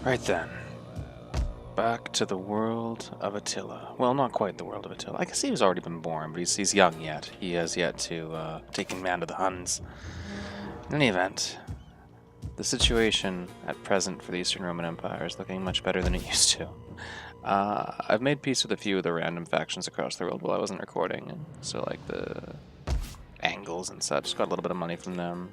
Right then. Back to the world of Attila. Well, not quite the world of Attila. I guess he's already been born, but he's young yet. He has yet to take command of the Huns. In any event, the situation at present for the Eastern Roman Empire is looking much better than it used to. I've made peace with a few of the random factions across the world while I wasn't recording, so like the Angles and such, got a little bit of money from them.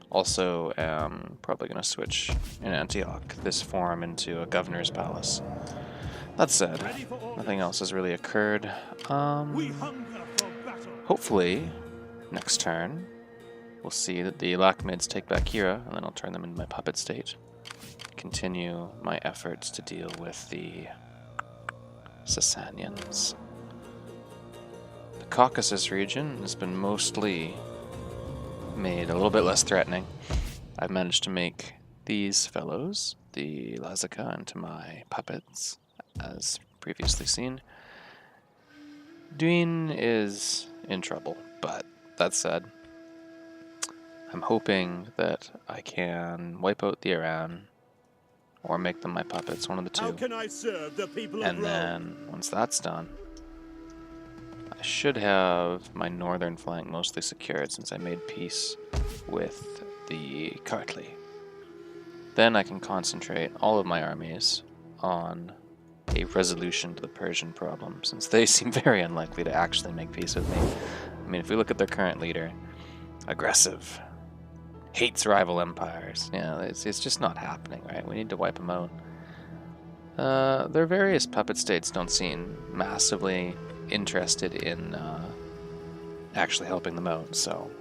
Also, am probably going to switch in Antioch this forum into a governor's palace. That said, nothing else has really occurred. Hopefully, next turn, we'll see that the Lakhmids take back Kira, and then I'll turn them into my puppet state. Continue my efforts to deal with the Sassanians. The Caucasus region has been mostly made a little bit less threatening. I've managed to make these fellows, the Lazica, into my puppets, as previously seen. Duin is in trouble, but that said, I'm hoping that I can wipe out the Iran or make them my puppets, one of the two. How can I serve the people and of Rome? then, once that's done, I should have my northern flank mostly secured since I made peace with the Kartli. Then I can concentrate all of my armies on a resolution to the Persian problem, since they seem very unlikely to actually make peace with me. I mean, if we look at their current leader, aggressive, hates rival empires, it's just not happening, right? We need to wipe them out. Their various puppet states don't seem massively interested in actually helping them out, so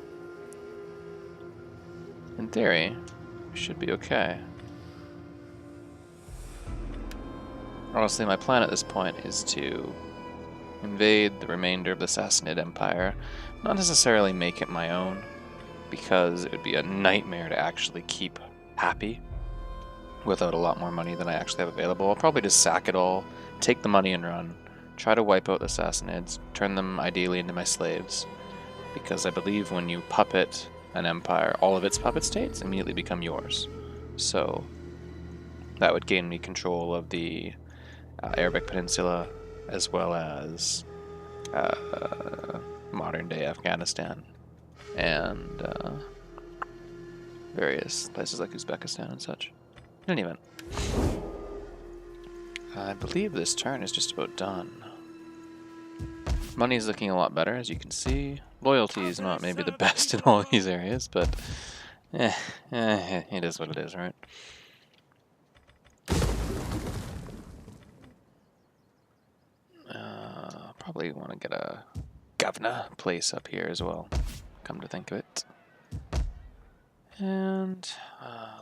in theory, we should be okay. Honestly, my plan at this point is to invade the remainder of the Sassanid Empire, not necessarily make it my own, because it would be a nightmare to actually keep happy without a lot more money than I actually have available. I'll probably just sack it all, take the money and run, try to wipe out the Sassanids, turn them ideally into my slaves, because I believe when you puppet an empire, all of its puppet states immediately become yours. So that would gain me control of the Arabic Peninsula, as well as modern-day Afghanistan, and various places like Uzbekistan and such. In any event, I believe this turn is just about done. Money is looking a lot better, as you can see. Loyalty is not maybe the best in all these areas, but it is what it is, right? Probably want to get a governor place up here as well, come to think of it. And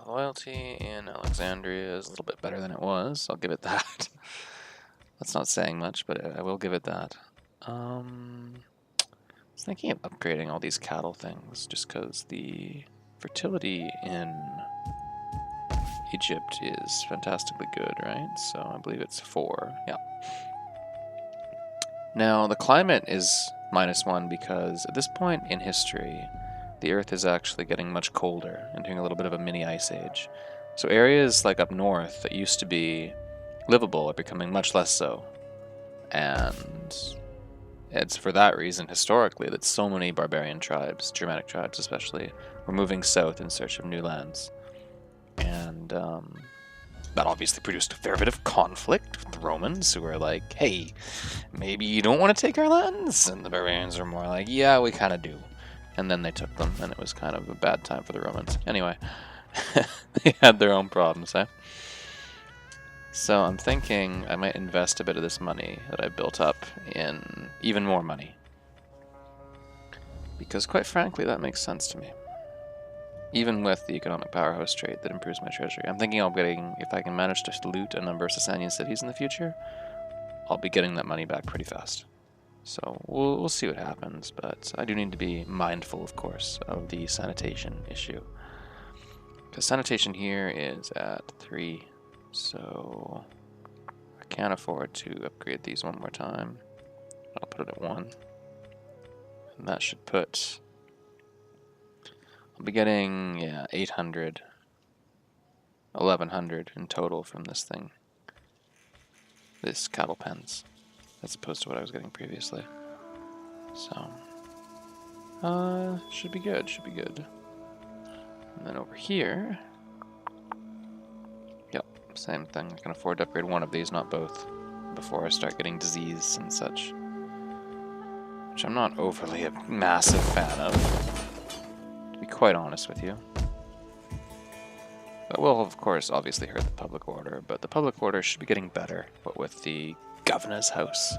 loyalty in Alexandria is a little bit better than it was. I'll give it that. That's not saying much, but I will give it that. I was thinking of upgrading all these cattle things, just because the fertility in Egypt is fantastically good, right? So I believe it's 4. Yeah. Now, the climate is -1 because at this point in history, the Earth is actually getting much colder and doing a little bit of a mini ice age. So areas like up north that used to be livable are becoming much less so. And it's for that reason, historically, that so many barbarian tribes, Germanic tribes especially, were moving south in search of new lands. And that obviously produced a fair bit of conflict with the Romans, who were like, hey, maybe you don't want to take our lands? And the barbarians are more like, yeah, we kind of do. And then they took them, and it was kind of a bad time for the Romans. Anyway, they had their own problems, eh? So I'm thinking I might invest a bit of this money that I built up in even more money. Because quite frankly, that makes sense to me. Even with the economic powerhouse trait that improves my treasury. I'm thinking if I can manage to loot a number of Sasanian cities in the future, I'll be getting that money back pretty fast. So we'll see what happens, but I do need to be mindful, of course, of the sanitation issue. Because sanitation here is at 3, so I can't afford to upgrade these one more time. I'll put it at 1. And that should put... I'll be getting, 800 1,100 in total from this thing. This cattle pens, as opposed to what I was getting previously. So, should be good, should be good. And then over here, yep, same thing. I can afford to upgrade one of these, not both, before I start getting disease and such. Which I'm not overly a massive fan of, to be quite honest with you. That will, of course, obviously hurt the public order, but the public order should be getting better, what with the governor's house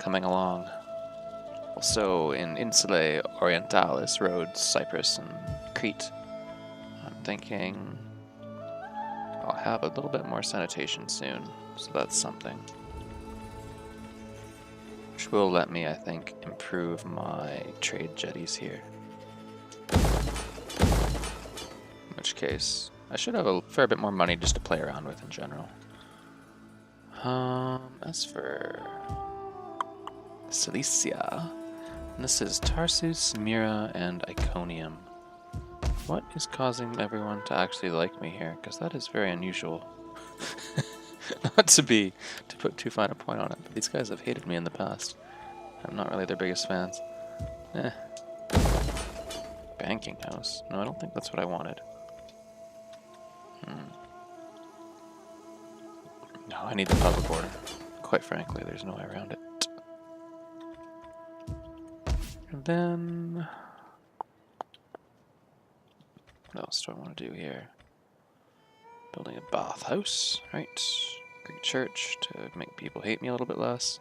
coming along. Also, in Insulae Orientalis, Rhodes, Cyprus, and Crete, I'm thinking I'll have a little bit more sanitation soon, so that's something. Which will let me, I think, improve my trade jetties here. In which case, I should have a fair bit more money just to play around with in general. As for Cilicia, this is Tarsus, Myra, and Iconium. What is causing everyone to actually like me here? Because that is very unusual. Not to put too fine a point on it, but these guys have hated me in the past. I'm not really their biggest fans. Banking house? No, I don't think that's what I wanted. No, I need the public order. Quite frankly, there's no way around it. And then, what else do I want to do here? Building a bathhouse, right? Greek church to make people hate me a little bit less.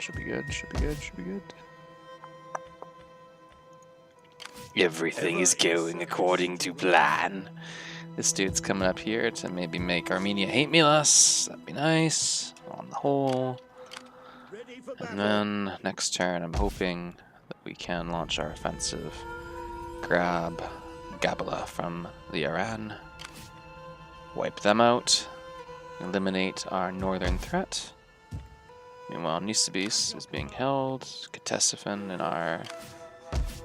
Should be good, should be good, should be good. Everything is going according to plan. This dude's coming up here to maybe make Armenia hate me less. That'd be nice, on the whole. And then, next turn, I'm hoping that we can launch our offensive. Grab Gabala from the Iran. Wipe them out. Eliminate our northern threat. Meanwhile, Nisibis is being held. Ctesiphon and our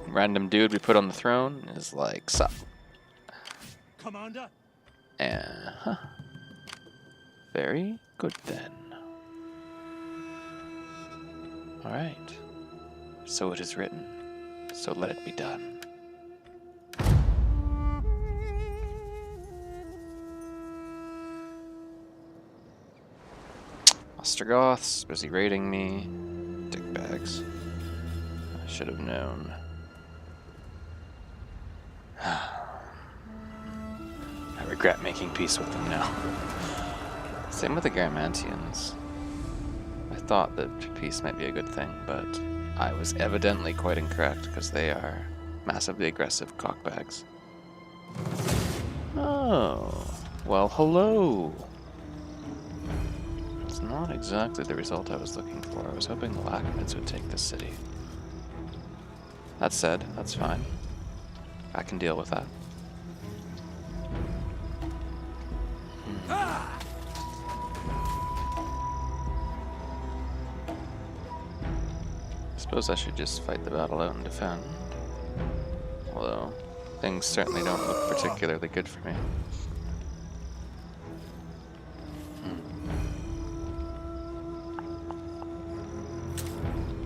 random dude we put on the throne is like, sup. Commander? Very good then. Alright. So it is written. So let it be done. Ostrogoths, busy raiding me. Dickbags. I should have known. I regret making peace with them now. Same with the Garamantians. I thought that peace might be a good thing, but I was evidently quite incorrect because they are massively aggressive cockbags. Oh, well, hello. It's not exactly the result I was looking for. I was hoping the Lachmids would take this city. That said, that's fine. I can deal with that. Suppose I should just fight the battle out and defend. Although, things certainly don't look particularly good for me.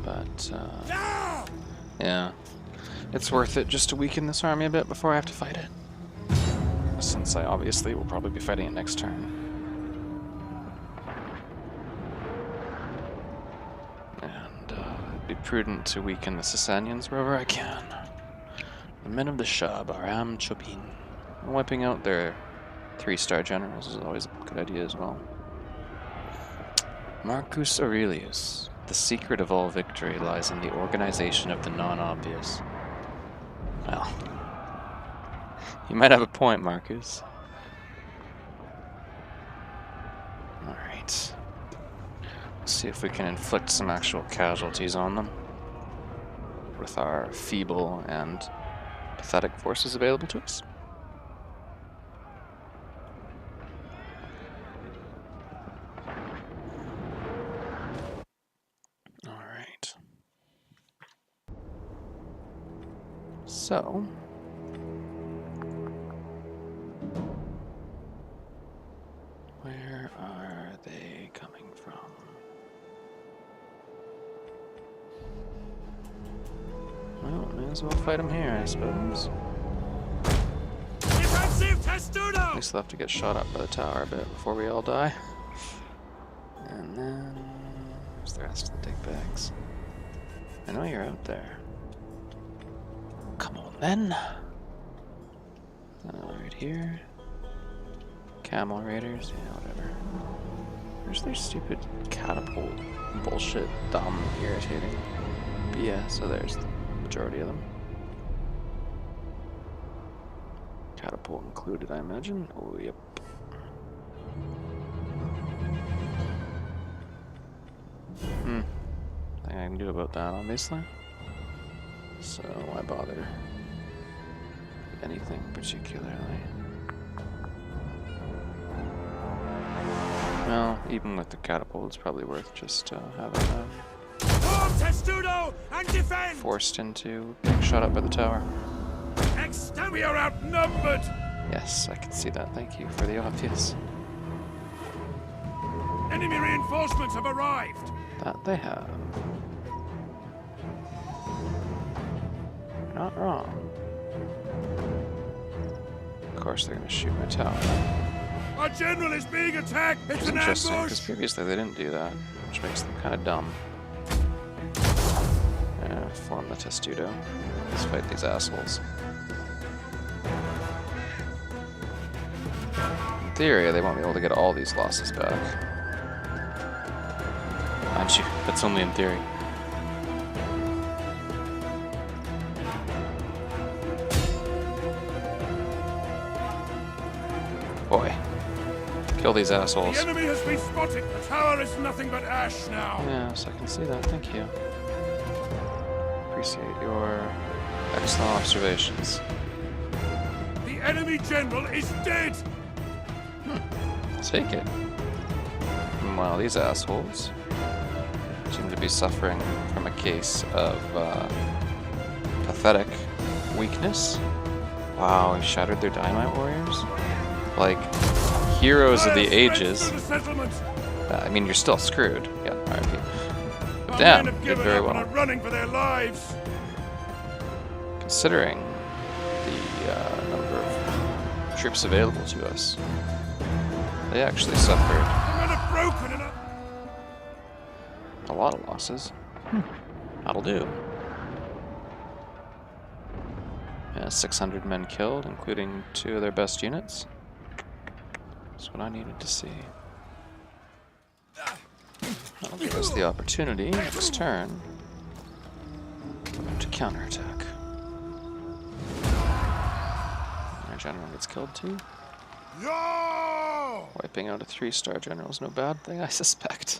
But, yeah. It's worth it just to weaken this army a bit before I have to fight it. Since I obviously will probably be fighting it next turn. And it'd be prudent to weaken the Sasanians wherever I can. The men of the Shah, Aram, Chopin. Wiping out their 3-star generals is always a good idea as well. Marcus Aurelius. The secret of all victory lies in the organization of the non-obvious. Well, you might have a point, Marcus. Alright. Let's see if we can inflict some actual casualties on them with our feeble and pathetic forces available to us. Alright. So, Might as well fight him here, I suppose. Defensive testudo! At least they'll have to get shot up by the tower a bit before we all die. And then... where's the rest of the dig bags? I know you're out there. Come on then. Right here. Camel raiders, yeah, whatever. Where's their stupid catapult? Bullshit, dumb, irritating. But yeah, so there's the majority of them. Catapult included, I imagine. Oh, yep. Nothing I can do about that, obviously. So why bother anything particularly? Well, even with the catapult, it's probably worth just having them Testudo and defend! forced into being shot up by the tower. We are outnumbered! Yes, I can see that. Thank you for the obvious. Enemy reinforcements have arrived! That they have. You're not wrong. Of course, they're going to shoot my tower. Our general is being attacked! It's It's an interesting, because ambush! previously they didn't do that, which makes them kind of dumb. Form the testudo. Let's fight these assholes. In theory, they won't be able to get all these losses back. Mind you, that's only in theory. Boy. Kill these assholes. The enemy has been spotted! The tower is nothing but ash now! Yes, I can see that. Thank you. Appreciate your excellent observations. The enemy general is dead! Take it. Meanwhile, these assholes seem to be suffering from a case of pathetic weakness. Wow, he shattered their dynamite warriors? Like, heroes of the ages. I mean, you're still screwed. Yeah, RIP. But damn, did very well. Running for their lives. Considering the number of troops available to us, they actually suffered a lot of losses. That'll do. Yeah, 600 men killed, including 2 of their best units. That's what I needed to see. That'll give us the opportunity next turn to counterattack. Our general gets killed too. No! Wiping out a 3-star general is no bad thing, I suspect.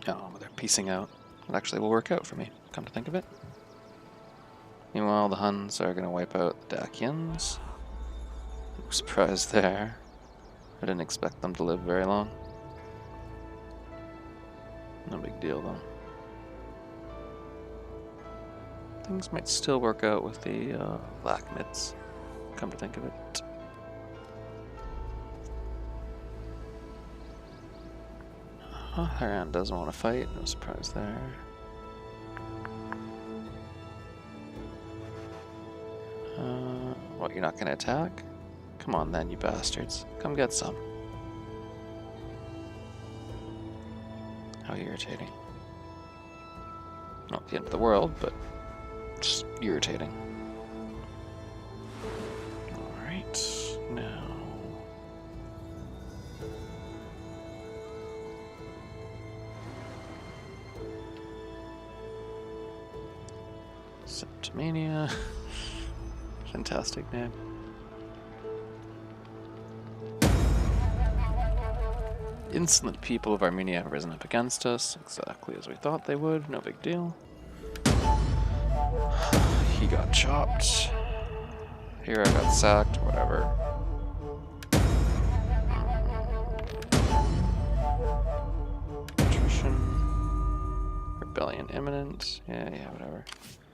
Oh, they're piecing out. It actually will work out for me, come to think of it. Meanwhile, the Huns are going to wipe out the Dacians. No surprise there. I didn't expect them to live very long. No big deal, though. Things might still work out with the Lakhmids, come to think of it. Haran doesn't want to fight, no surprise there. What, you're not going to attack? Come on then, you bastards. Come get some. How irritating. Not the end of the world, but just irritating. Alright, now... Septimania. Fantastic name. Insolent people of Armenia have risen up against us, exactly as we thought they would, no big deal. He got chopped. Here I got sacked, whatever. Attrition. Rebellion imminent. Yeah, whatever.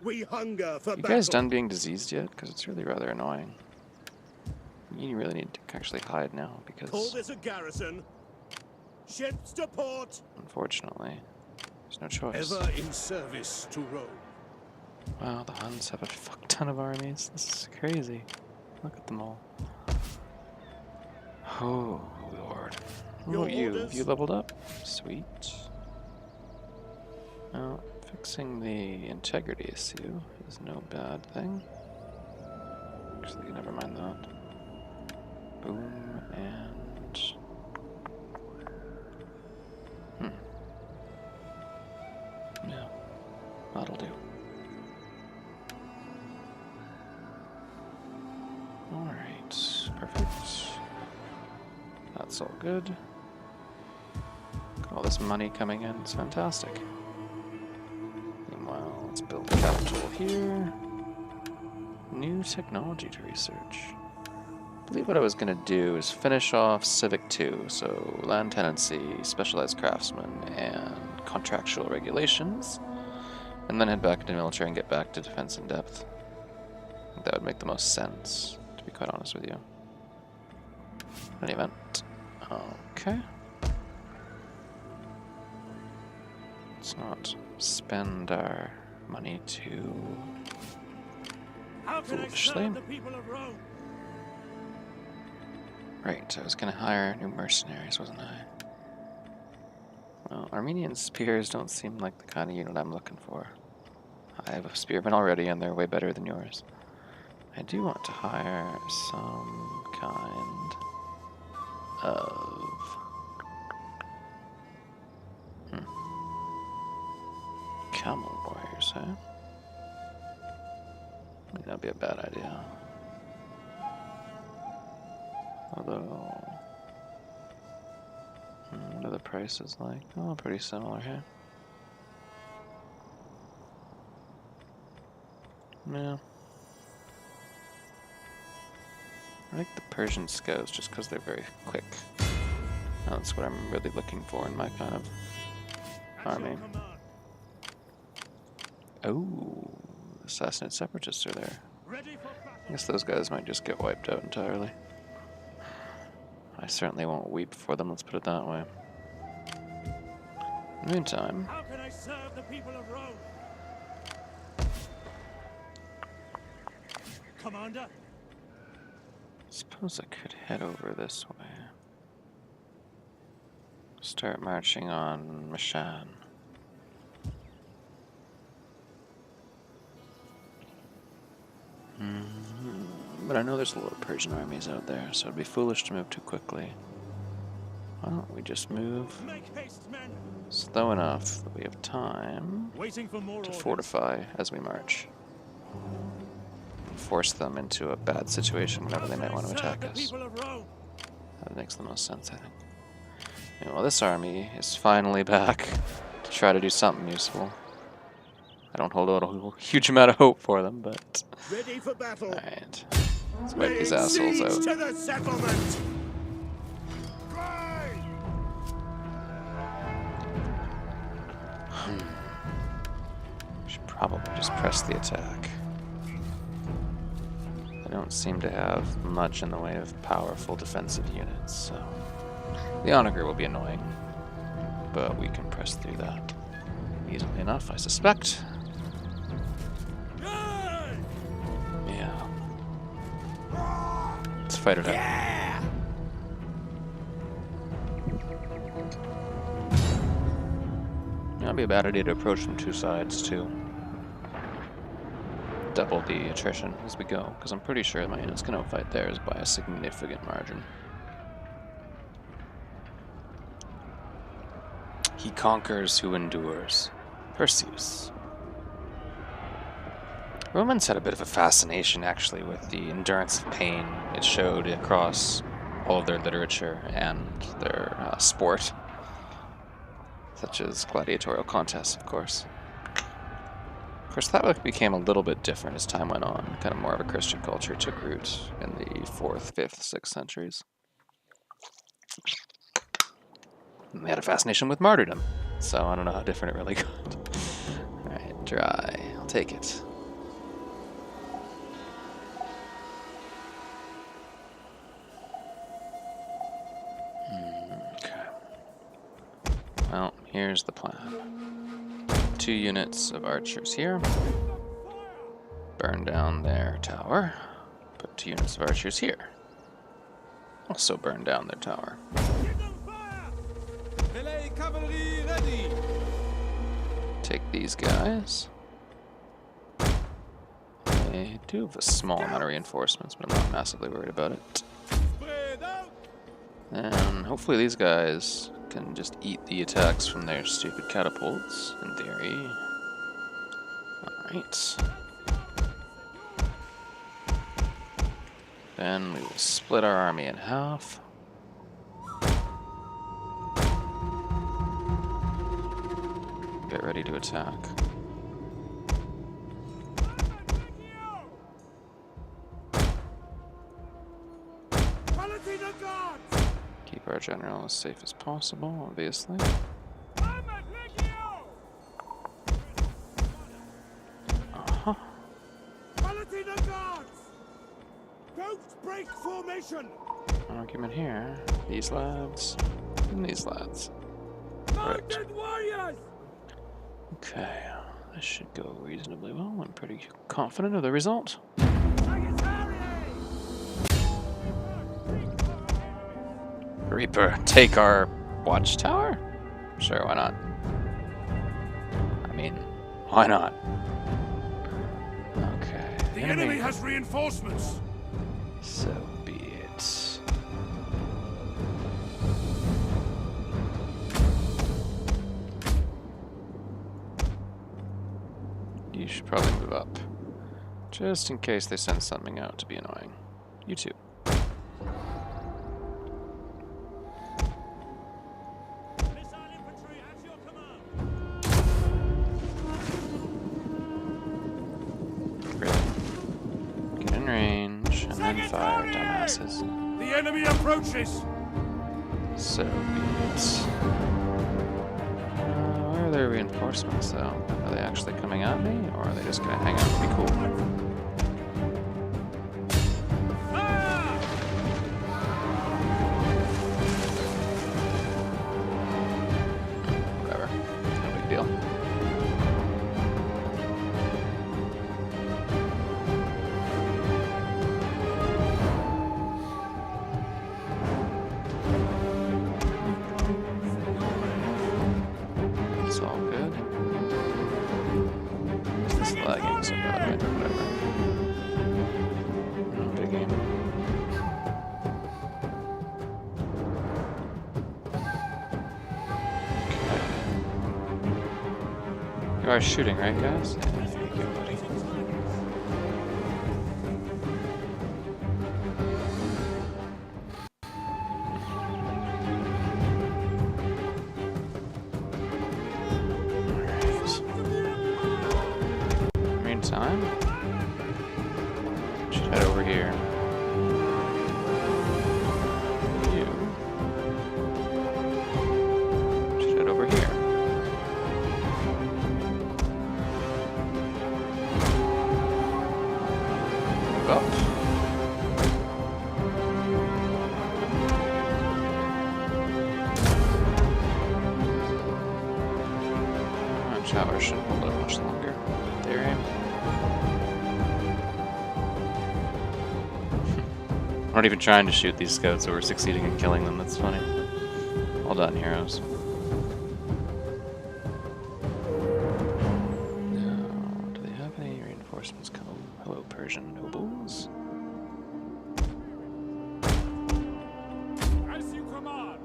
We hunger for You guys done being diseased yet? Because it's really rather annoying. You really need to actually hide now, because... Call this a garrison. Ships to port. Unfortunately, there's no choice. Ever in service to Rome. Wow, the Huns have a fuck ton of armies. This is crazy. Look at them all. Oh, Lord. What about you? Have you leveled up? Sweet. Now, fixing the integrity issue is no bad thing. Actually, never mind that. Boom, and... Yeah, that'll do. Alright, perfect. That's all good. Look at all this money coming in, it's fantastic. Meanwhile, let's build a capital here. New technology to research. I believe what I was going to do is finish off Civic 2, so land tenancy, specialized craftsmen, and contractual regulations, and then head back into military and get back to defense in depth. I think that would make the most sense, to be quite honest with you. In any event, okay. Let's not spend our money too foolishly. Right, I was going to hire new mercenaries, wasn't I? Well, Armenian spears don't seem like the kind of unit I'm looking for. I have a spearman already, and they're way better than yours. I do want to hire some kind of... camel warriors, huh? Might not be a bad idea. Although... what are the prices like? Oh, pretty similar here. Yeah. I like the Persian scouts just because they're very quick. That's what I'm really looking for in my kind of army. Oh, the Sassanid separatists are there. I guess those guys might just get wiped out entirely. I certainly won't weep for them, let's put it that way. In the meantime... How can I serve the people of Rome? Commander? Suppose I could head over this way. Start marching on Mashan. But I know there's a lot of Persian armies out there, so it'd be foolish to move too quickly. Why don't we just move slow enough that we have time to fortify as we march. And force them into a bad situation whenever they might want to attack us. That makes the most sense, I think. Well, this army is finally back to try to do something useful. I don't hold out a huge amount of hope for them, but... Ready for battle. Alright. Let's wipe these assholes out. To the settlement. Should probably just press the attack. They don't seem to have much in the way of powerful defensive units, so... The onager will be annoying, but we can press through that easily enough, I suspect. Yeah. Let's fight it out. Yeah. That'd be a bad idea to approach from two sides, too. Double the attrition as we go, because I'm pretty sure my unit's going to fight theirs by a significant margin. He conquers who endures. Perseus. Romans had a bit of a fascination, actually, with the endurance of pain it showed across all of their literature and their sport, such as gladiatorial contests, of course. Of course, that became a little bit different as time went on. Kind of more of a Christian culture took root in the 4th, 5th, 6th centuries. And they had a fascination with martyrdom, so I don't know how different it really got. Alright, dry. I'll take it. Okay. Here's the plan. 2 units of archers here. Burn down their tower. Put 2 units of archers here. Also burn down their tower. Take these guys. They do have a small amount of reinforcements, but I'm not massively worried about it. And hopefully these guys can just eat the attacks from their stupid catapults, in theory. Alright. Then we will split our army in half. Get ready to attack. Keep our general as safe as possible, obviously. Don't break formation. Argument here. These lads and these lads. Mounted warriors. Okay, this should go reasonably well. I'm pretty confident of the result. Reaper, take our watchtower? Sure, why not? I mean, why not? Okay. The enemy has reinforcements. So be it. You should probably move up. Just in case they send something out to be annoying. You too. Fire, dumbasses. The enemy approaches. So be it. Where are their reinforcements, though? Are they actually coming at me, or are they just gonna hang out and be cool? Whatever. No big deal. It's all good. It's just lagging so bad, right? Whatever. No biggie. Okay. You are shooting, right, guys? Yeah, thank you, buddy. Time. Should head over here. You should head over here. Move up. Our tower shouldn't hold up much longer. There. I'm not even trying to shoot these scouts, so we're succeeding in killing them. That's funny. Well done, heroes. Now, do they have any reinforcements coming? Hello, Persian nobles. As you command.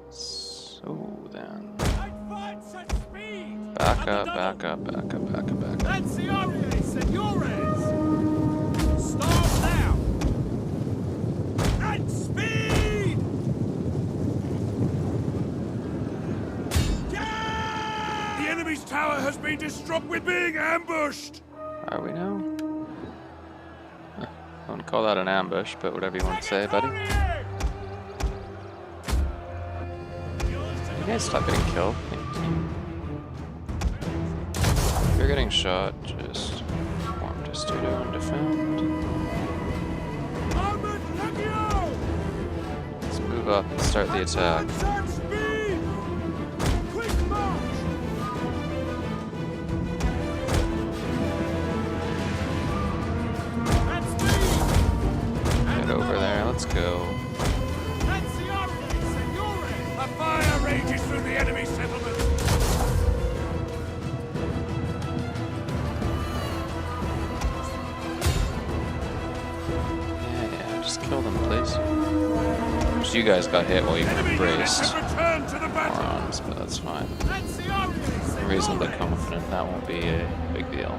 So then, Advance at speed. back up, back up, back up, back up, back up. Lanciaries, senores. Start now. At speed. Yeah! The enemy's tower has been destroyed. We're being ambushed. Are we now? I wouldn't call that an ambush, but whatever you want to say, buddy. You guys stop getting killed. If you're getting shot, just form Testudo and defend. Let's move up and start the attack. Kill them, please. So you guys got hit while you were braced. Morons, but that's fine. Reasonably confident that won't be a big deal.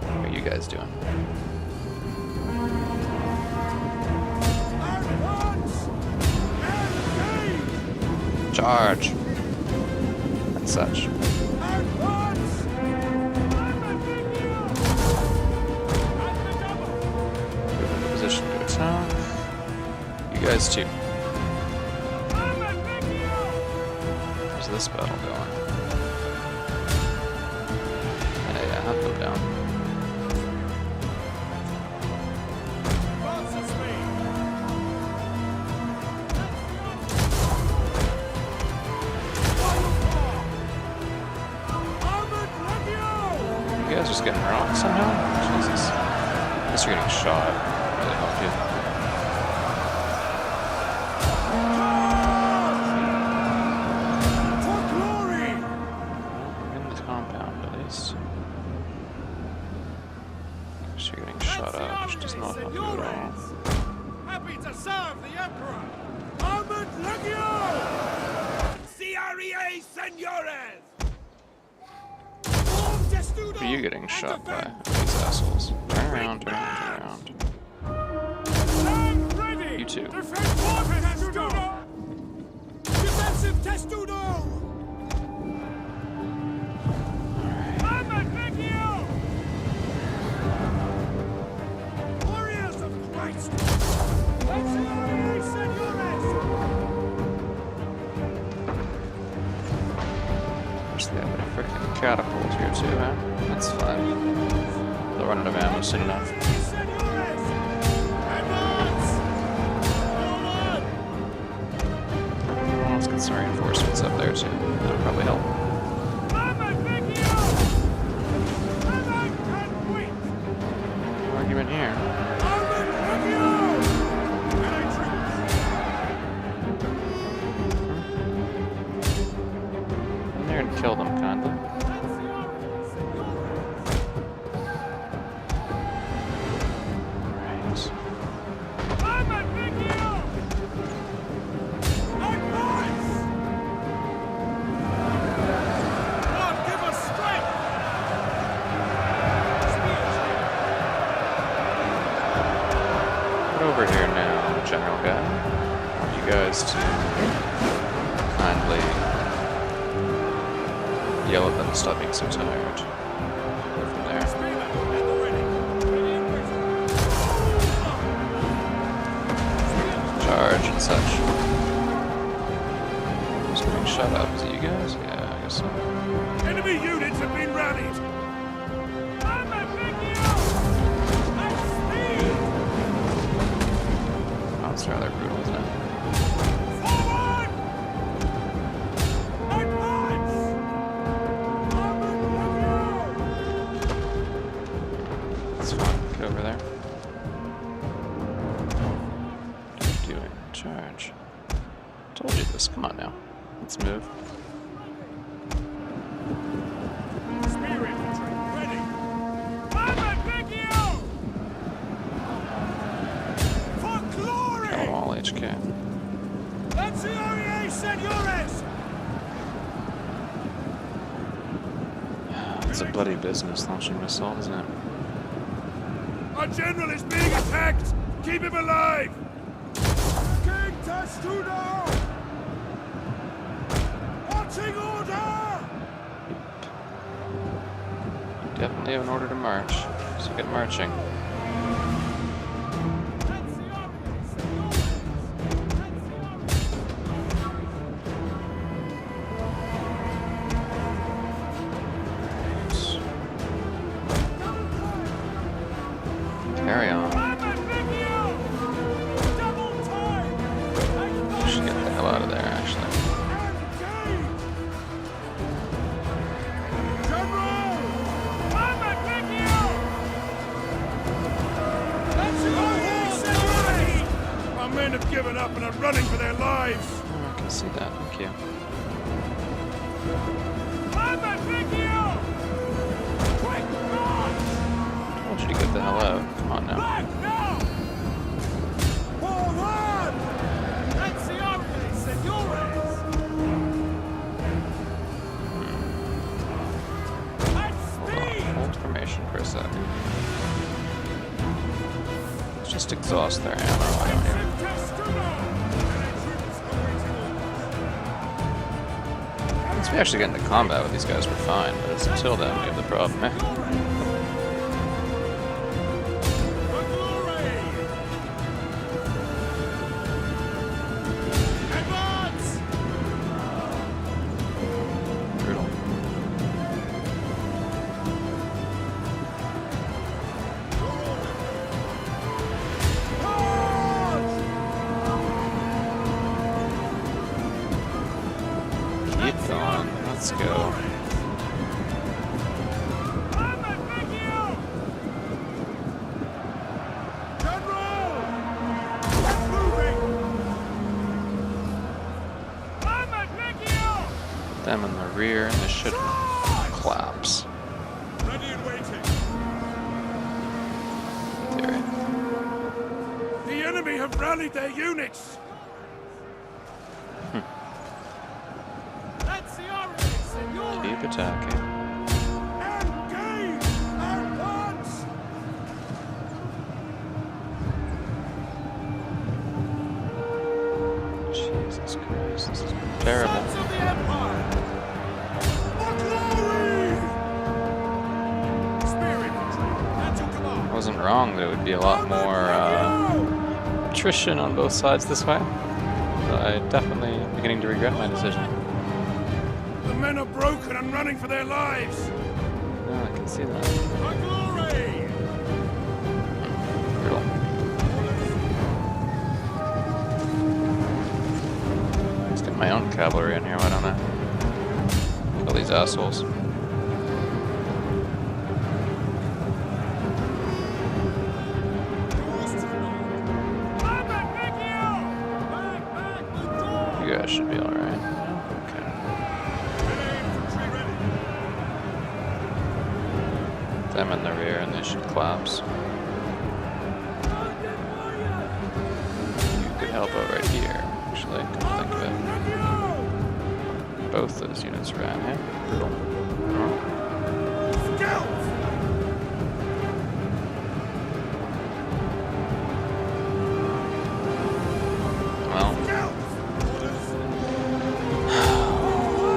What are you guys doing? Charge! And such. Position to attack. You guys too. How's this battle going? Yeah, have them down. You guys just getting rocked somehow? Jesus. Unless you're getting shot. Really help you. In the compound, at least. So you're getting shot up, which does not help you at all. Happy to serve the Emperor! Armored Legio! CREA Senores! Who are you getting shot by? These assholes. Turn around, turn around, turn around. You too. Defensive testudo! Warriors of Christ! They have a freaking catapult here too, huh? That's fine. They'll run out of ammo soon enough. Well, let's get some reinforcements up there too. That'll probably help. No argument here. In there and kill them, kinda. Over here now, General Guy. I want you guys to kindly yell at them to stop being so tired. Go from there. Charge and such. Who's getting shut up? Is it you guys? Yeah, I guess so. Enemy units have been rallied! It's rather brutal, isn't it? Forward! That's fine. Get over there. What are you doing? Charge. Told you this. Come on now. Let's move. Spear infantry, ready! For glory! Kill them all, HK. Lanciaria Senores! It's a bloody business launching missiles, isn't it? Our general is being attacked! Keep him alive! King Testudo! Marching order! Definitely have an order to march, so get marching. Carry on. We should get the hell out of there, actually. Our men have given up and are running for their lives. Oh, I can see that. Thank you. I told you to get the hell out. Come on now. a sec. Let's just exhaust their ammo, why don't you? Once we actually get into combat with these guys, we're fine, but it's until then we have the problem. Brutal. Keep going. Let's go. Them in the rear, and this should collapse. Ready and waiting. Theory. The enemy have rallied their units. That's the army, senor. Keep attacking. Engage at once. Jesus Christ, this is terrible. Sons of the Empire. For glory. Spirit, at your command. I wasn't wrong that it would be a lot more attrition on both sides this way. But I definitely am beginning to regret my decision. The men are broken and running for their lives. No, I can see that. For glory. Brutal. Let's get my own cavalry in here, why don't I? Kill these assholes. You guys should be alright. Okay. Them in the rear and they should collapse. You could help out right here, actually, come to think of it. Both those units ran, hey? Brutal. Well,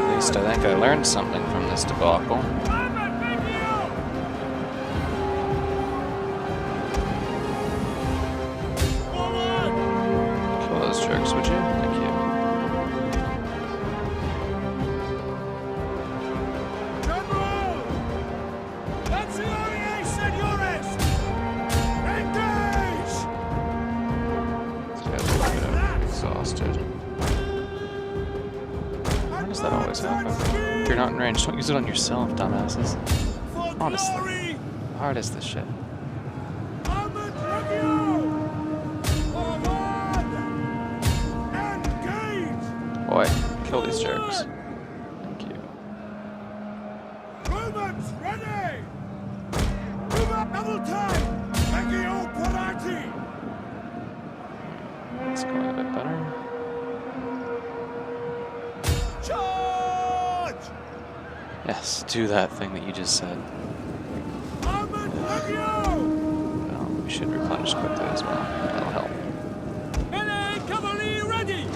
at least I think I learned something from this debacle. Kill those jerks, would you? Thank you. General! Lancione, senores! Engage! These guys are a bit exhausted. Why does that always happen? If you're not in range, don't use it on yourself, dumbasses. For Honestly. glory! How hard is this shit? Armored Legio! Forward! Engage! Boy, kill these jerks. Thank you. Movements ready! Move up double time! Legio Parati! It's going a bit better. Charge! Yes, do that thing that you just said. Armored Legio! Well, we should replenish quickly as well. That'll help. Melee cavalry ready!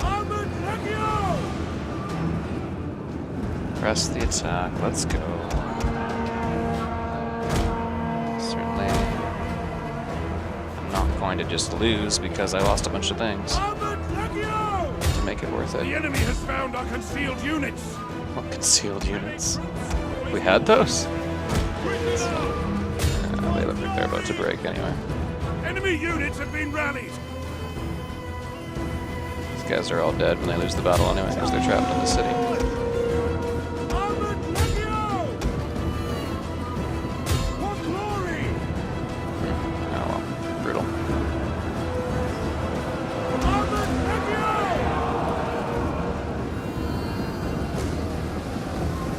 Armored Legio! Press the attack. Let's go. Certainly, I'm not going to just lose because I lost a bunch of things Armored Legio! to make it worth The it. enemy has found our concealed units! What concealed units? We had those? They look like they're about to break anyway. Enemy units have been rallied! These guys are all dead when they lose the battle anyway because they're trapped in the city. Armored Legio! For glory! Oh well, brutal. Armored Legio!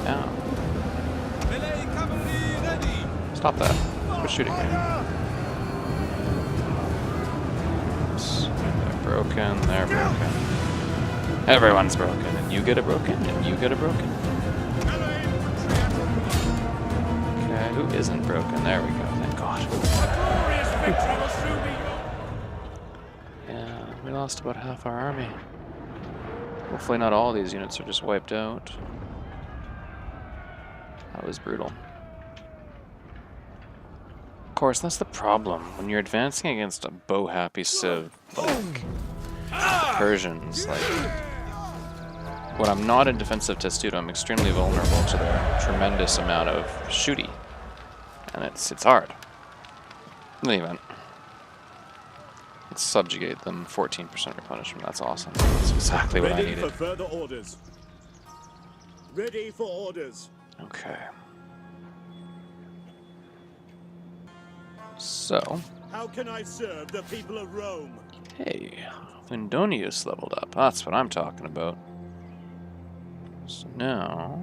Yeah. Melee cavalry ready! Stop that. Quit shooting me. Oops. They're broken, they're broken. Everyone's broken, and you get a broken, and you get a broken. Melee infantry at your isn't broken. There we go, thank God. A glorious victory will soon be yours. Yeah, we lost about half our army. Hopefully not all these units are just wiped out. That was brutal. Of course, that's the problem. When you're advancing against a bow-happy civ, like Persians, like when I'm not in defensive testudo, I'm extremely vulnerable to their tremendous amount of shooty. And it's hard. In any event. Let's subjugate them, 14% replenishment, that's awesome. That's exactly what I needed. Ready for further orders. Ready for orders. Okay. So, How can I serve the people of Rome? hey, Windonius leveled up. That's what I'm talking about. So now,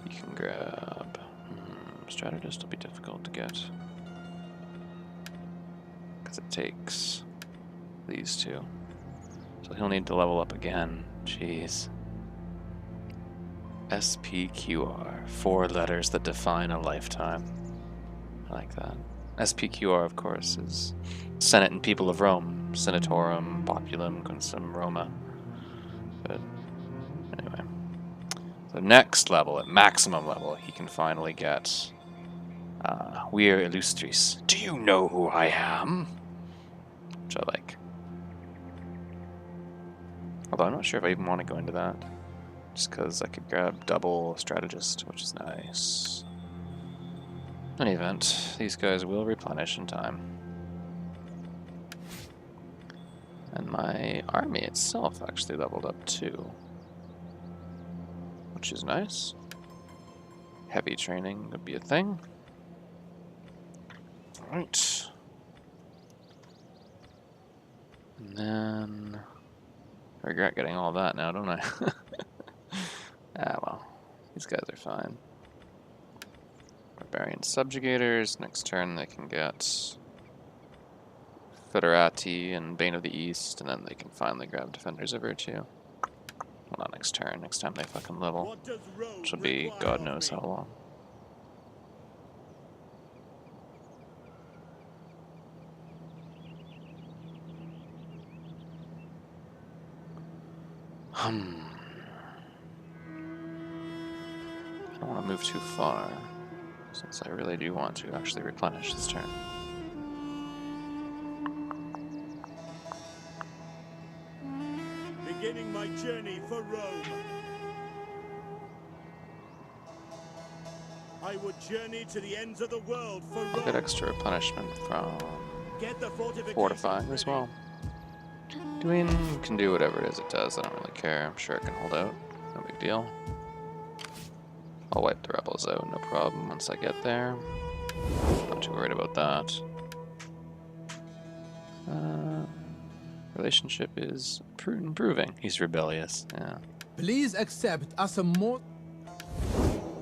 you can grab... strategist will be difficult to get. Because it takes these two. So he'll need to level up again. Jeez. SPQR. 4 letters that define a lifetime. I like that. SPQR, of course, is Senate and People of Rome. Senatorum, Populum, Consum, Roma. But anyway. So next level, at maximum level, he can finally get Vir Illustris. Do you know who I am? Which I like. Although I'm not sure if I even want to go into that. Just because I could grab double strategist, which is nice. In any event, these guys will replenish in time. And my army itself actually leveled up too. Which is nice. Heavy training would be a thing. Alright. And then... I regret getting all that now, don't I? Ah, well. These guys are fine. Barbarian subjugators. Next turn they can get Federati and Bane of the East, and then they can finally grab Defenders of Virtue. Well, not next turn. Next time they fucking level. Which will be God knows how long. I don't want to move too far, since I really do want to actually replenish this turn. Beginning my journey for Rome. I would journey to the ends of the world for Rome. I'll get extra replenishment from Get the fortifying as well. Dwayne can do whatever it is it does, I don't really care. I'm sure it can hold out. No big deal. I'll wipe the rebels out, no problem, once I get there. Not too worried about that. Relationship is improving. He's rebellious, yeah. Please accept us a more...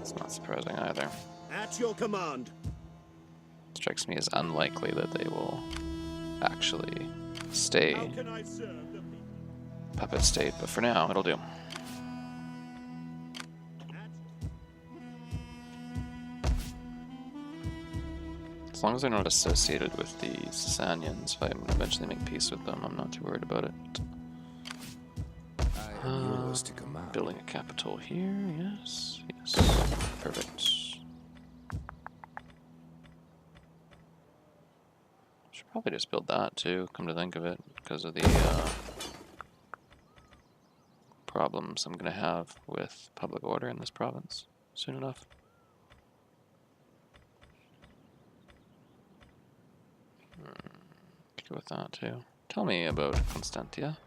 It's not surprising either. At your command. Strikes me as unlikely that they will actually stay How can I serve the people? puppet state, but for now, it'll do. As long as they're not associated with the Sasanians, if I eventually make peace with them, I'm not too worried about it. I am yours to command. Building a capital here, yes, yes, perfect. Should probably just build that too, come to think of it, because of the problems I'm going to have with public order in this province soon enough. Could go with that too. Tell me about Constantia.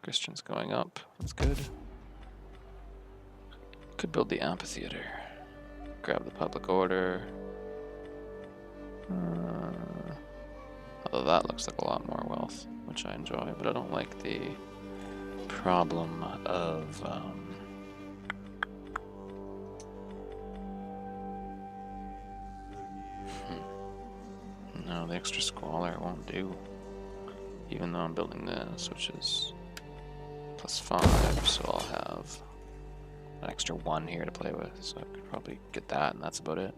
Christians going up, that's good. Could build the amphitheater. Grab the public order. Although that looks like a lot more wealth, which I enjoy, but I don't like the problem of no, the extra squalor won't do. Even though I'm building this, which is +5, so I'll have an extra extra 1 here to play with, so I could probably get that, and that's about it.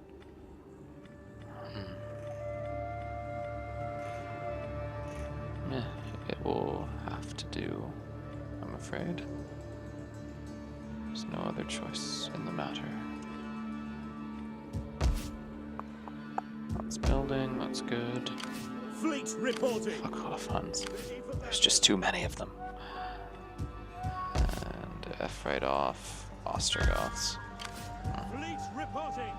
It will have to do, I'm afraid. There's no other choice in the matter. That's building, that's good. Fleet reporting. Fuck off, Huns. There's just too many of them. And F right off, Ostrogoths. Fleet reporting.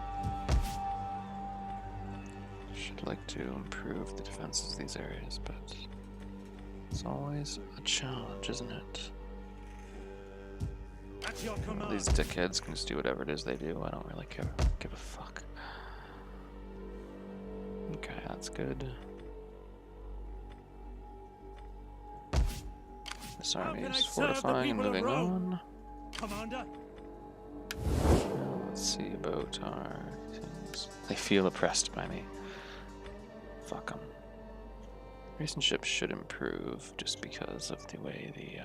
Should like to improve the defenses of these areas, but it's always a challenge, isn't it? At your command. These dickheads can just do whatever it is they do. I don't really give a fuck. Okay, that's good. This army is fortifying and moving on. Commander. Now let's see about our things. They feel oppressed by me. Fuck them. Relationship should improve just because of the way the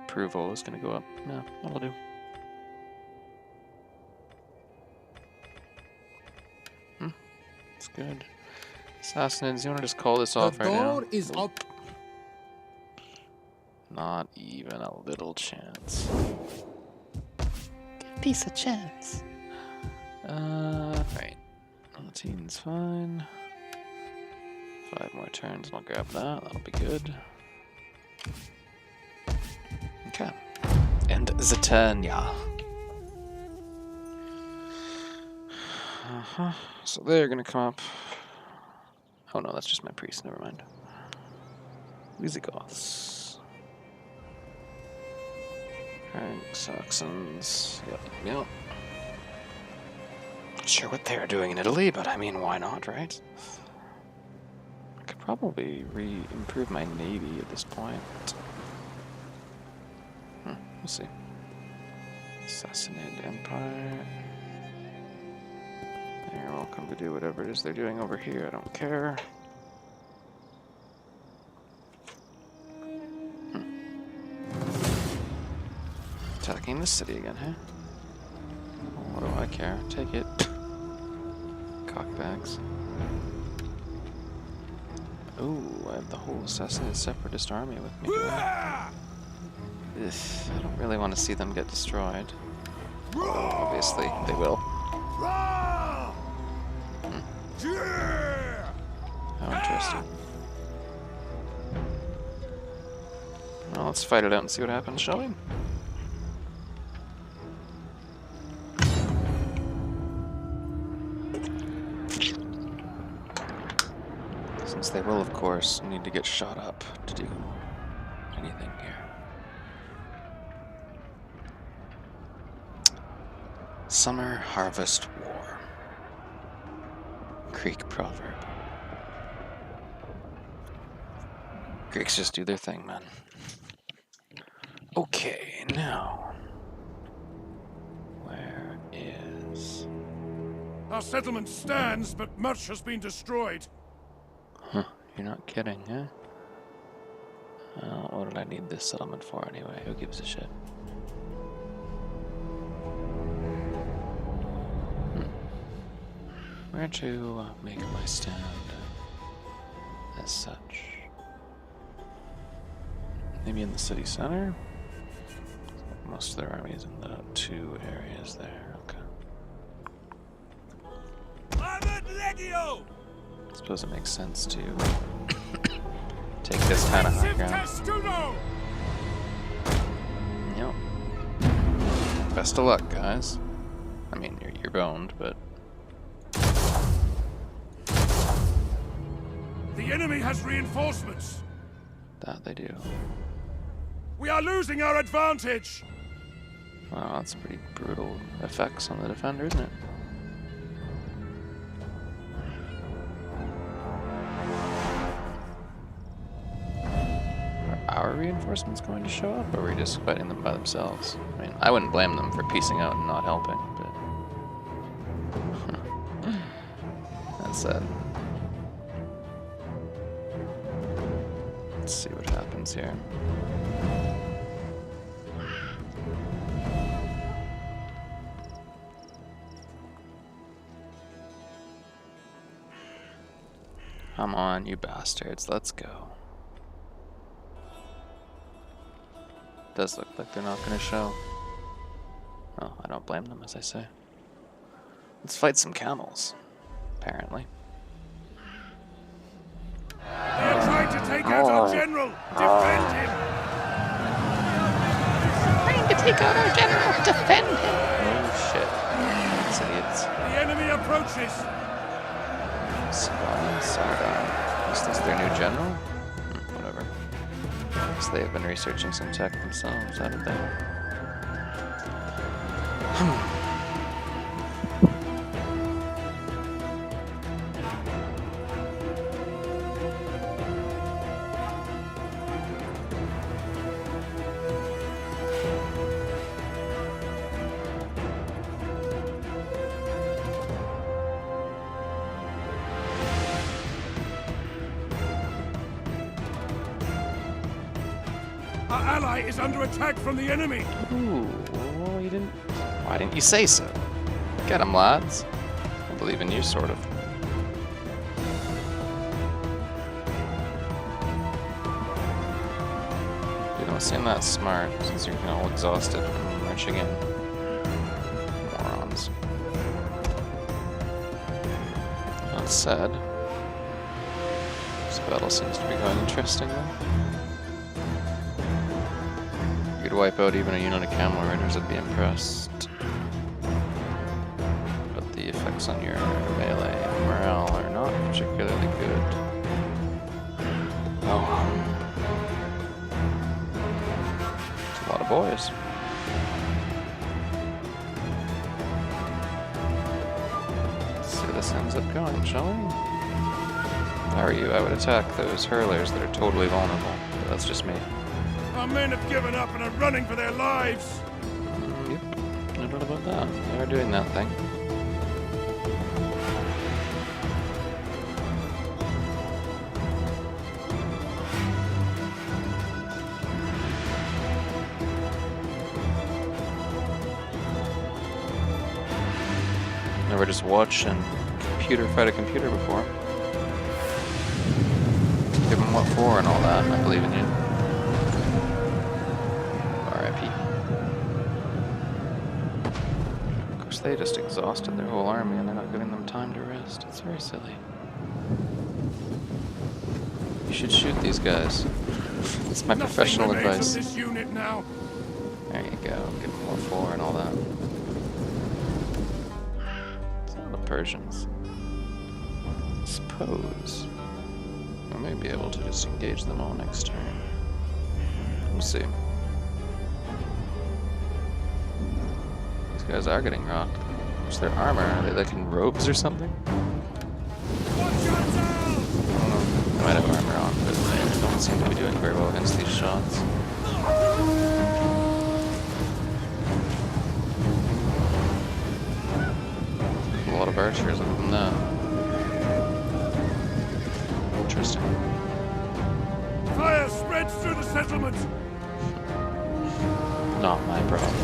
approval is going to go up. No, that'll do. That's good. Sassanids, you want to just call this off The right now? door is up. Not even a little chance. Piece of chance. Right. Lattine's fine. 5 more turns and I'll grab that. That'll be good. Okay. And Zaternia. So they're gonna come up. Oh no, that's just my priest, never mind. Visigoths. Saxons. Yep. Not sure what they're doing in Italy, but I mean, why not, right? I could probably improve my navy at this point. We'll see. Sassanid Empire. They're welcome to do whatever it is they're doing over here, I don't care. Attacking the city again, huh? What do I care? Take it. Cockbags. Ooh, I have the whole Sassanid separatist army with me. I don't really want to see them get destroyed. Obviously, they will. How interesting. Well, let's fight it out and see what happens, shall we? Since they will, of course, need to get shot up to do anything here. Summer Harvest War. Greek proverb. Greeks just do their thing, man. Okay, now. Where is... Our settlement stands, but much has been destroyed. Huh, you're not kidding, huh? What did I need this settlement for anyway? Who gives a shit? Where to make my stand as such? Maybe in the city center? Most of their army is in the 2 areas there, okay. I suppose it makes sense to take this kind of high ground. Yep. Best of luck, guys. I mean, you're boned, but... The enemy has reinforcements. That they do. We are losing our advantage. Wow, that's pretty brutal effects on the defender, isn't it? Are our reinforcements going to show up, or are we just fighting them by themselves? I mean, I wouldn't blame them for piecing out and not helping, but... And that said. Let's see what happens here. Come on, you bastards, let's go. Does look like they're not going to show. Well, I don't blame them, as I say. Let's fight some camels, apparently. They're trying to take out our general. Defend him. Trying to take out our general. Defend him. Oh shit! These idiots. The enemy approaches. Sardar. Is this their new general? Whatever. So they have been researching some tech themselves, haven't they? Our ally is under attack from the enemy. Ooh, well, you didn't. Why didn't you say so? Get 'em, lads. I believe in you, sort of. You don't seem that smart since you're all exhausted from marching in. Morons. That said, this battle seems to be going interestingly. You could wipe out even a unit of camel riders, I'd be impressed. But the effects on your melee and morale are not particularly good. Oh. It's a lot of boys. Let's see where this ends up going, shall we? If I were you, I would attack those hurlers that are totally vulnerable, but that's just me. Our men have given up and are running for their lives. Yep, no doubt about that. They are doing that thing. Never just watched a computer fight a computer before. Give them what for and all that. I believe in you. They just exhausted their whole army and they're not giving them time to rest. It's very silly. You should shoot these guys. It's my professional advice. This unit now. There you go. Give them more 4 and all that. It's all the Persians. I suppose I may be able to just engage them all next turn. We'll see. These guys are getting rocked. What's their armor? Are they like in robes or something? I don't know. They might have armor on, but they don't seem to be doing very well against these shots. A lot of archers other than that. Interesting. Fire spreads through the settlement. Not my problem.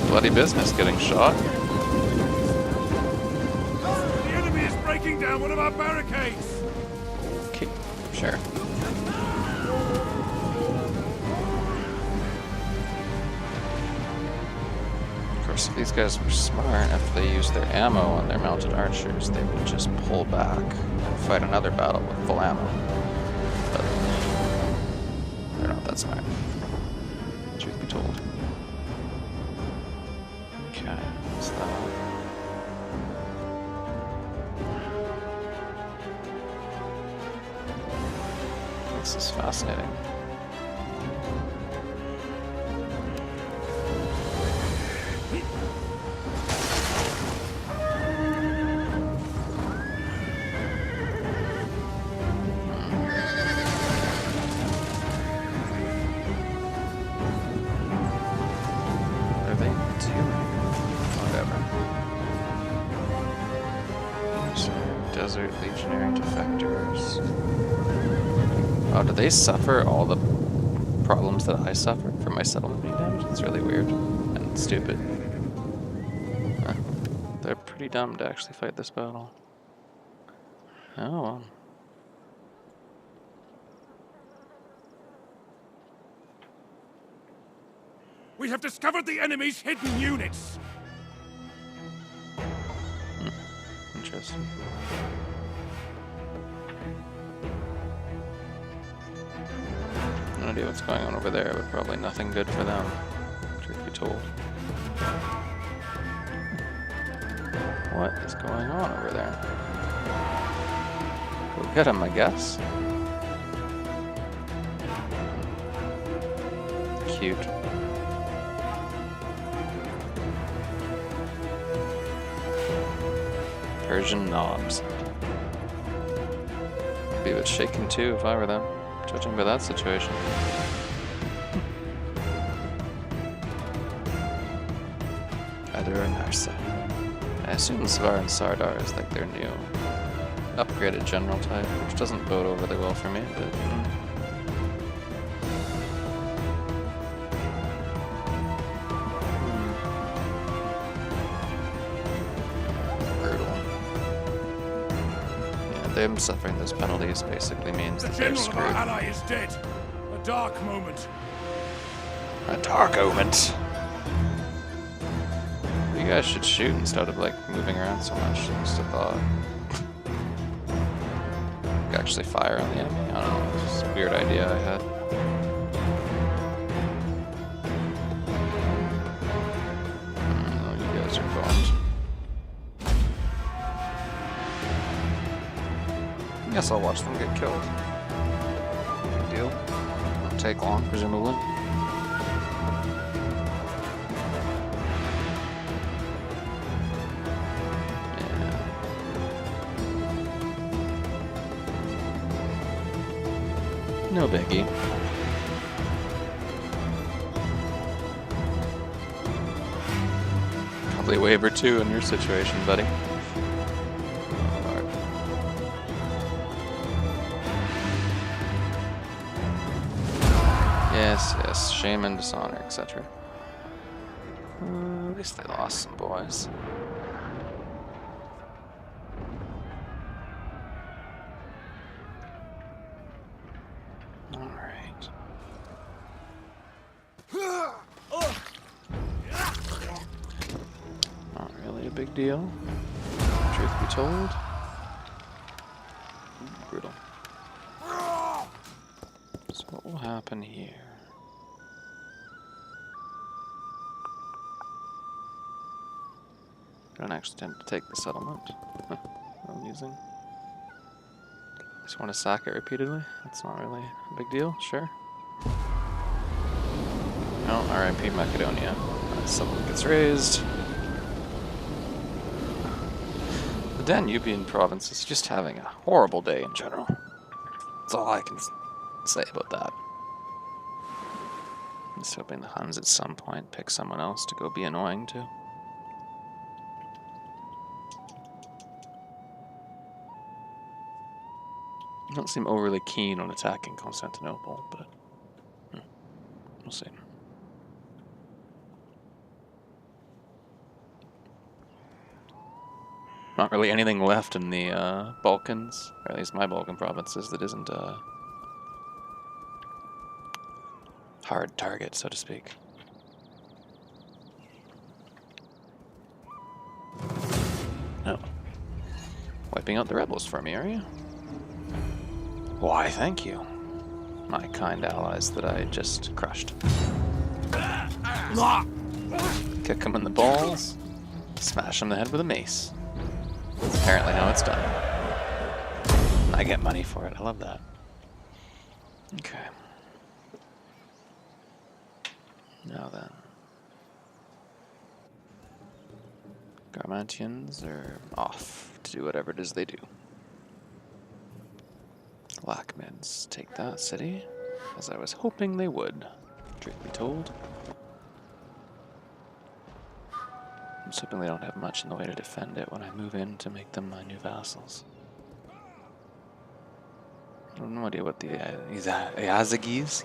Bloody business getting shot. The enemy is breaking down one of our barricades. Okay, sure. Of course, if these guys were smart, if they used their ammo on their mounted archers, they would just pull back and fight another battle with full ammo. But they're not that smart, truth be told. Okay, what's that? This is fascinating. Desert legionary defectors. Oh, do they suffer all the problems that I suffered from my settlement being damaged? It's really weird and stupid. Huh. They're pretty dumb to actually fight this battle. Oh well. We have discovered the enemy's hidden units. Interesting. No idea what's going on over there, but probably nothing good for them, truth be told. What is going on over there? Go get him, I guess. Cute. Persian knobs. Be a bit shaken too if I were them, judging by that situation. Either or Narsa. I assume Svar and Sardar is like their new upgraded general type, which doesn't bode overly well for me, but them suffering those penalties basically means that they're The general of screwed. our ally is dead. A dark moment. A dark omen. You guys should shoot instead of like moving around so much. Just a thought. You actually fire on the enemy? I don't know. It's just a weird idea I had. Oh, you guys are boned. I guess I'll watch them get killed. Big deal. Won't take long, presumably. Yeah. No biggie. Probably a wave or two in your situation, buddy. Yes, yes, shame and dishonor, etc. At least they lost some boys. Alright. Not really a big deal, truth be told. Brutal. So what will happen here? Don't actually attempt to take the settlement. Amusing. Just want to sack it repeatedly? That's not really a big deal, sure. Oh, RIP Macedonia. Settlement gets raised. The Danubian province is just having a horrible day in general. That's all I can say about that. I'm just hoping the Huns at some point pick someone else to go be annoying to. They don't seem overly keen on attacking Constantinople, but we'll see. Not really anything left in the Balkans, or at least my Balkan provinces, that isn't a hard target, so to speak. Oh. Wiping out the rebels for me, are you? Why, thank you, my kind allies that I just crushed. Kick them in the balls, smash them in the head with a mace. That's apparently how it's done. And I get money for it, I love that. Okay. Now then. Garmantians are off to do whatever it is they do. Lackmids take that city, as I was hoping they would, truth be told. I'm just hoping they don't have much in the way to defend it when I move in to make them my new vassals. I have no idea what the Yazagis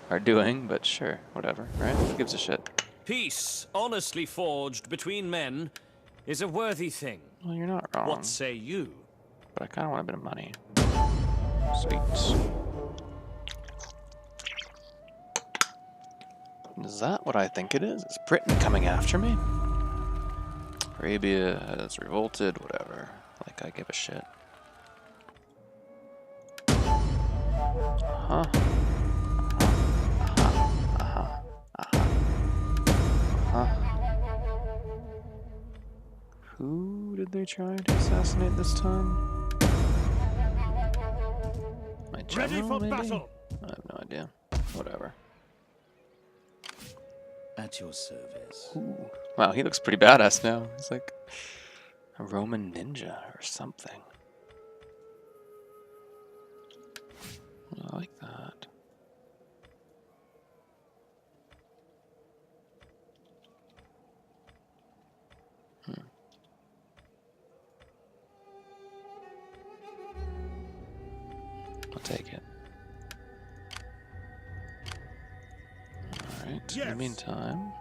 are doing, but sure, whatever, right? Who gives a shit? Peace, honestly forged between men, is a worthy thing. Well, you're not wrong. What say you? But I kind of want a bit of money. Sweet. Is that what I think it is? Is Britain coming after me? Arabia has revolted, whatever. Like I give a shit. Uh-huh. Who did they try to assassinate this time? My general, Ready for maybe? battle. I have no idea. Whatever. At your service. Ooh. Wow, he looks pretty badass now. He's like a Roman ninja or something. I like that. I'll take it. Alright, in the Yes. meantime,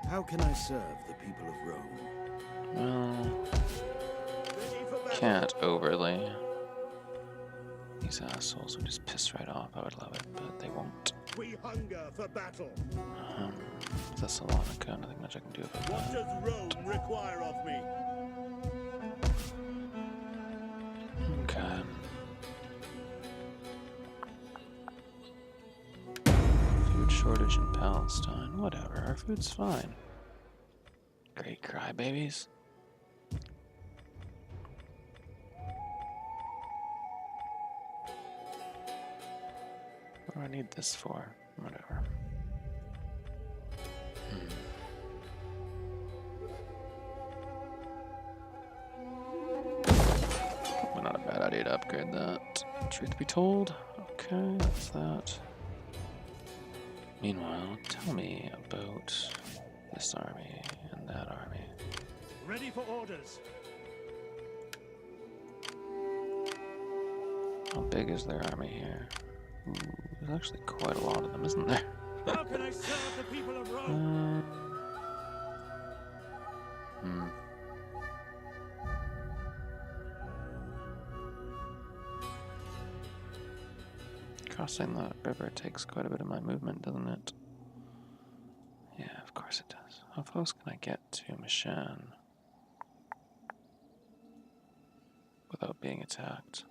How can I serve the people of Rome? well, Ready for battle. can't overly. These assholes would just piss right off. I would love it, but they won't. We hunger for battle. Thessalonica, nothing much I can do about What that. does Rome require of me? Okay. Food shortage in Palestine. Whatever, our food's fine. Great crybabies. What do I need this for? Whatever. Probably not a bad idea to upgrade that. Truth be told. Okay, that's that. Meanwhile, tell me about this army and that army. Ready for orders. How big is their army here? Ooh, there's actually quite a lot of them, isn't there? How can I serve the people of Rome? Crossing the river takes quite a bit of my movement, doesn't it? Yeah, of course it does. How close can I get to Mishan without being attacked?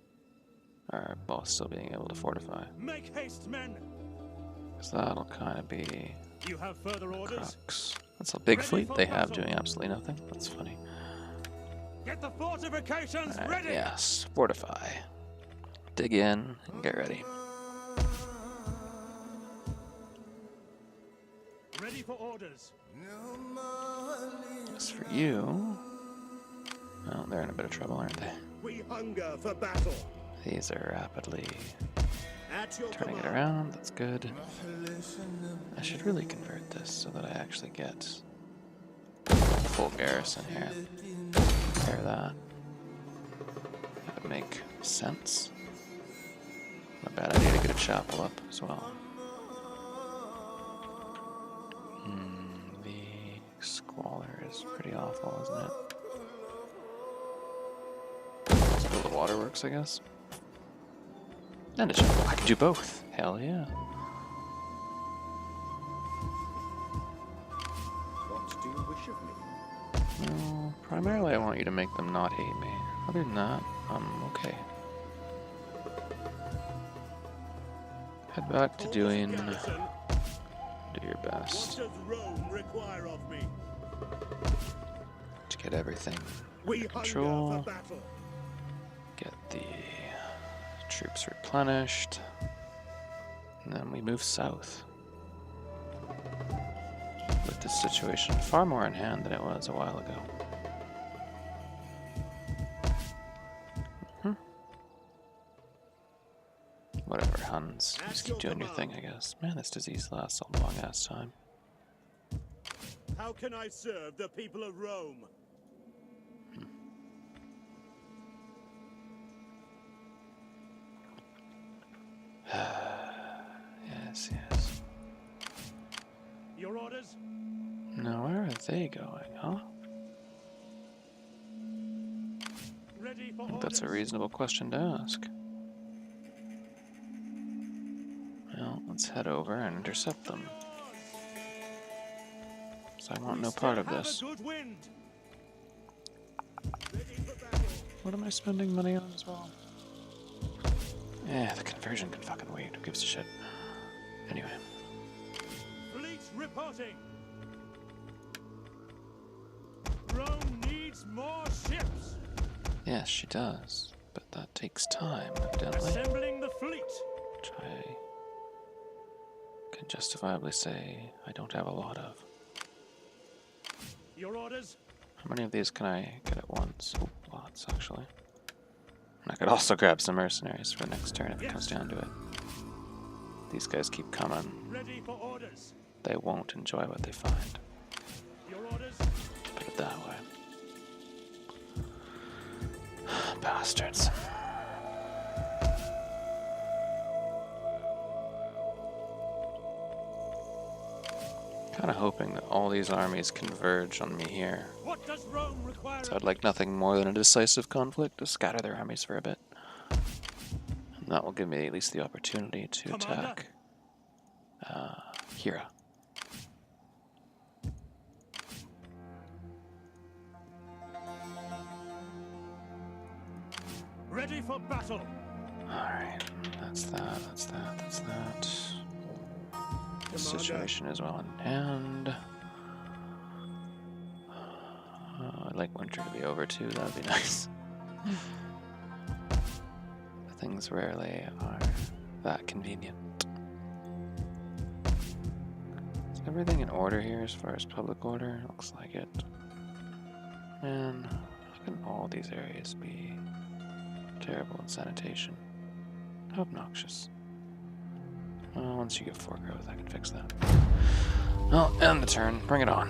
Or, well, still being able to fortify. Make haste, men. Because that'll kind of be You have further orders. crux. That's a big fleet they have doing absolutely nothing. That's funny. Get the fortifications Alright, ready. yes, fortify. Dig in and get ready. Ready for orders. As for you, well, they're in a bit of trouble, aren't they? We hunger for battle. These are rapidly At your turning it command. around. That's good. I should really convert this so that I actually get full garrison here. Compare that. That would make sense. Not a bad idea to get a chapel up as well. The squalor is pretty awful, isn't it? Let's build the waterworks, I guess. And a chapel. I can do both. Hell yeah. What do you wish of me? No, primarily I want you to make them not hate me. Other than that, I'm okay. Head back to doing... Garrison, Do your what best does Rome require of me? to get everything We under hunger control. for battle. Get the troops replenished. And then we move south. With this situation far more in hand than it was a while ago. Whatever, Huns. Just keep doing your thing, I guess. Man, this disease lasts a long ass time. How can I serve the people of Rome? Yes, yes. Your orders? Now, where are they going, huh? Ready for I think that's a orders. reasonable question to ask. Well, let's head over and intercept them. So I want no part of this. Have a good wind. What am I spending money on as well? Yeah, the conversion can fucking wait. Who gives a shit? Anyway. Fleets reporting. Rome needs more ships. Yes, she does. But that takes time, evidently. Assembling the fleet. Which I can justifiably say I don't have a lot of. Your orders? How many of these can I get at once? Oh, lots, actually. And I could also grab some mercenaries for the next turn if it comes down to it. These guys keep coming. Ready for orders. They won't enjoy what they find. Your orders? Put it that way. Bastards. Kind of hoping that all these armies converge on me here. What does Rome require? So I'd like nothing more than a decisive conflict to scatter their armies for a bit. And that will give me at least the opportunity to attack Hira. Ready for battle. Alright, that's that, that's that, that's that. The situation is well in hand. I'd like winter to be over too, that would be nice. Things rarely are that convenient. Is everything in order here as far as public order? Looks like it. Man, how can all these areas be terrible in sanitation? How obnoxious. Well, once you get 4 growth, I can fix that. Well, end the turn. Bring it on.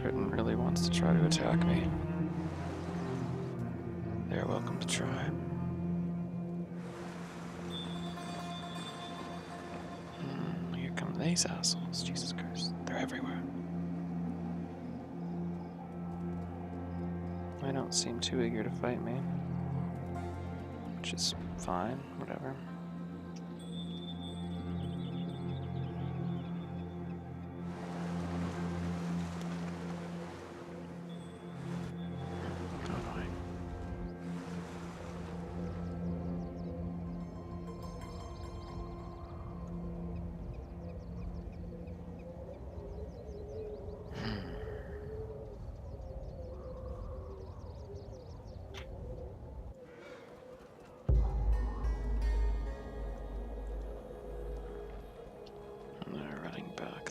Britain really wants to try to attack me. They're welcome to try. Here come these assholes. Jesus Christ. They're everywhere. They don't seem too eager to fight me. Which is fine. Whatever.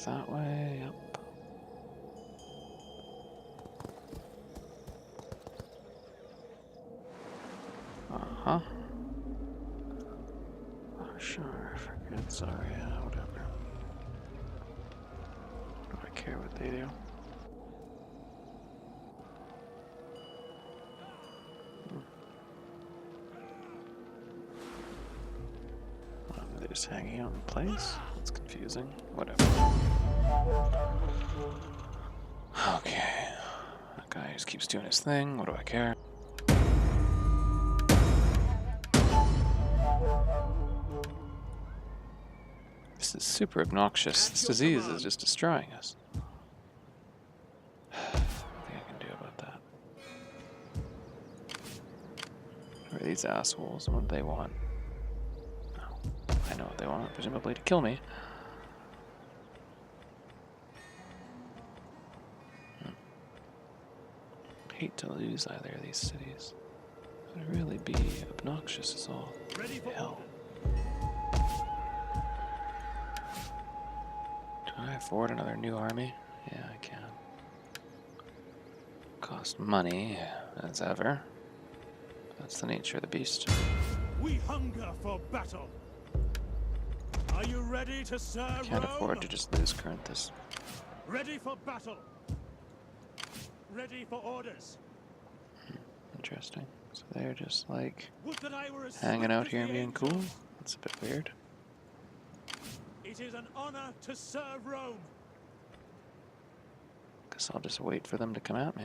That way, yep. Uh-huh. Oh, sure, forget, sorry, whatever. Do I care what they do? They're just hanging out in place? That's confusing. Whatever. Okay. That guy just keeps doing his thing. What do I care? This is super obnoxious. This disease is just destroying us. Nothing I can do about that. Who are these assholes? What do they want? Oh, I know what they want. Presumably to kill me. Hate to lose either of these cities. It would really be obnoxious as all hell. Do I afford another new army? Yeah, I can. Cost money, as ever. That's the nature of the beast. We hunger for battle. Are you ready to serve Can't Rome? afford to just lose Corinth. Ready for battle. Ready for orders. Interesting. So they're just like Would that I were as hanging swift out as here the and being cool. angels. That's a bit weird. It is an honor to serve Rome. Guess I'll just wait for them to come at me.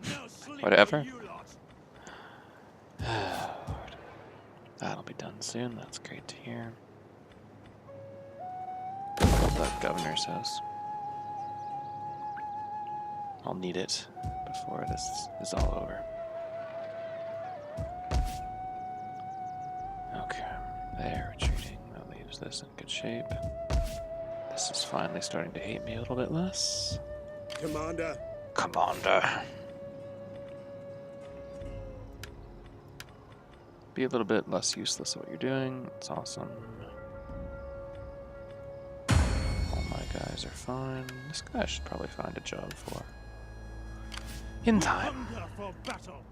No sleep Whatever. for you lot. Lord. That'll be done soon. That's great to hear. Build that governor's house. I'll need it before this is all over. Okay, they're retreating. That leaves this in good shape. This is finally starting to hate me a little bit less. Commander. Commander. Be a little bit less useless at what you're doing. It's awesome. All my guys are fine. This guy should probably find a job for. In time. Hunger for battle.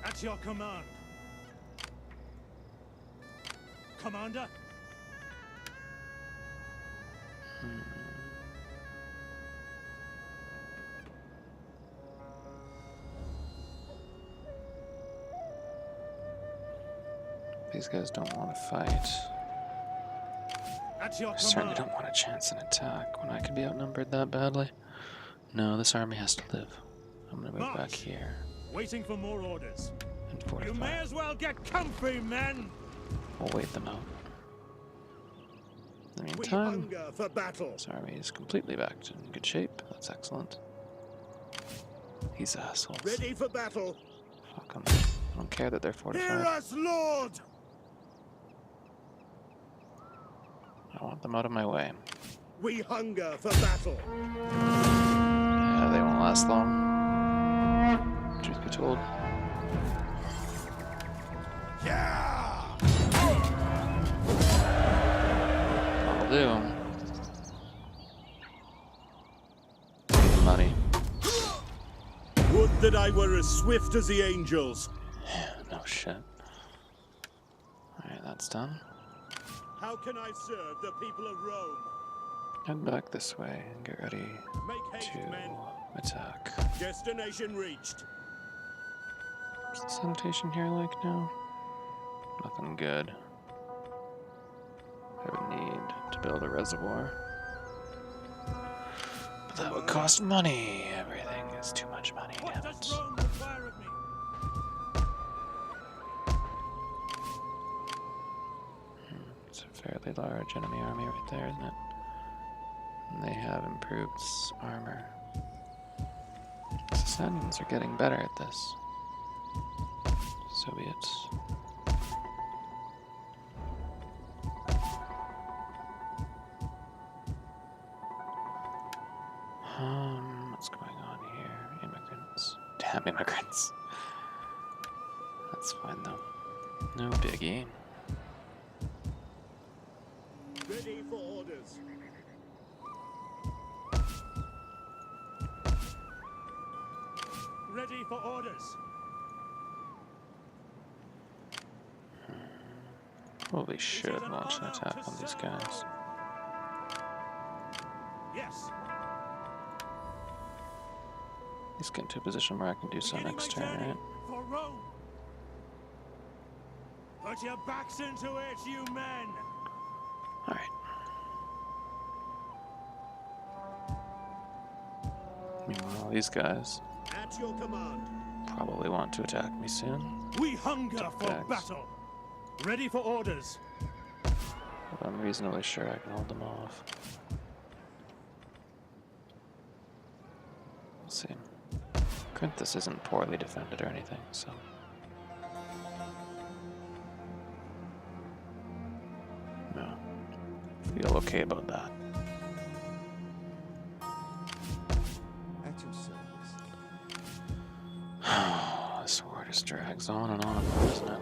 At your command. Commander. These guys don't want to fight. At your I certainly command. don't want a chance in attack when I could be outnumbered that badly. No, this army has to live. I'm gonna move back March. here Waiting for more orders. and You may fortify. as well get comfy, men. We'll wait them out. In the We meantime, hunger for battle. this army is completely back in good shape. That's excellent. These assholes. Ready for battle. Fuck 'em. I don't care that they're Hear fortified. us, Lord. I want them out of my way. We hunger for battle. Yeah, they won't last long. Truth be told. Yeah. I'll do. Money. Would that I were as swift as the angels. No shit. Alright, that's done. How can I serve the people of Rome? Head back this way and get ready Make haste, men. to attack. Destination reached. What's the sanitation here like now? Nothing good. I would need to build a reservoir. But that would cost money. Everything is too much money, What damn does it. Rome require of me? It's a fairly large enemy army right there, isn't it? And they have improved armor. Sassanid's are getting better at this. So be it. What's going on here? Immigrants. Damn immigrants. That's fine though. No biggie. Ready for orders. Ready for orders. Probably should launch an attack on these guys. Yes. Let's get into a position where I can do so Beginning next my turn, journey right? For Rome. Put your backs into it, you men. Alright. Meanwhile, these guys At your command. probably want to attack me soon. We hunger for Thanks. battle. Ready for orders. But I'm reasonably sure I can hold them off. We'll see. Corinth isn't poorly defended or anything, so. No. Feel okay about that. At your service. This war just drags on and on, doesn't it?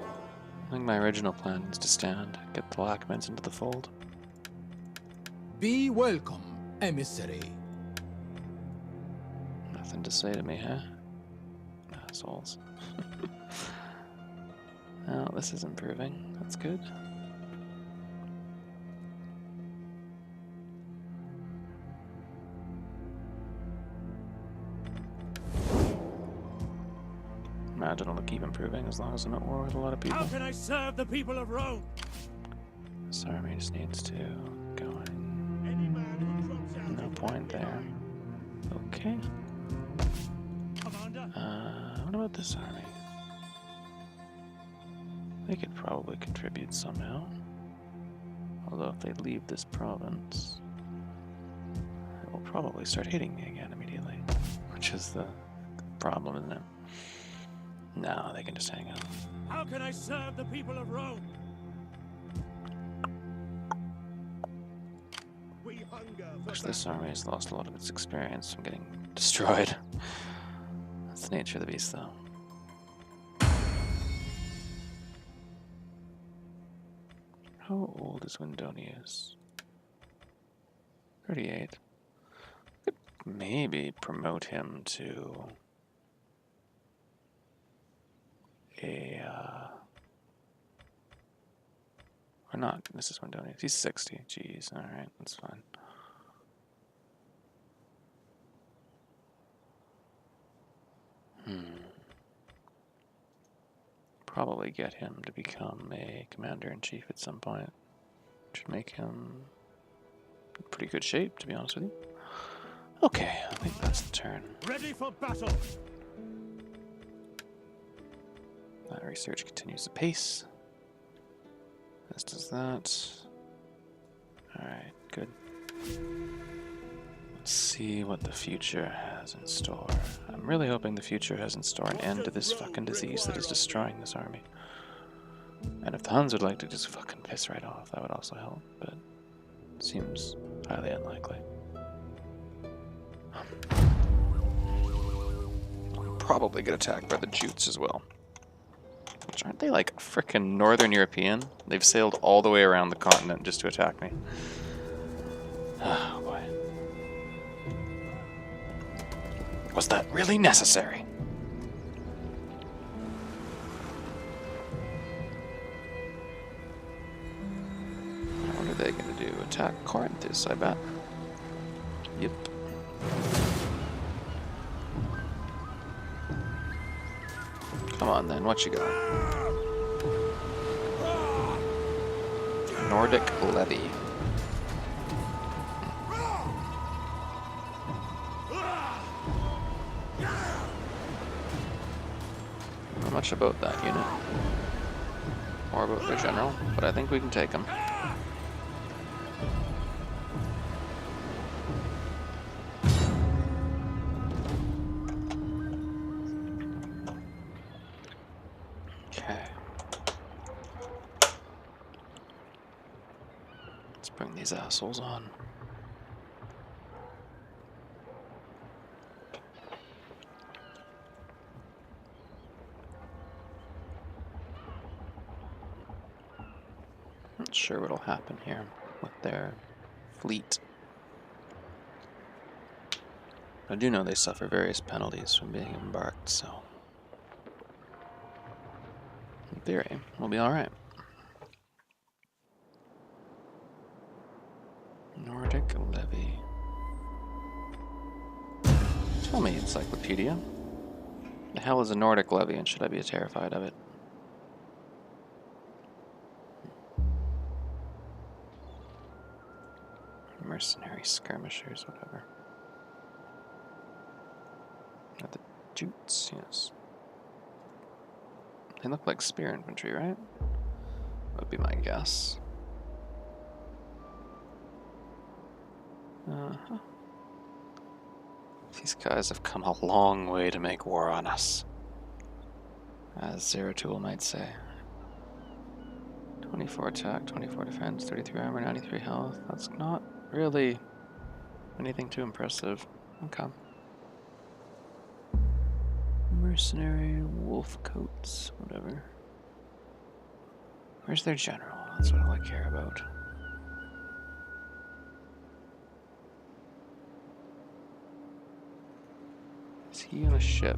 I think my original plan is to stand, get the Lackmans into the fold. Be welcome, emissary. nothing to say to me, huh? Assholes. Well, this is improving. That's good. Imagine it'll keep improving as long as I'm at war with a lot of people. How can I serve the people of Rome? This army just needs to go in. Any man who drops out No is point there. Okay. Commander? What about this army? They could probably contribute somehow. Although if they leave this province, it will probably start hating me again immediately. Which is the problem, isn't it? No, they can just hang out. How can I serve the people of Rome? We hunger for Because this army has lost a lot of its experience from getting destroyed. That's the nature of the beast, though. How old is Windonius? 38. Could maybe promote him to a or not. This is Windonius. He's 60. Jeez. All right, that's fine. Probably get him to become a commander-in-chief at some point. Should make him in pretty good shape, to be honest with you. Okay, I think that's the turn. ready for battle. That research continues the pace. This does that. Alright, good. Let's see what the future has in store. I'm really hoping the future has in store an end to this fucking disease that is destroying this army. And if the Huns would like to just fucking piss right off, that would also help, but it seems highly unlikely. I'll probably get attacked by the Jutes as well. Which aren't they like frickin' Northern European? They've sailed all the way around the continent just to attack me. Oh boy. Was that really necessary? What are they going to do? Attack Corinth, I bet. Yep. Come on then, what you got? Nordic levy. Not much about that unit. More about their general, but I think we can take them. Okay. Let's bring these assholes on. Not sure what'll happen here with their fleet. I do know they suffer various penalties from being embarked, so in theory, we'll be alright. Nordic levy. Tell me, encyclopedia. The hell is a Nordic levy, and should I be terrified of it? Mercenary skirmishers, whatever. The Jutes, yes. They look like spear infantry, right? Would be my guess. Uh-huh. These guys have come a long way to make war on us, as Zeratul might say. 24 attack, 24 defense, 33 armor, 93 health. That's not really anything too impressive. Okay. Mercenary, wolf coats, whatever. Where's their general? That's what all I care about. he on a ship?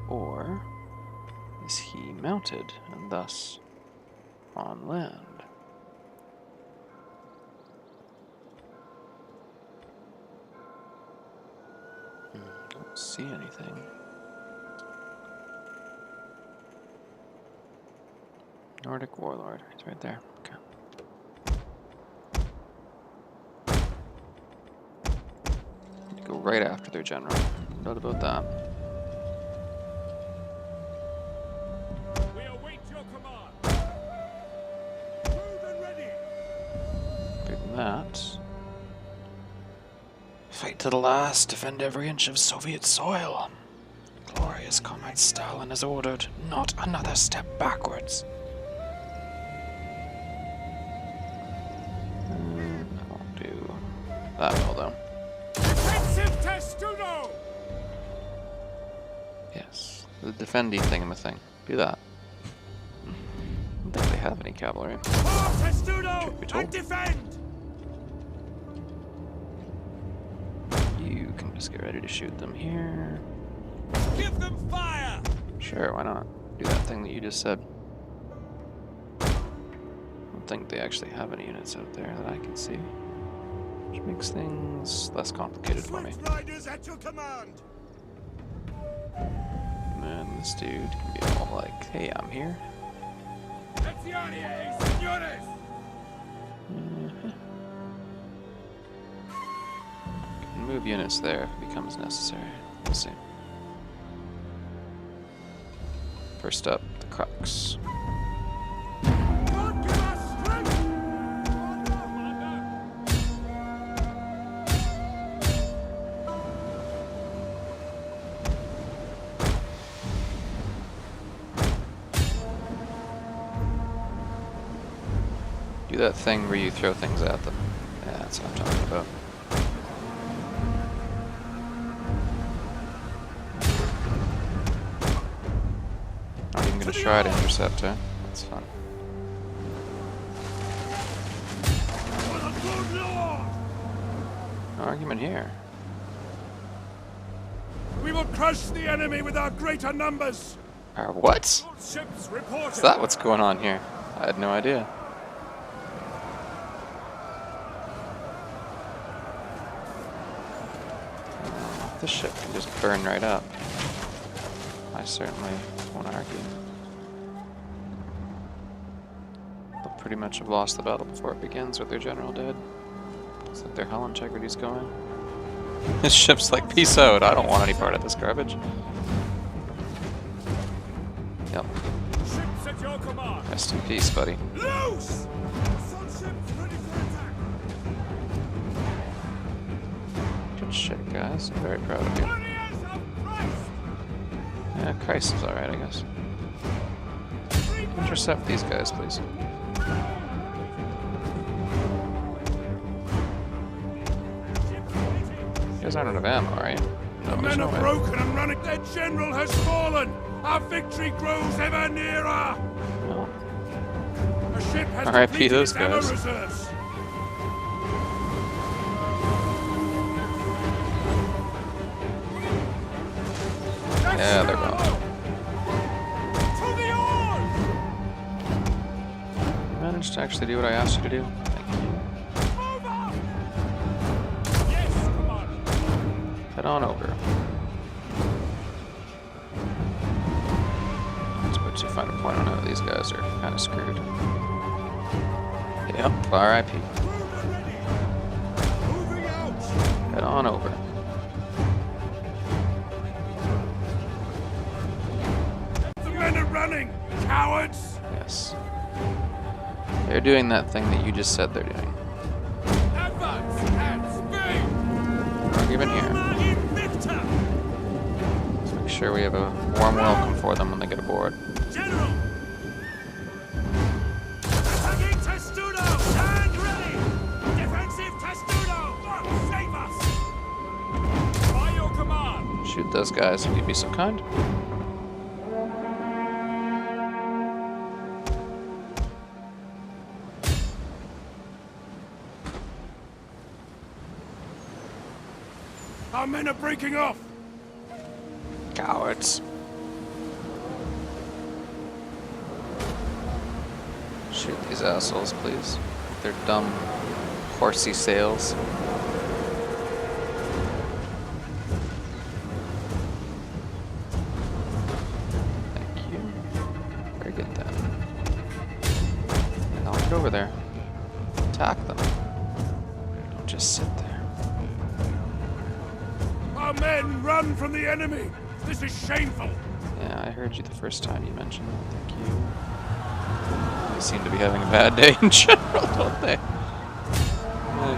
Or is he mounted and thus on land? Don't see anything. Nordic warlord. It's right there. Okay. Go right after their general. No doubt about that. We await your command. Move and ready. Big that. Fight to the last, defend every inch of Soviet soil. Glorious Comrade Stalin has ordered, not another step backwards. I won't do that well, though. Defensive testudo. Yes, the defendy thingamathing. Do that. I don't think they have any cavalry. Form testudo Truth be told. and defend. You can just get ready to shoot them here. Give them fire. Sure, why not? Do that thing that you just said. I don't think they actually have any units out there that I can see. Which makes things less complicated for me. Swift riders at your command. And this dude can be all like, hey, I'm here. Lezioni, signores. Can move units there if it becomes necessary. We'll see. First up, the Crux. God give us strength. Do that thing where you throw things at them. Yeah, that's what I'm talking about. Not even gonna try to intercept her. That's fun. For the good Lord. No argument here. We will crush the enemy with our greater numbers. What? Ships reported. Is that what's going on here? I had no idea. This ship can just burn right up. I certainly won't argue. They'll pretty much have lost the battle before it begins with their general dead. Looks like their hull integrity's going. This ship's like, peace out, I don't want any part of this garbage. Yep. Ships at your command. Rest in peace, buddy. Loose. Sun ships ready for attack. Good shit, guys. I'm very proud of you. Warriors of Christ. Yeah, Christ is alright, I guess. Intercept these guys, please. You guys aren't out of ammo, are you? No, The there's men no are way. broken and running. Their general has fallen. Our victory grows ever nearer. No. A ship has R.I.P. depleted those its ammo guys. reserves. Yeah, they're gone. To the oars! You managed to actually do what I asked you to do. Thank you. Move up! Yes, Commander. Head on over. Let's put too fine a point on how these guys are kind of screwed. Yep, R.I.P. Moving ready. Moving out. Head on over. The men are running, cowards. Yes. They're doing that thing that you just said they're doing. Advance and speed. No argument here. Roma invicta. Let's make sure we have a warm welcome for them when they get aboard. General. Attacking testudo. Stand ready. Defensive testudo. God save us. By your command. Shoot those guys if you'd be so kind. Our men are breaking off. Cowards. Shoot these assholes, please. Their dumb, horsey sails. Thank you. Very good then. Now get over there. Attack them. Don't just sit there. Our men run from the enemy! This is shameful! Yeah, I heard you the first time you mentioned that. Thank you. They seem to be having a bad day in general, don't they?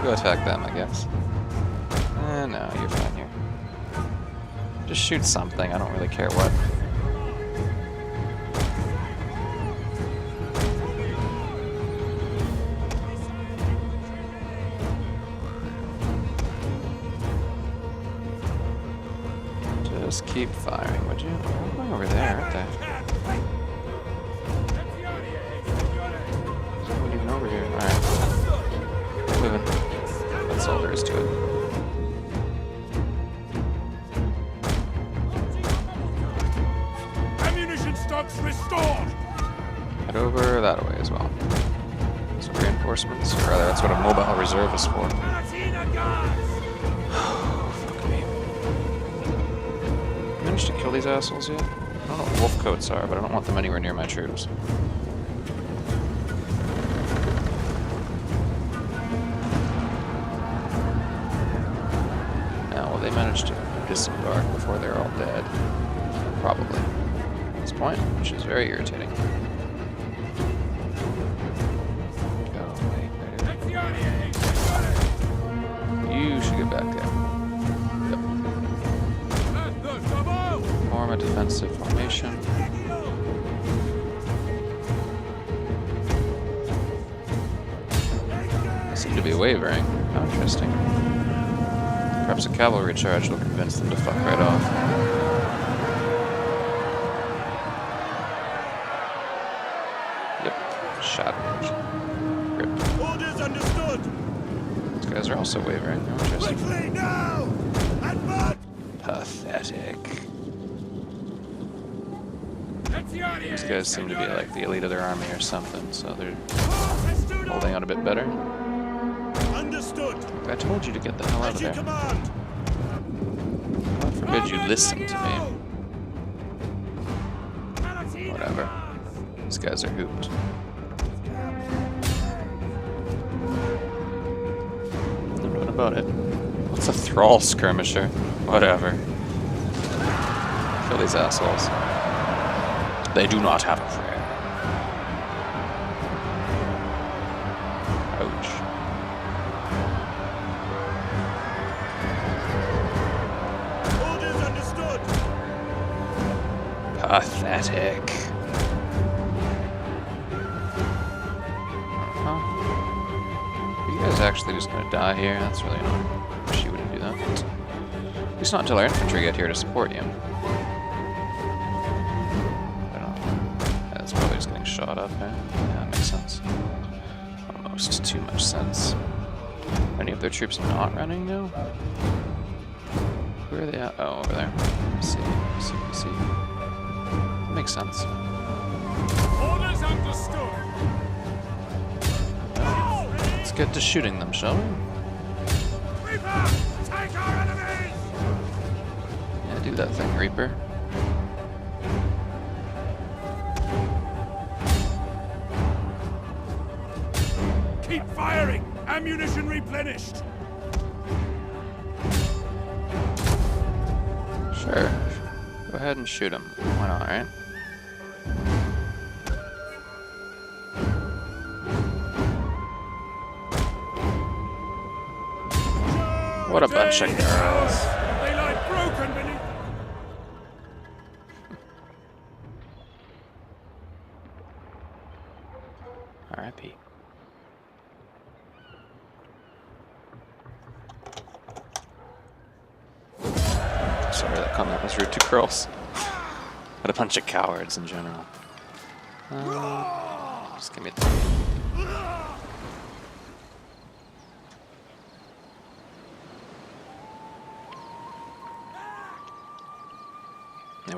Go attack them, I guess. No, you're fine here. Just shoot something, I don't really care what. Just keep firing, would you? I'm going over there, aren't they? Someone even over here. Alright. Moving. That's all there is to it. Ammunition stocks restored! Head over that way as well. Some reinforcements, or rather, that's what a mobile reserve is for. Fuck me. Managed to kill these assholes yet? I don't know what wolf coats are, but I don't want them anywhere near my troops. Now, will they manage to disembark before they're all dead? Probably. At this point, which is very irritating. Go away, you should get back there. Yep. Form a defensive formation. Seem to be wavering. How interesting. Perhaps a cavalry charge will convince them to fuck right off. Yep. Shot. Grip. Orders understood! These guys are also wavering. How interesting. Quickly, now! Advance! Pathetic. These guys seem to be like the elite of their army or something, so they're holding out a bit better. Understood! I told you to get the hell out of there. God forbid you listen to me. Whatever. These guys are hooped. What about it? What's a thrall skirmisher? Whatever. Kill these assholes. They do not have a friend. Ouch. Orders understood! Pathetic. Huh? Are you guys actually just gonna die here? That's really annoying. Wish you wouldn't do that. At least not until our infantry get here to support you. Shot up there. Yeah, that makes sense. Almost too much sense. Are any of their troops not running now? Where are they at? Oh, over there. See. That makes sense. Orders understood! Let's get to shooting them, shall we? Reaper! Take our enemies! Yeah, do that thing, Reaper. Keep firing! Ammunition replenished! Sure. Go ahead and shoot him. Why not, right? What a bunch of girls. They lie broken beneath. R.I.P. Sorry, that comment was rude to girls. What a bunch of cowards in general. Just give me the...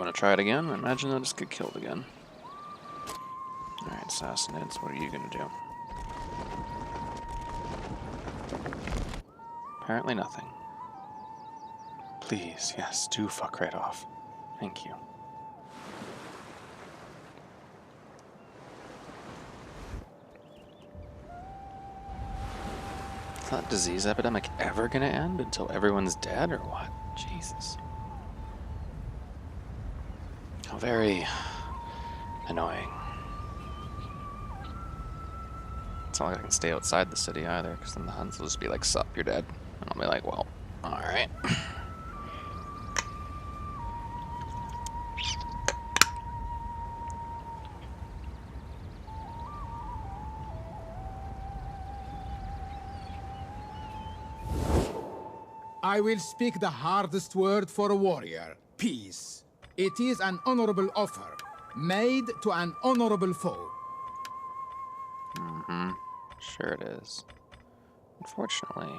want to try it again? I imagine they'll just get killed again. Alright, Sassanids, what are you going to do? Apparently nothing. Please, yes, do fuck right off. Thank you. Is that disease epidemic ever gonna end until everyone's dead, or what? Jesus. How very annoying. It's not like I can stay outside the city either, because then the Huns will just be like, sup, you're dead. And I'll be like, well, alright. I will speak the hardest word for a warrior. Peace. It is an honorable offer, made to an honorable foe. Sure it is. Unfortunately,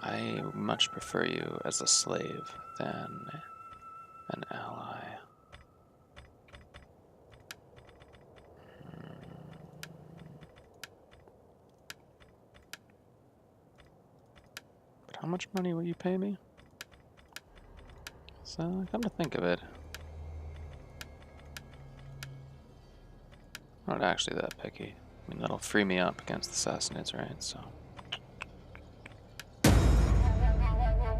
I much prefer you as a slave than an ally. But how much money will you pay me? So, come to think of it, I'm not actually that picky. I mean, that'll free me up against the Sassanids, right? So.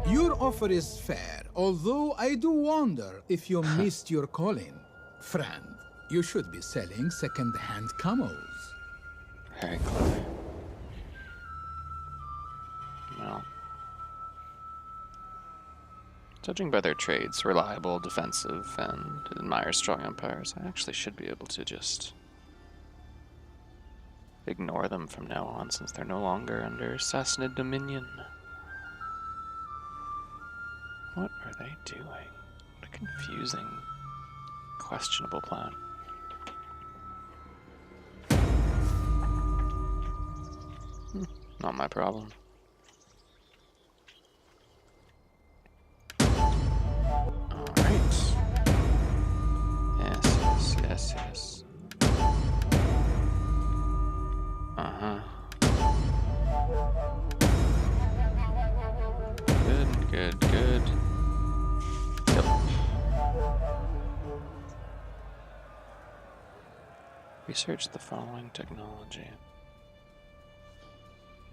Your offer is fair, although I do wonder if you missed your calling. Friend, you should be selling second-hand camels. Very clever. Well, judging by their traits, reliable, defensive, and admire strong empires, I actually should be able to just ignore them from now on, since they're no longer under Sassanid dominion. What are they doing? What a confusing, questionable plan. Not my problem. Alright. Yes, yes, yes, yes. Uh-huh. Good, good, good. Yep. Research the following technology.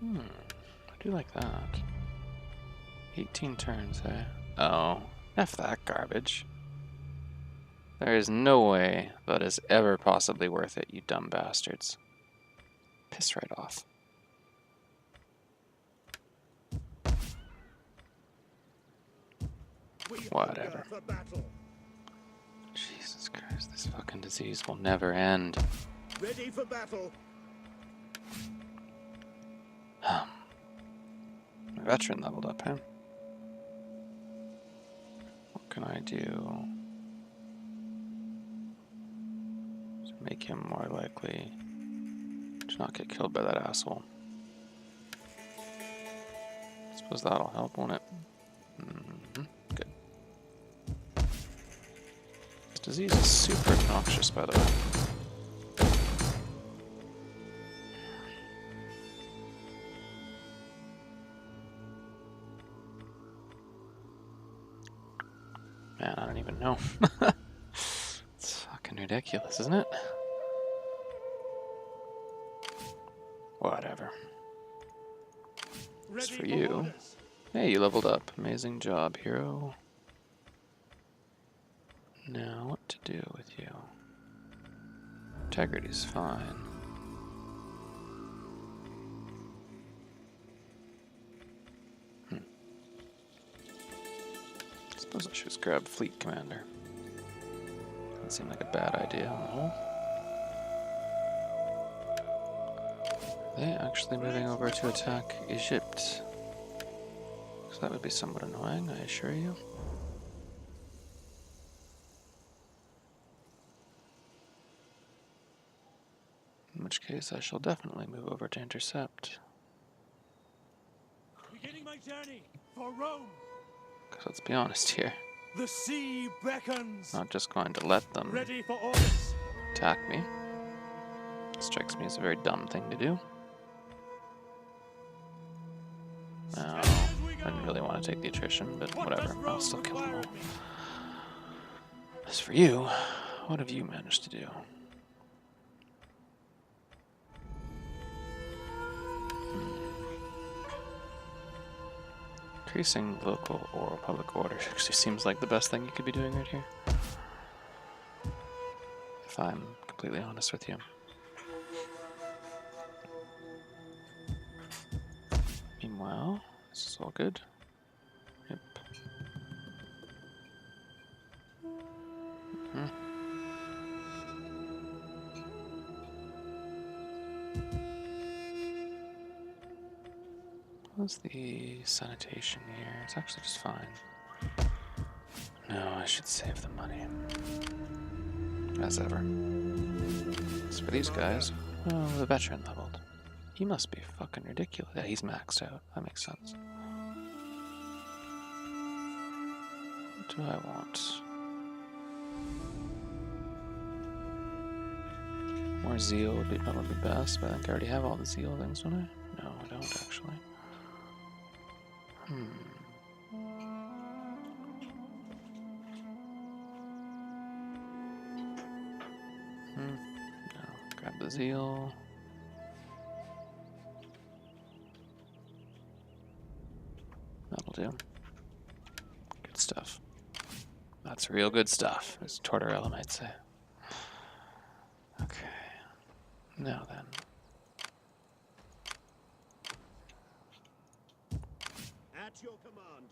I do like that. 18 turns, eh? Oh, F that garbage. There is no way that is ever possibly worth it, you dumb bastards. Piss right off. Whatever. Jesus Christ, this fucking disease will never end. Ready for battle. My veteran leveled up, huh? What can I do to make him more likely to not get killed by that asshole? I suppose that'll help, won't it? Good. This disease is super obnoxious, by the way. Man, I don't even know. It's fucking ridiculous, isn't it? Whatever. As for you, hey, you leveled up. Amazing job, hero. Now, what to do with you? Integrity's fine. Suppose I should just grab Fleet Commander. Doesn't seem like a bad idea on the whole. Are they actually moving over to attack Egypt? So that would be somewhat annoying, I assure you. In which case, I shall definitely move over to intercept. Beginning my journey for Rome. Because let's be honest here, The sea beckons. Not just going to let them Ready for orders. attack me. Strikes me as a very dumb thing to do. No, I didn't really want to take the attrition, but whatever. I'll still kill them all. As for you, what have you managed to do? Increasing local or public order actually seems like the best thing you could be doing right here. If I'm completely honest with you. Meanwhile, this is all good. Yep. How's the sanitation here? It's actually just fine. No, I should save the money. As ever. As for these guys, oh, the veteran leveled. He must be fucking ridiculous. Yeah, he's maxed out. That makes sense. What do I want? More zeal would be probably best, but I think I already have all the zeal things, don't I? No, I don't actually. No, grab the zeal. That'll do. Good stuff. That's real good stuff, as Tortorella might say. Okay. Now then. At your command.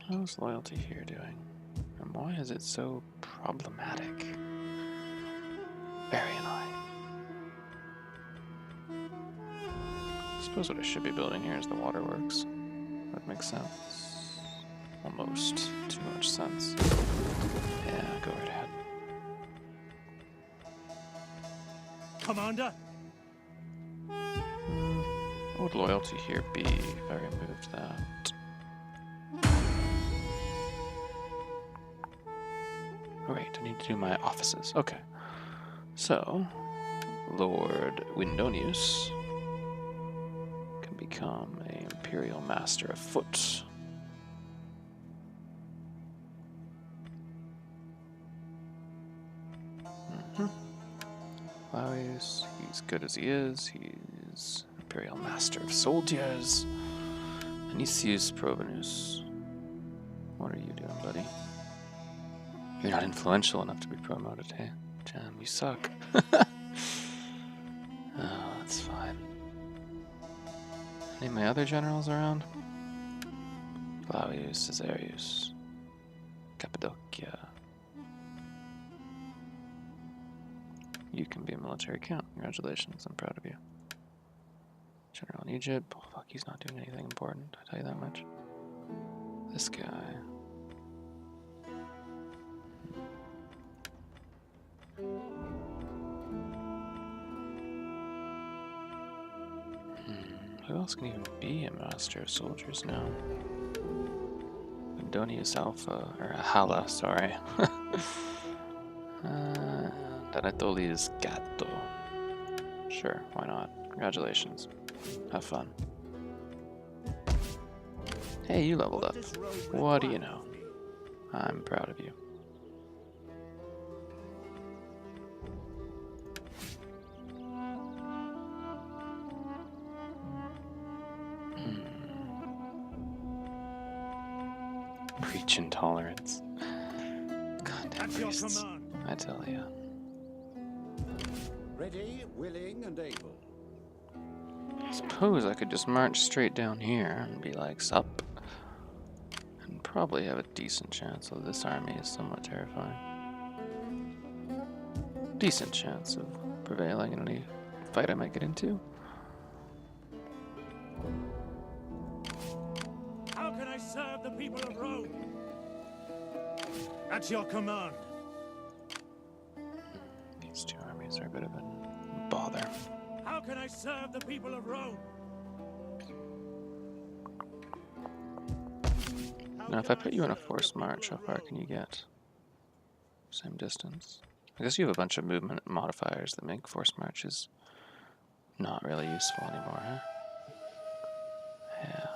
How's loyalty here doing? And why is it so problematic? Very annoying. I suppose what I should be building here is the waterworks. That makes sense. Almost too much sense. Yeah, go right ahead. Commander. What would loyalty here be if I removed that? Oh, wait, I need to do my offices. Okay. So, Lord Windonius can become an Imperial Master of Foot. Laurius, he's good as he is. He's Imperial Master of Soldiers. Anicius Provenus. What are you doing, buddy? You're not influential enough to be promoted, hey? Jam, you suck. Oh, that's fine. Any of my other generals around? Flavius, Caesarius, Cappadocia. You can be a military count. Congratulations, I'm proud of you. General in Egypt. Oh, fuck, he's not doing anything important, I tell you that much. This guy. Who else can even be a master of soldiers now? Indonius Alpha, or Hala, sorry. Anatolius Gatto. Sure, why not? Congratulations. Have fun. Hey, you leveled up. What do you know? I'm proud of you. Preach intolerance. Goddamn priests. I tell you. Ready, willing, and able. Suppose I could just march straight down here and be like, sup. And probably have a decent chance, although this army is somewhat terrifying. Decent chance of prevailing in any fight I might get into. How can I serve the people of Rome? At your command. These two armies are a bit of a bother. How can I serve the people of Rome? Now, if I put you in a forced march, how far can you get? Same distance. I guess you have a bunch of movement modifiers that make forced marches not really useful anymore, huh? Yeah.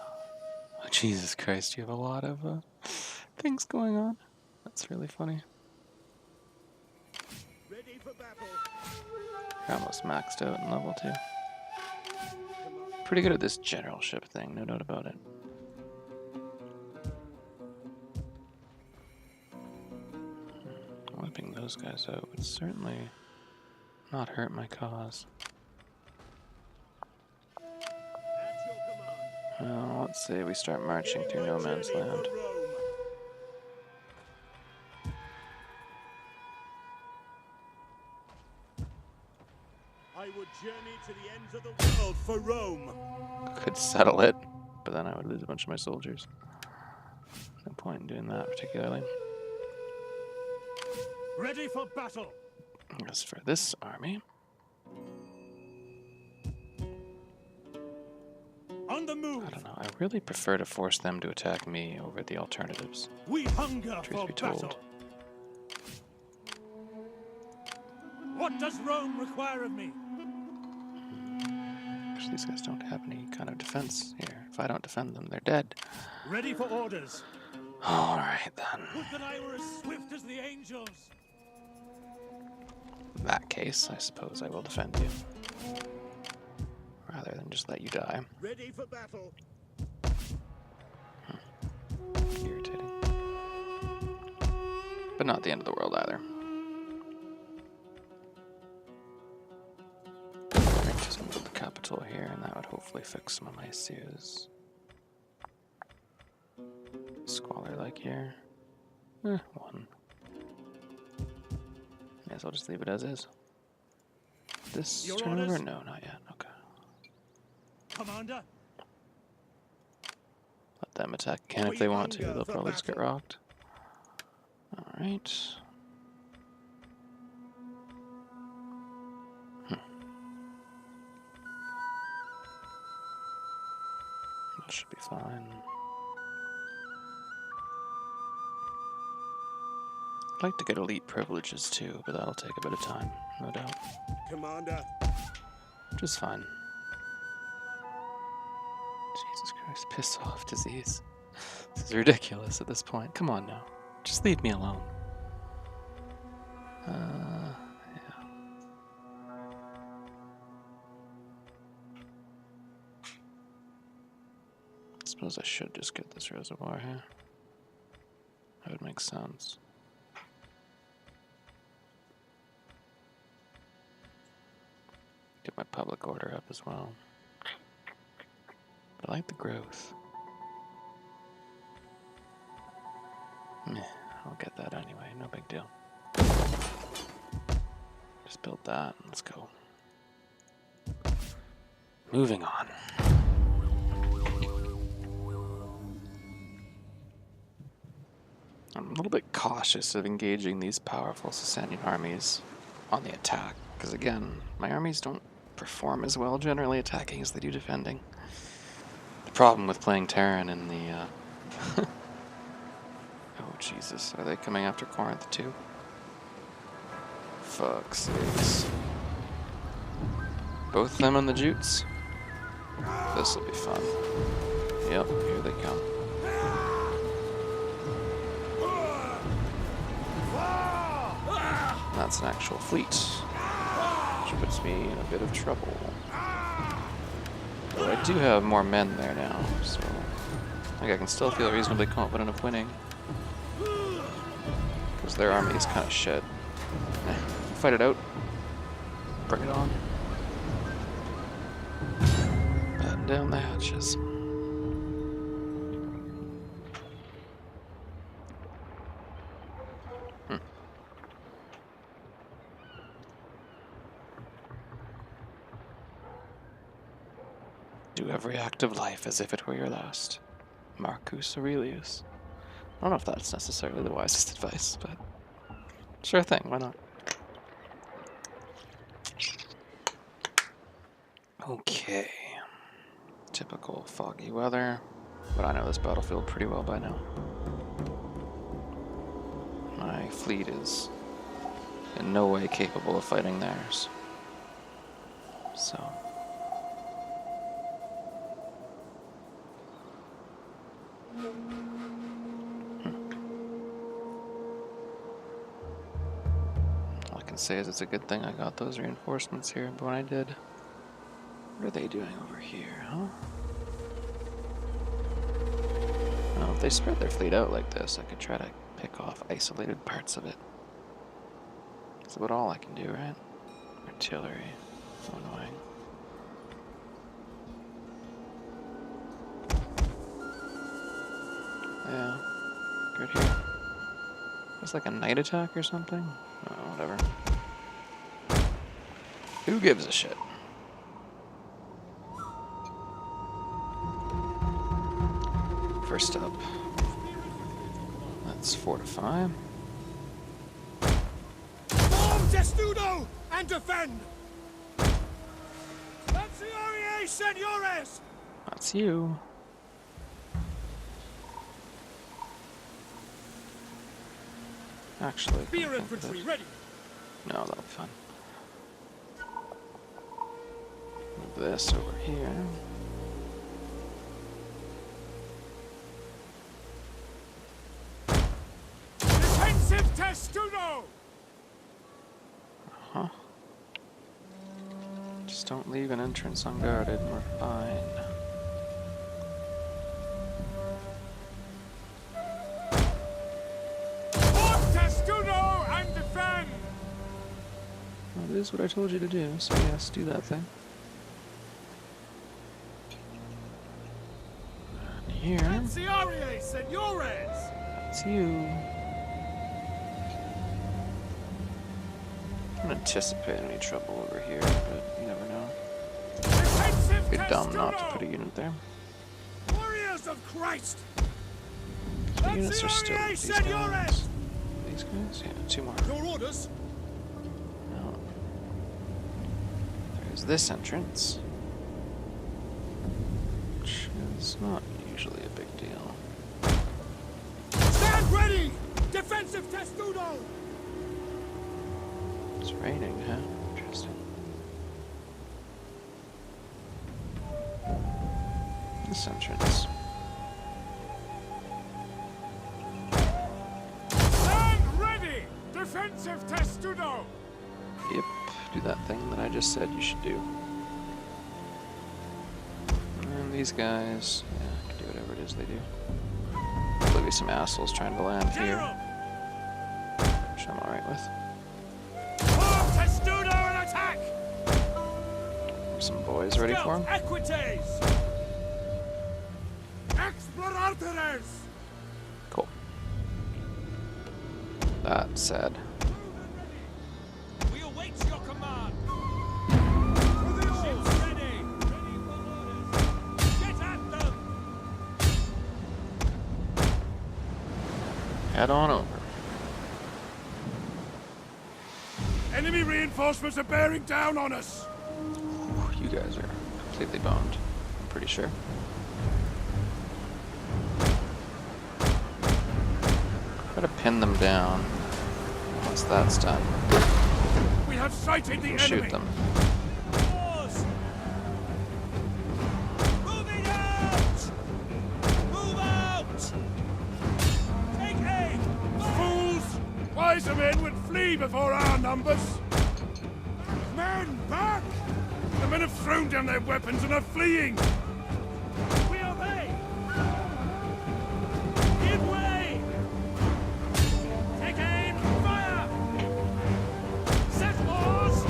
Oh, Jesus Christ, you have a lot of things going on. That's really funny. Ready for battle. You're almost maxed out in level 2. Pretty good at this generalship thing, no doubt about it. Wiping those guys out would certainly not hurt my cause. At your command. Well, let's say we start marching through no man's Journey land. for Rome. I would journey to the ends of the world for Rome. Could settle it, but then I would lose a bunch of my soldiers. No point in doing that particularly. Ready for battle. As for this army, On the move. I don't know. I really prefer to force them to attack me over the alternatives. We hunger Truth for be told. battle. What does Rome require of me? Because these guys don't have any kind of defense here. If I don't defend them, they're dead. Ready for orders. Alright then. Would that I were as swift as the angels. In that case, I suppose I will defend you. Rather than just let you die. Ready for battle. Irritating. But not the end of the world either. Right, just gonna build the capital here, and that would hopefully fix some of my issues. Squalor like here. One. May as well just leave it as is. This Your turn over? orders? No, not yet. Okay. Commander. Let them attack again if We they want to. hunger They'll for probably just get battle. rocked. Alright. That should be fine. I'd like to get elite privileges too, but that'll take a bit of time, no doubt. Commander. Which is fine. Jesus Christ, piss off, disease. This is ridiculous at this point. Come on now. Just leave me alone. Yeah. I suppose I should just get this reservoir here. That would make sense. Get my public order up as well. But I like the growth. Meh, I'll get that anyway, no big deal. Just build that and let's go. Moving on. I'm a little bit cautious of engaging these powerful Sassanid armies on the attack, because again, my armies don't perform as well generally attacking as they do defending. The problem with playing Terran in the oh Jesus, are they coming after Corinth too? Fuck's sakes. Both them and the Jutes? This'll be fun. Yep, here they come. That's an actual fleet, which puts me in a bit of trouble. But I do have more men there now, so I think I can still feel reasonably confident of winning. Because their army is kind of shit. Fight it out. Bring it on. Batten down the hatches. Do every act of life as if it were your last. Marcus Aurelius. I don't know if that's necessarily the wisest advice, but sure thing, why not? Okay. Typical foggy weather, but I know this battlefield pretty well by now. My fleet is in no way capable of fighting theirs. So. All I can say is it's a good thing I got those reinforcements here, but when I did, what are they doing over here, huh? Well, if they spread their fleet out like this, I could try to pick off isolated parts of it. That's about all I can do, right? Artillery. So annoying. Yeah. Good here. It's like a night attack or something? Oh, whatever. Who gives a shit? First up, let's fortify. Form testudo and defend! Lanciarie senores! That's you. Actually, Spear infantry ready! no, that'll be fun. Move this over here. Defensive testudo! Huh. Just don't leave an entrance unguarded and we're fine. And defend! Well, it is what I told you to do, so yes, do that thing. And here, Lanciarie senores! that's you. I don't anticipate any trouble over here, but you never know. Defensive Be dumb not to testudo! put a unit there. Warriors of Christ! The units are still Lanciarie these senores! guys. These guys? Yeah, two more. Your orders? No. There's this entrance, which is not usually a big deal. Stand ready! Defensive testudo! It's raining, huh? Interesting. This entrance. Stand ready! Defensive testudo! Yep, do that thing that I just said you should do. And these guys, yeah, can do whatever it is they do. There'll be some assholes trying to land here, General! which I'm alright with. Form testudo and attack! Some boys ready for him. Equites! Explorateres! Cool. That said, We await your command. Ships ready! Ready for orders! Get at them! head on over. Enemy reinforcements are bearing down on us! You guys are completely boned, I'm pretty sure. Try to pin them down. Once that's done, We have sighted the you enemy! can shoot them. Force! Moving out! Move out! Take aim! Fools! Wiser men would flee before our numbers! Men, back! The men have thrown down their weapons and are fleeing! We obey! Give way! Take aim! Fire! Set oars!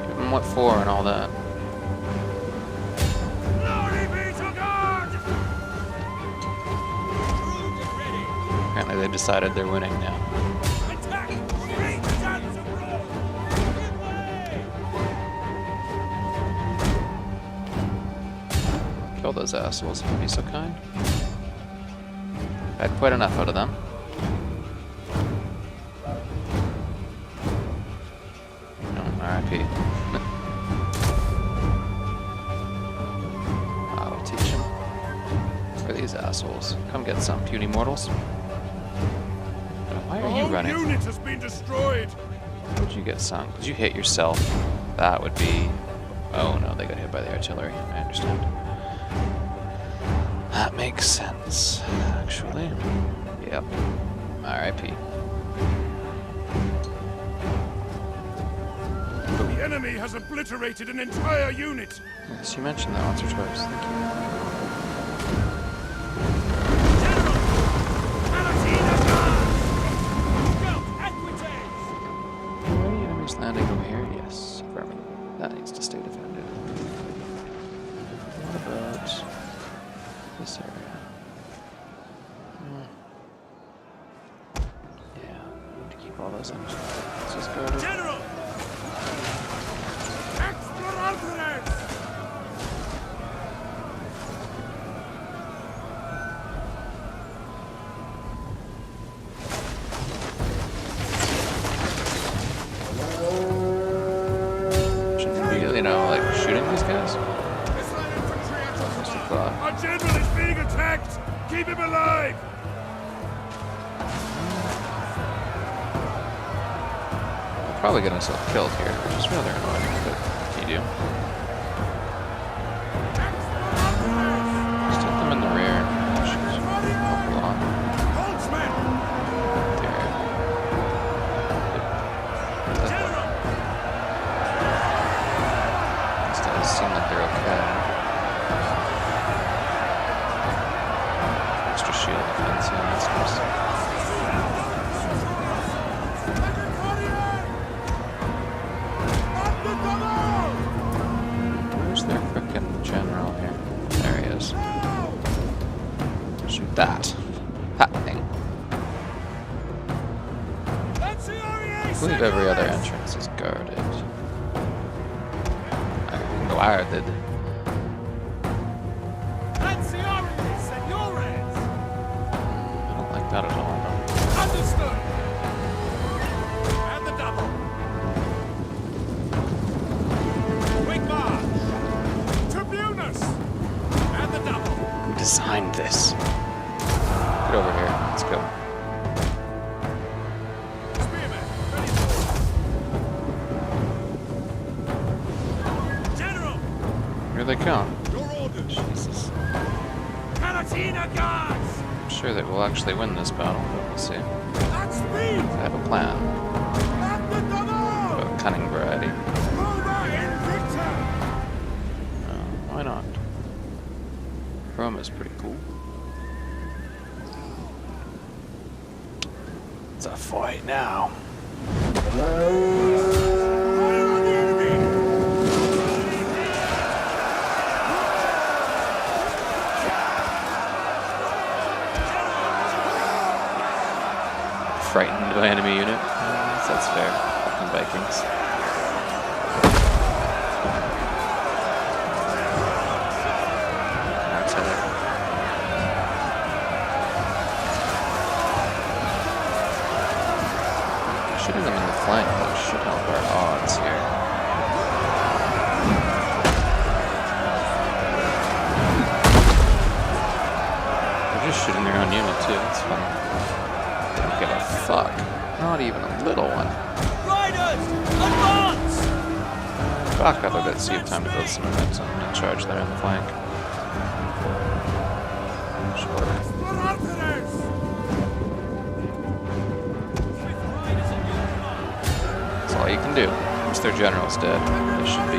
Give them what for and all that. Glory be to God! Crude and ready. Apparently they decided they're winning now. Attack! Great sons of Rome! Give way! Kill those assholes if you'd be so kind. Had quite enough out of them. Oh, R.I.P. I'll teach him. For the these assholes. Come get some, puny mortals. Why The are you whole running? unit has been destroyed. Would you get sunk? Did you hit yourself? That would be... Oh no, they got hit by the artillery. I understand. That makes sense, actually. Yep. R.I.P. The enemy has obliterated an entire unit. Yes, you mentioned that once or twice. Thank you. Are any enemies landing over here? Yes. Affirmative. That needs to stay defended. What about this area? Yeah, need to keep all those engines. Let's just go to... General! Exploradores! Shouldn't be, you know, like shooting these guys? Missile infantry at your Just a command. thought. Our general is being attacked! Keep him alive! They're probably getting themselves killed here, which is rather annoying, but you do. Just hit them in the rear. Should help a lot. Holtzman! There. Yep. These guys seem like they're okay. Extra shield defense, yeah, that's nice. Where's their frickin' general here? There he is. Shoot that. That thing. I believe every other entrance is guarded. Guarded. I don't like that at all. No. Understood! And the double! Quick march! Tribunus! And the double! Who designed this? Get over here. Let's go. Spearman, ready for General! Here they come. Your orders! Jesus. Calatina guards! I'm sure that we'll actually win this battle, but we'll see. At speed! I have a plan. At the double! Of a cunning variety. Over Invicta! Why not? Rome is pretty cool. It's a fight now. Fire on the enemy! Frightened by enemy unit. That's fair. Fucking Vikings. Artillery. Shooting them in the flank though should help our odds here. They're just shooting their own unit too, it's funny. They don't give a fuck. Not even a little one. Riders, advance! Back up a bit so you have time to build some momentum and charge them in the flank. Sure. Exploradores! That's all you can do. Once their general's dead, they should be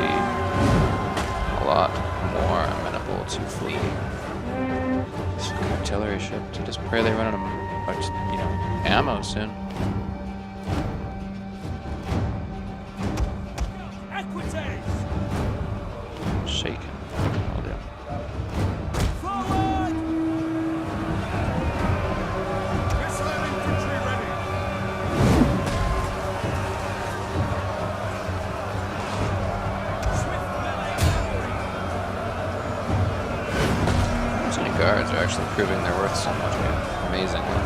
a lot more amenable to fleeing. This artillery ship, to just pray they run out of, ammo soon. Equites! Shaken. Oh, yeah. Forward! Missile infantry ready! Swift melee cavalry! So many guards are actually proving their worth so much here. Amazingly.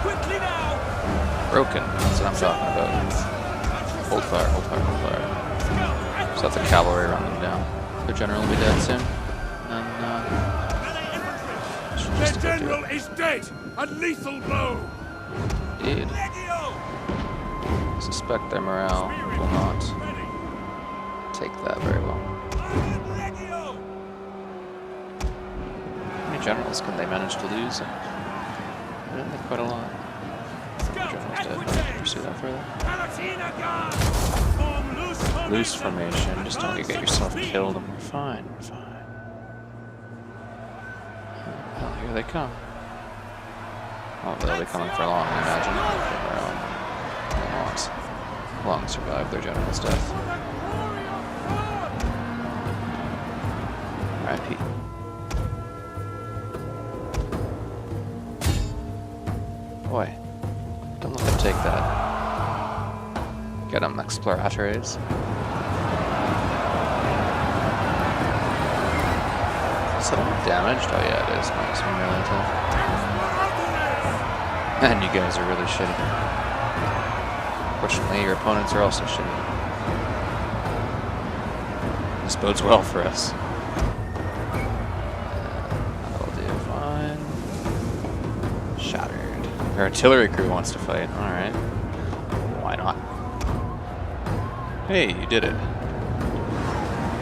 Quickly now! Broken. That's what I'm talking about. Hold fire, hold fire, hold fire. Scout, Just So that's a cavalry run them down. Their general will be dead soon. And should Their just about do general it. is dead! A lethal blow! Indeed. Suspect their morale will not take that very well. How many generals can they manage to lose? Really, quite a lot. General's dead. Pursue that further. Loose formation. Just don't get yourself killed, and we're fine. We're fine. Well, here they come. Oh, they'll be coming for long, I imagine. Will not long survive their general's death. R.I.P. Boy, don't let them take that. Get them, exploratores. Is that all damaged? Oh yeah, it is. Minus 1 melee attack. And you guys are really shitty. Fortunately, your opponents are also shitty. This bodes well for us. That'll do fine. Shattered. Our artillery crew wants to fight. Alright. Why not? Hey, you did it.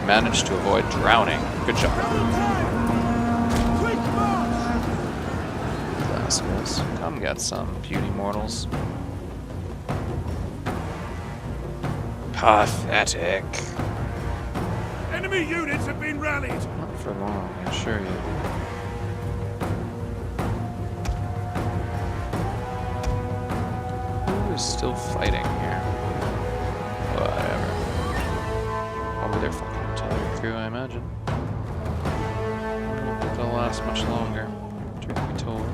Managed to avoid drowning. Good job. Classicals. Come get some, puny mortals. Pathetic. Enemy units have been rallied! Not for long, I assure you. Who is still fighting here? Whatever. Probably their fucking artillery crew, I imagine. I don't think they'll last much longer, truth be told.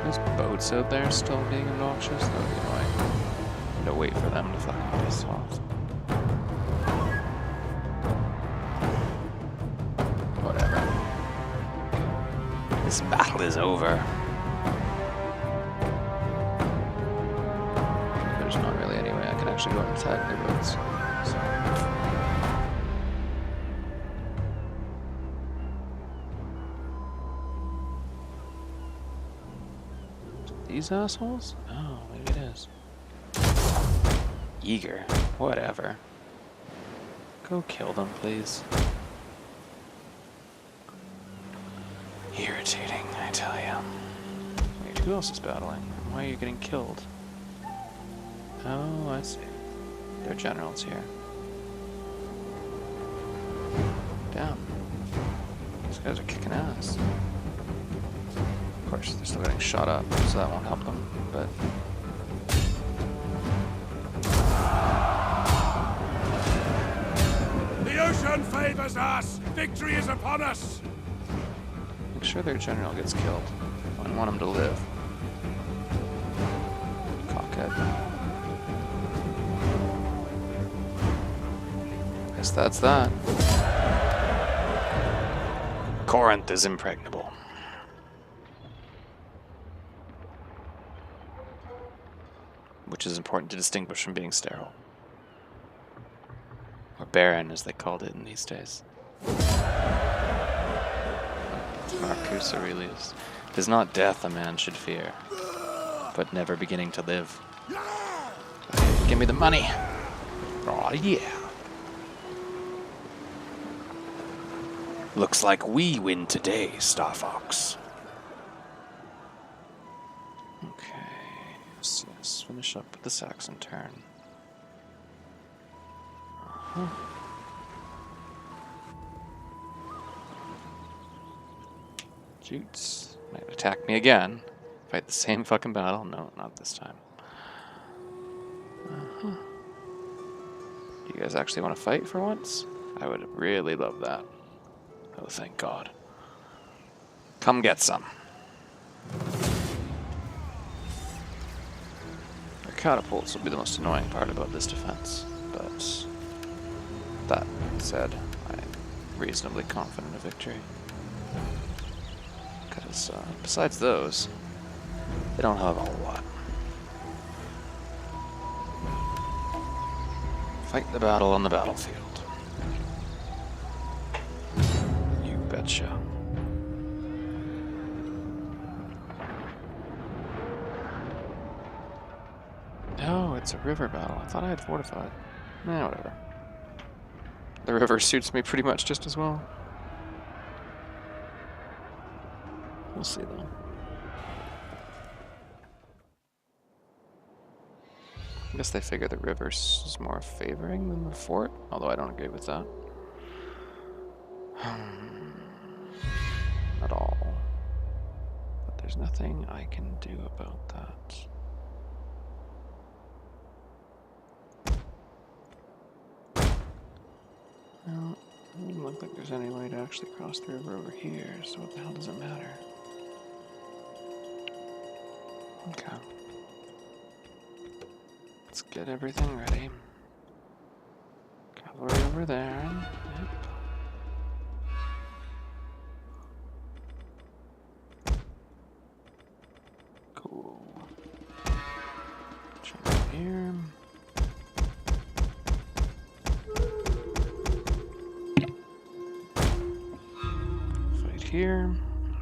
Those boats out there still being obnoxious? That would be annoying. To wait for them to fucking piss off. Whatever. This battle is over. There's not really any way I can actually go and attack their boats. So. These assholes? Oh, maybe it is. Eager. Whatever. Go kill them, please. Irritating, I tell ya. Wait, who else is battling? Why are you getting killed? Oh, I see. Their general's here. Damn. These guys are kicking ass. Of course, they're still getting shot up, so that won't help them, but... The ocean favors us! Victory is upon us! Make sure their general gets killed. I want him to live. Cockhead. Guess that's that. Corinth is impregnable. Which is important to distinguish from being sterile. Or barren, as they called it in these days. Marcus Aurelius. It is not death a man should fear, but never beginning to live. Give me the money. Oh yeah. Looks like we win today, Star Fox. Okay, yes, finish up with the Saxon turn. Jutes might attack me again. Fight the same fucking battle. No, not this time. Do you guys actually want to fight for once? I would really love that. Oh, thank God. Come get some. Our catapults will be the most annoying part about this defense, but that said, I'm reasonably confident of victory. Because besides those, they don't have a whole lot. Fight the battle on the battlefield. You betcha. Oh, it's a river battle. I thought I had fortified. Eh, whatever. The river suits me pretty much just as well. We'll see though. I guess they figure the river is more favoring than the fort, although I don't agree with that. At all. But there's nothing I can do about that. Well, it doesn't look like there's any way to actually cross the river over here, so what the hell does it matter? Okay. Let's get everything ready. Cavalry over there. Yep. Cool. Jump in here. Fight here.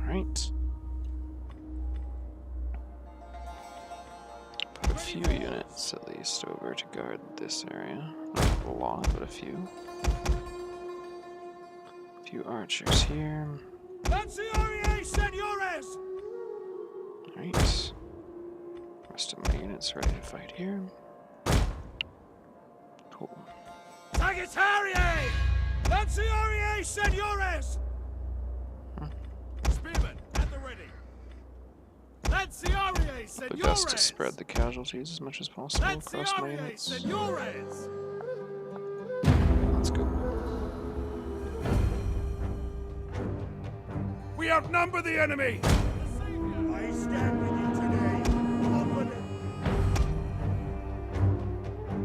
Alright. Put a few units at least over to guard this area. Not a lot, but a few. A few archers here. Alright. Rest of my units ready to fight here. Cool. Sagittarius! Lanciarii Seniores! Spearmen, at the ready. Lanciarii Seniores! The best to spread the casualties as much as possible across my units. Seniores! Let's go. We outnumber the enemy! I stand with you today. Confident.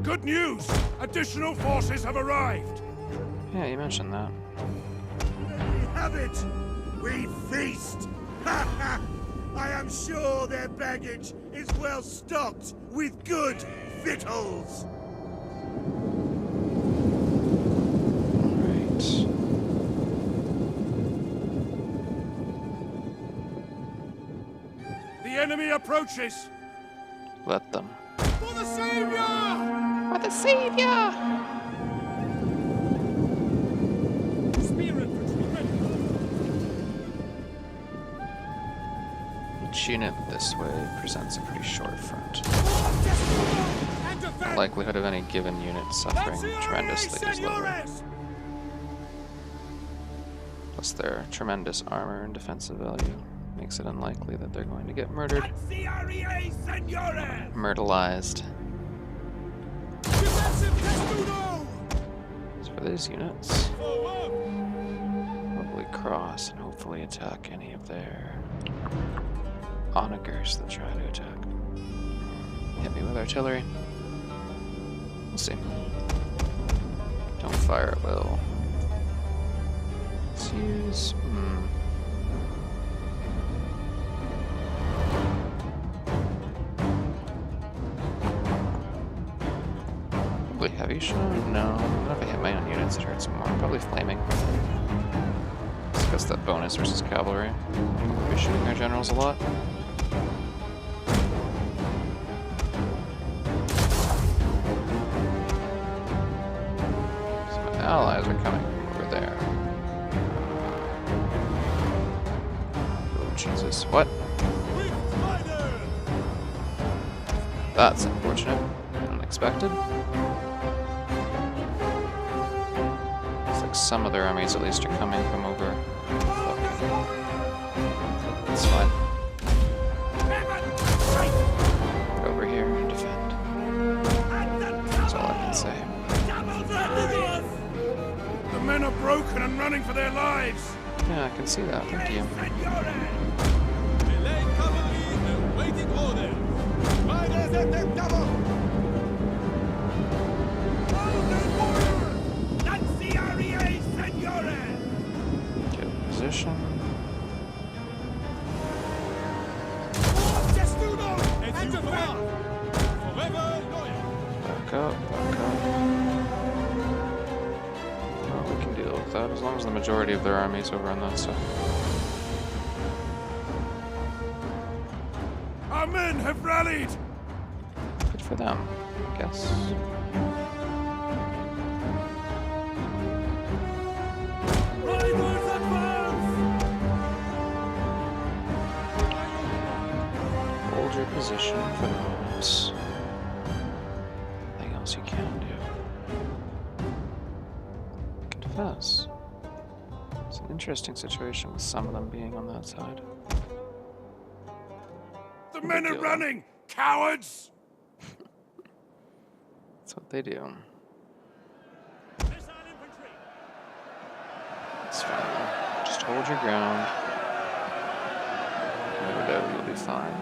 Good news! Additional forces have arrived! Yeah, you mentioned that. We have it! We feast! Ha ha! I am sure their baggage is well stocked with good victuals! Alright. The enemy approaches! Let them. For the Savior! For the Savior! Spear infantry ready! Each unit this way presents a pretty short front. And The defend! likelihood of any given unit suffering Lanciarii tremendously is lower. Seniores! Plus their tremendous armor and defensive value makes it unlikely that they're going to get murdered. Lanciarii Seniores! Myrtleized. Defensive testudo! As for these units, Forward! probably cross and hopefully attack any of their onagers that try to attack. Hit me with artillery. We'll see. Don't fire at will. Let's use... Probably heavy shot? No. Not if I hit my own units, it hurts more. Probably flaming. Discuss that bonus versus cavalry. We'll be shooting our generals a lot. So my allies are coming from over there. Oh, Jesus. What? That's unfortunate. Unexpected. Looks like some of their armies at least are coming from over. That's fine. Get over here and defend. That's all I can say. The men are broken and running for their lives! Yeah, I can see that. Thank you. Delay cavalry awaiting orders! Riders at their double! Lanciarii Seniores! Get position. Testudo! And defend! Forever loyal! Back up, back up. with that, as long as the majority of their army's over on that side. Our men have rallied! Good for them, I guess. Rivals advance! Hold your position for the moment. Nothing else you can do. Confess. It's an interesting situation with some of them being on that side. The men are running! Cowards! That's what they do. It's fine. Just hold your ground. No doubt you'll be fine.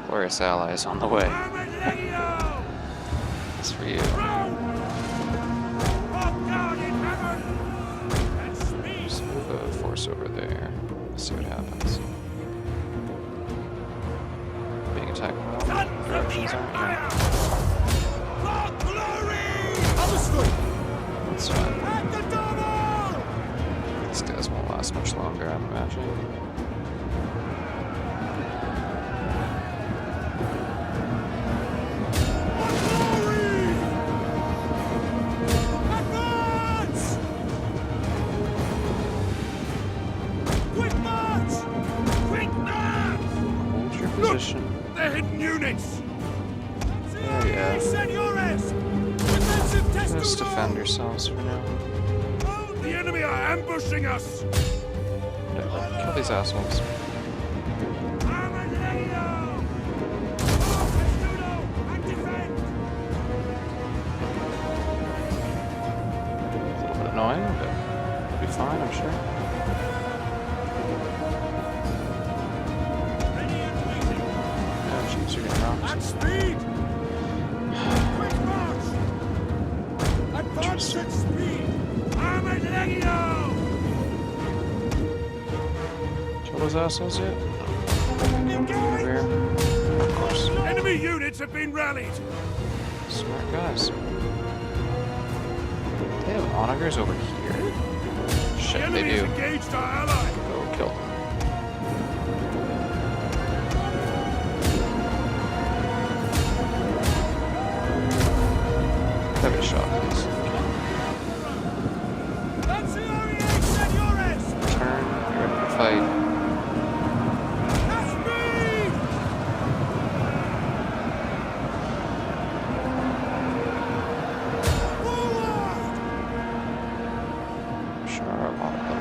Glorious allies on the way. It's for you. Just move a force over there. See what happens. Being attacked from all directions, aren't you? That's fine. These guys won't last much longer, I'm imagining. Hold your position. They're hidden units! Oh yeah. Just defend yourselves for now. The enemy are ambushing us! Whatever. Kill these assholes. A little bit annoying, but it'll be fine, I'm sure. Yeah, jeez, you're getting rocked. At speed! Quick march! Advance at speed! Armored Legio! Kill those assholes yet? Over here. Of course. Enemy units have been rallied! Smart guys. They have onagers over here? The Shit, they enemy has do. engaged our ally! Go kill them. Have a shot, please. Turn, you're ready to fight. I'm sure a lot of them.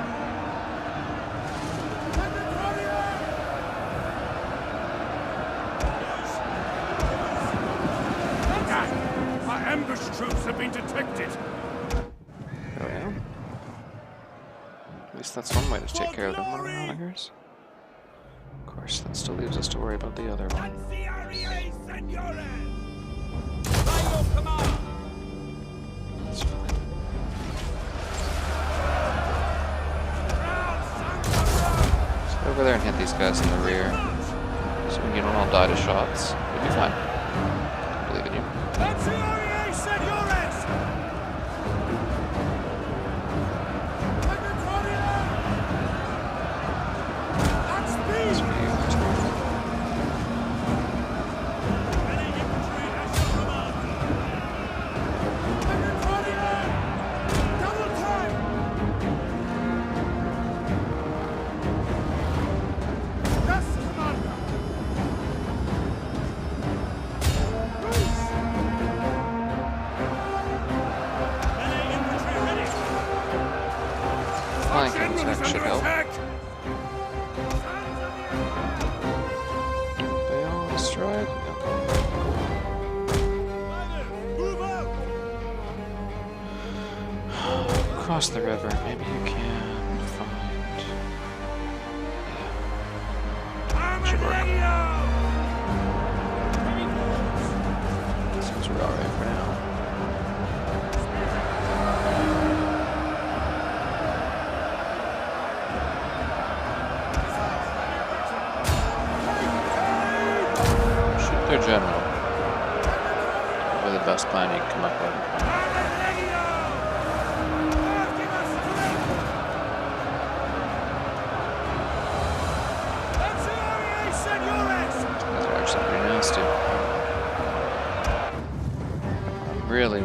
Our ambush troops have been detected! Oh yeah? At least that's one way to take care of them when they're onagers. Of course, that still leaves us to worry about the other one. That's fine. Just go over there and hit these guys in the rear. So you don't all die to shots. You'll be fine. I believe in you. It's for you. It's for you. Flanking attack should help. They all strike. Cross the river. Maybe you can find. Yeah. Should work. Seems we're alright for now. Shoot their general. Probably the best plan you can come up with.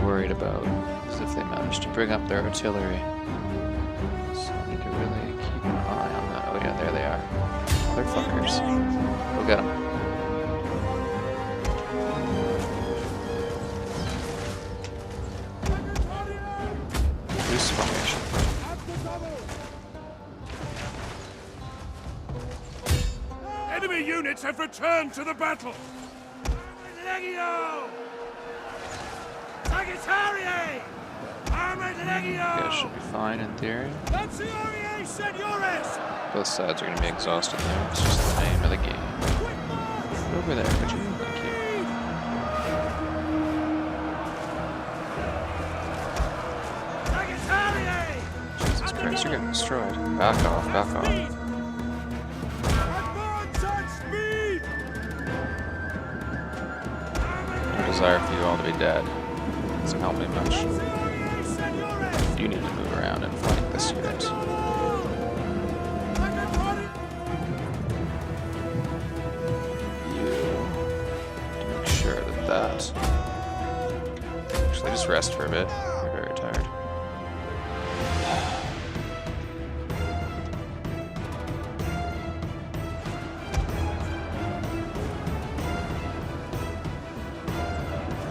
worried about is if they manage to bring up their artillery. So I need to really keep an eye on that. Oh yeah, there they are. Motherfuckers. Go get them. Loose formation. Enemy units have returned to the battle! Legio! Sagittarii! Armored You guys Legio! should be fine in theory. Lanciarii Seniores! Both sides are going to be exhausted there. It's just the name of the game. Quick march! Get over there, would you? Thank you. Sagittarii! Jesus Christ, you're getting destroyed. Back off, back off. Advance at speed! No desire for you all to be dead. Doesn't help me much. Lanciarii Seniores! You need to move around and flank this unit. You to make sure that. Actually, just rest for a bit. You're very tired.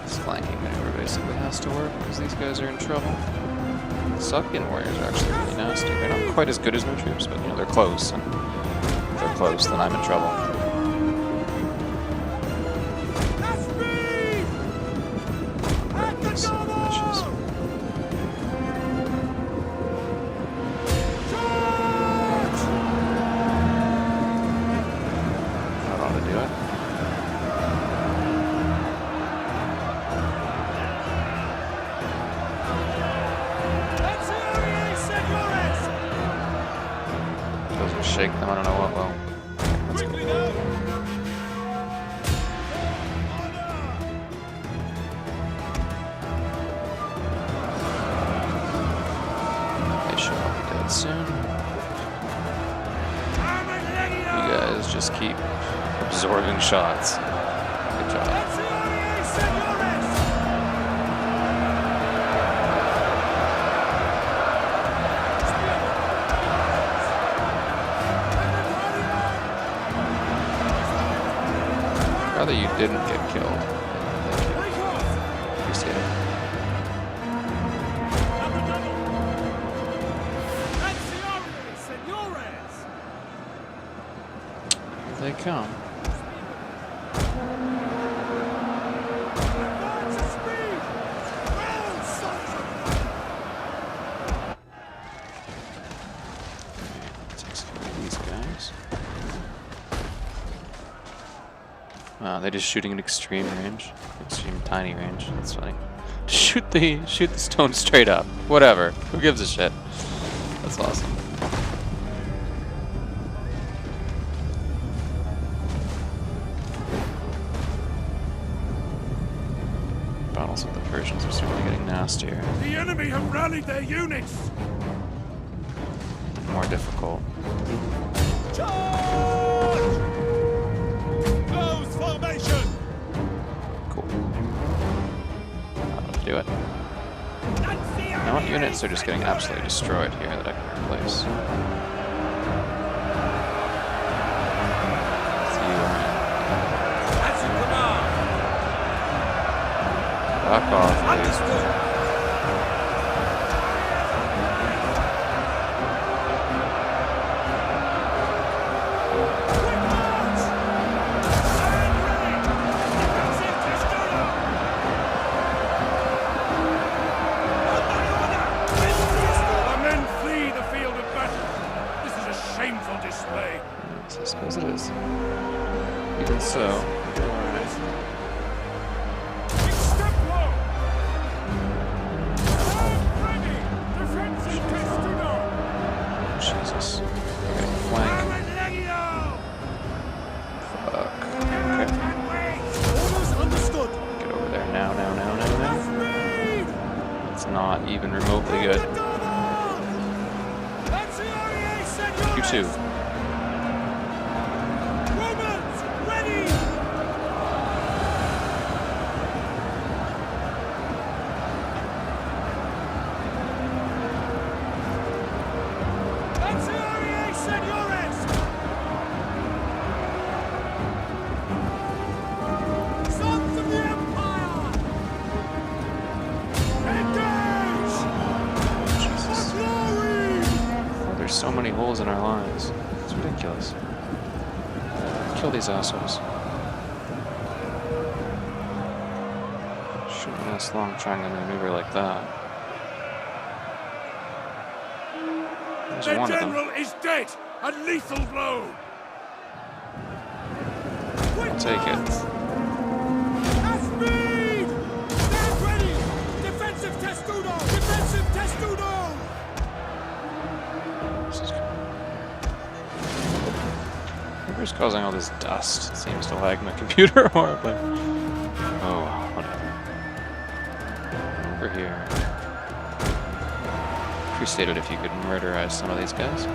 This flanking maneuver basically has to work because these guys are in trouble. The Suckian warriors are actually really nasty. They're not quite as good as my troops, but you know, they're close. And if they're close, then I'm in trouble. Grab these son of bitches. That ought to do it. Lanciarii Seniores! Doesn't shake them, I don't know what will. Let's go. They should all be dead soon. Armored Legio! You guys just keep absorbing shots. Good job. Lanciarii Seniores! Rather you didn't get killed. Thank you. Appreciate it. Lanciarii Seniores! Here they come. Advance at speed! Round, soldier! Takes care of these guys. Wow, they're just shooting at extreme range. Extreme tiny range. That's funny. Shoot the stone straight up. Whatever. Who gives a shit? That's awesome. Battles with the Persians are certainly getting nastier. The enemy have rallied their units! More difficult. Charge! Close formation! Cool. That'll do it. Now what units are just getting absolutely destroyed here that I can replace? So you are At your command. back off, please. Understood. Quick march! Our men flee the field of battle. This is a shameful display. Yes, I suppose it is. Even so, alright. Step low! Ready! Defensive Castillo! Jesus. We're getting flanked. Armored Legio! Fuck. Okay. And wait! Orders understood. Get over there now, now, now, now, now. Speed! It's not even remotely good. Lanciarii Seniores! You too. Romans, ready! so many holes in our lines. It's ridiculous. Kill these assholes. Shouldn't last long trying to maneuver like that. There's Their one of them. general is dead! A lethal blow! I'll take it. At speed! Stand ready! Defensive testudo! Defensive testudo! Whoever's causing all this dust seems to lag my computer horribly. Oh, whatever. Over here. Appreciate it if you could murderize some of these guys.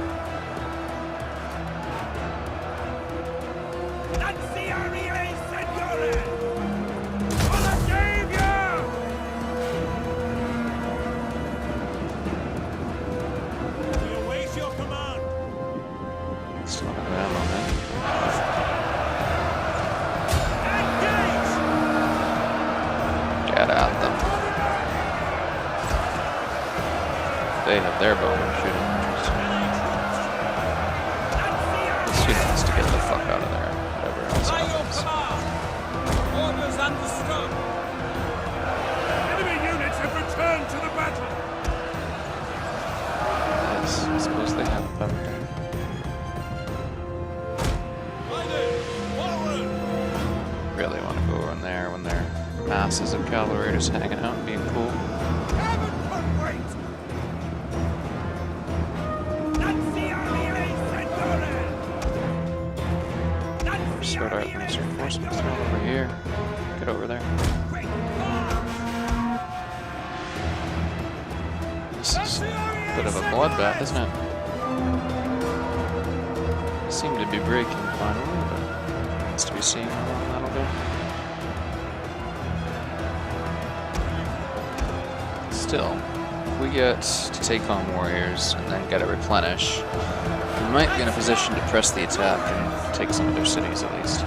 Still have ammo, man. Get at them. They have their bowmen shooting. This shit needs to get the fuck out of there. Whatever else happens. Orders understood. Enemy units have returned to the battle! Yes, I suppose they have a better thing. Really want to go in there when there are masses of cavalry just hanging out and being cool. Sort out these reinforcements over here. Get over there. This is a bit of a bloodbath, isn't it? Seem to be breaking finally, but it's to be seen how long that'll go. Still, if we get to take on warriors and then get a replenish, we might be in a position to press the attack and take some of their cities at least.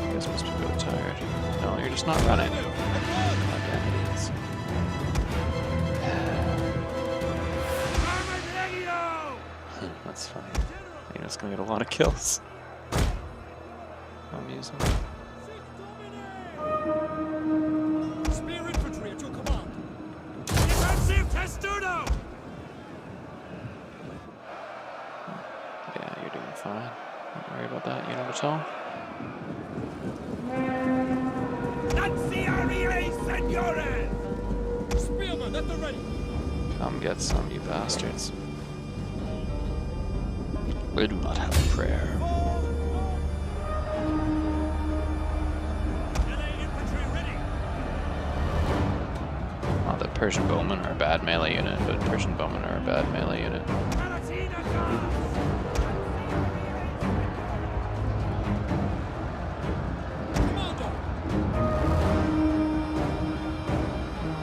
You guys must be really tired. No, you're just not running. Goddamn idiots. That's funny. You know, it's gonna get a lot of kills. Amusing. Spear infantry at your command! Defensive testudo! Yeah, you're doing fine. Don't worry about that unit at all. Spearmen at the ready! Come get some, you bastards. We do not have a prayer. Not that Persian bowmen are a bad melee unit, but Persian bowmen are a bad melee unit.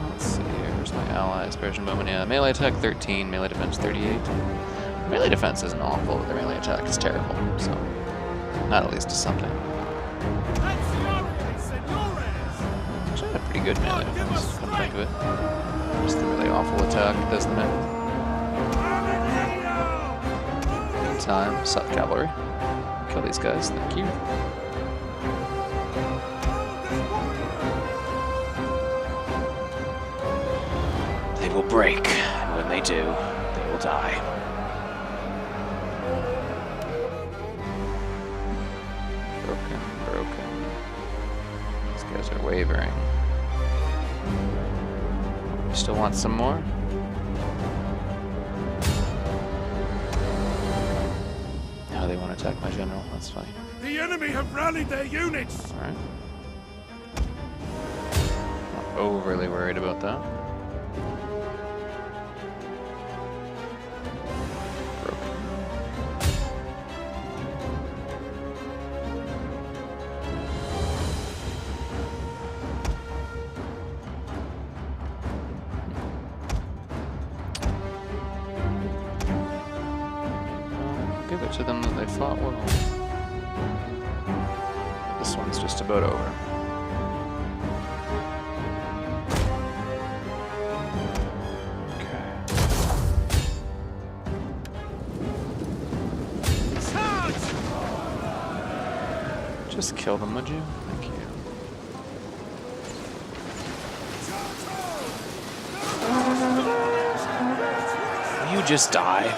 Let's see, here's my allies. Persian bowmen, yeah. Melee attack 13, melee defense 38. Melee defense isn't awful, but their melee attack is terrible, so that at least is something. Actually, a pretty good melee defense, come to think of it. Just the really awful attack does the melee. Time, suck cavalry. Kill these guys, thank you. They will break, and when they do, they will die. Broken. These guys are wavering. You still want some more? No, they want to attack my general. That's funny. The enemy have rallied their units! Alright. Not overly worried about that. Give it to them that they fought well. This one's just about over. Just kill them, would you? Thank you. Will you just die?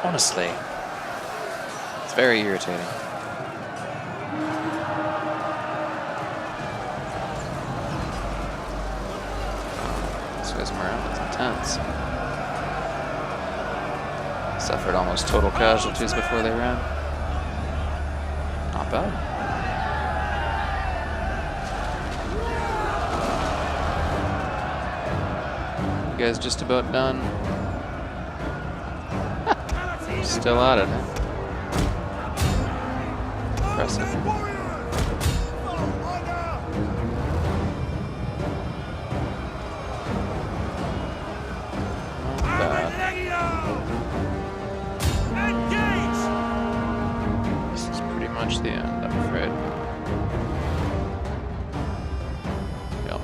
Honestly. It's very irritating. This guy's morale is intense. Suffered almost total casualties before they ran. Not bad. You guys just about done? Still at it, huh? Impressive. Not bad. This is pretty much the end, I'm afraid. Yep.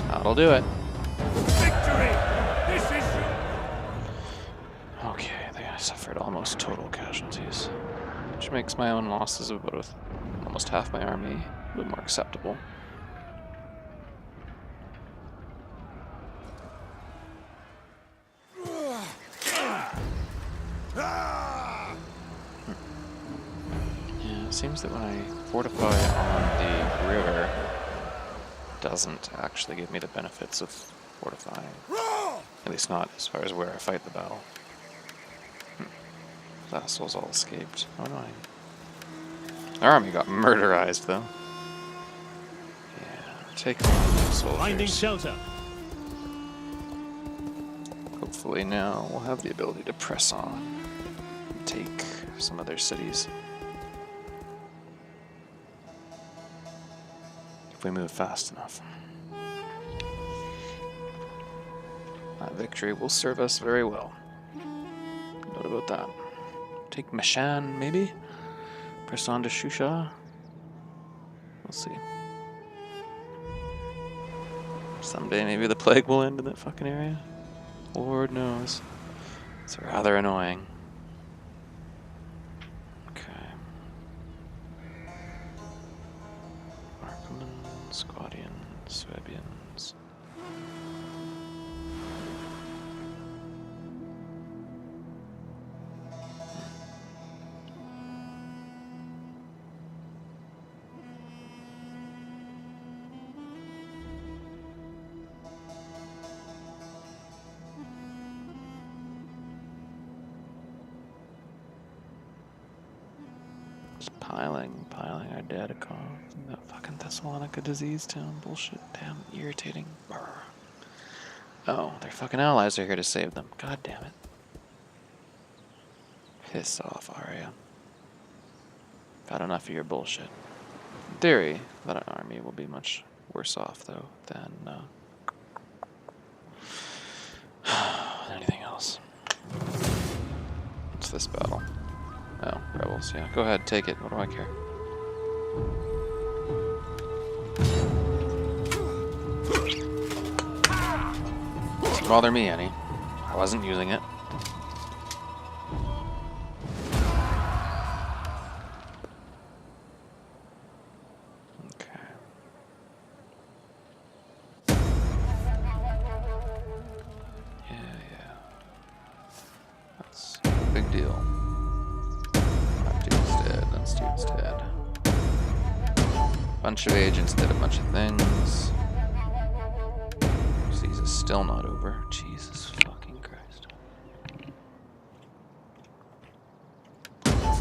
That'll do it. Okay, they suffered almost total casualties, which makes my own losses of about almost half my army a bit more acceptable. Yeah, it seems that when I fortify on the river, it doesn't actually give me the benefits of fortifying. At least not as far as where I fight the battle. Vassals all escaped. How annoying. Our army got murderized, though. Yeah, take on the soldiers. Finding shelter. Hopefully now we'll have the ability to press on and take some of their cities. If we move fast enough. That victory will serve us very well. What about that? Take Meshan, maybe? Press on to Shusha? We'll see. Someday maybe the plague will end in that fucking area. Lord knows. It's rather annoying. Okay. Markman, Squadian, Swabians. Piling our data call. That fucking Thessalonica disease town bullshit. Damn irritating. Brr. Oh, their fucking allies are here to save them. God damn it. Piss off, Arya. I've had enough of your bullshit. In theory, that army will be much worse off, though, than anything else. What's this battle? Oh, rebels, yeah. Go ahead, take it. What do I care? Doesn't bother me any. I wasn't using it. Okay. Yeah. That's a big deal. Dude's dead. Bunch of agents did a bunch of things. Disease is still not over. Jesus fucking Christ.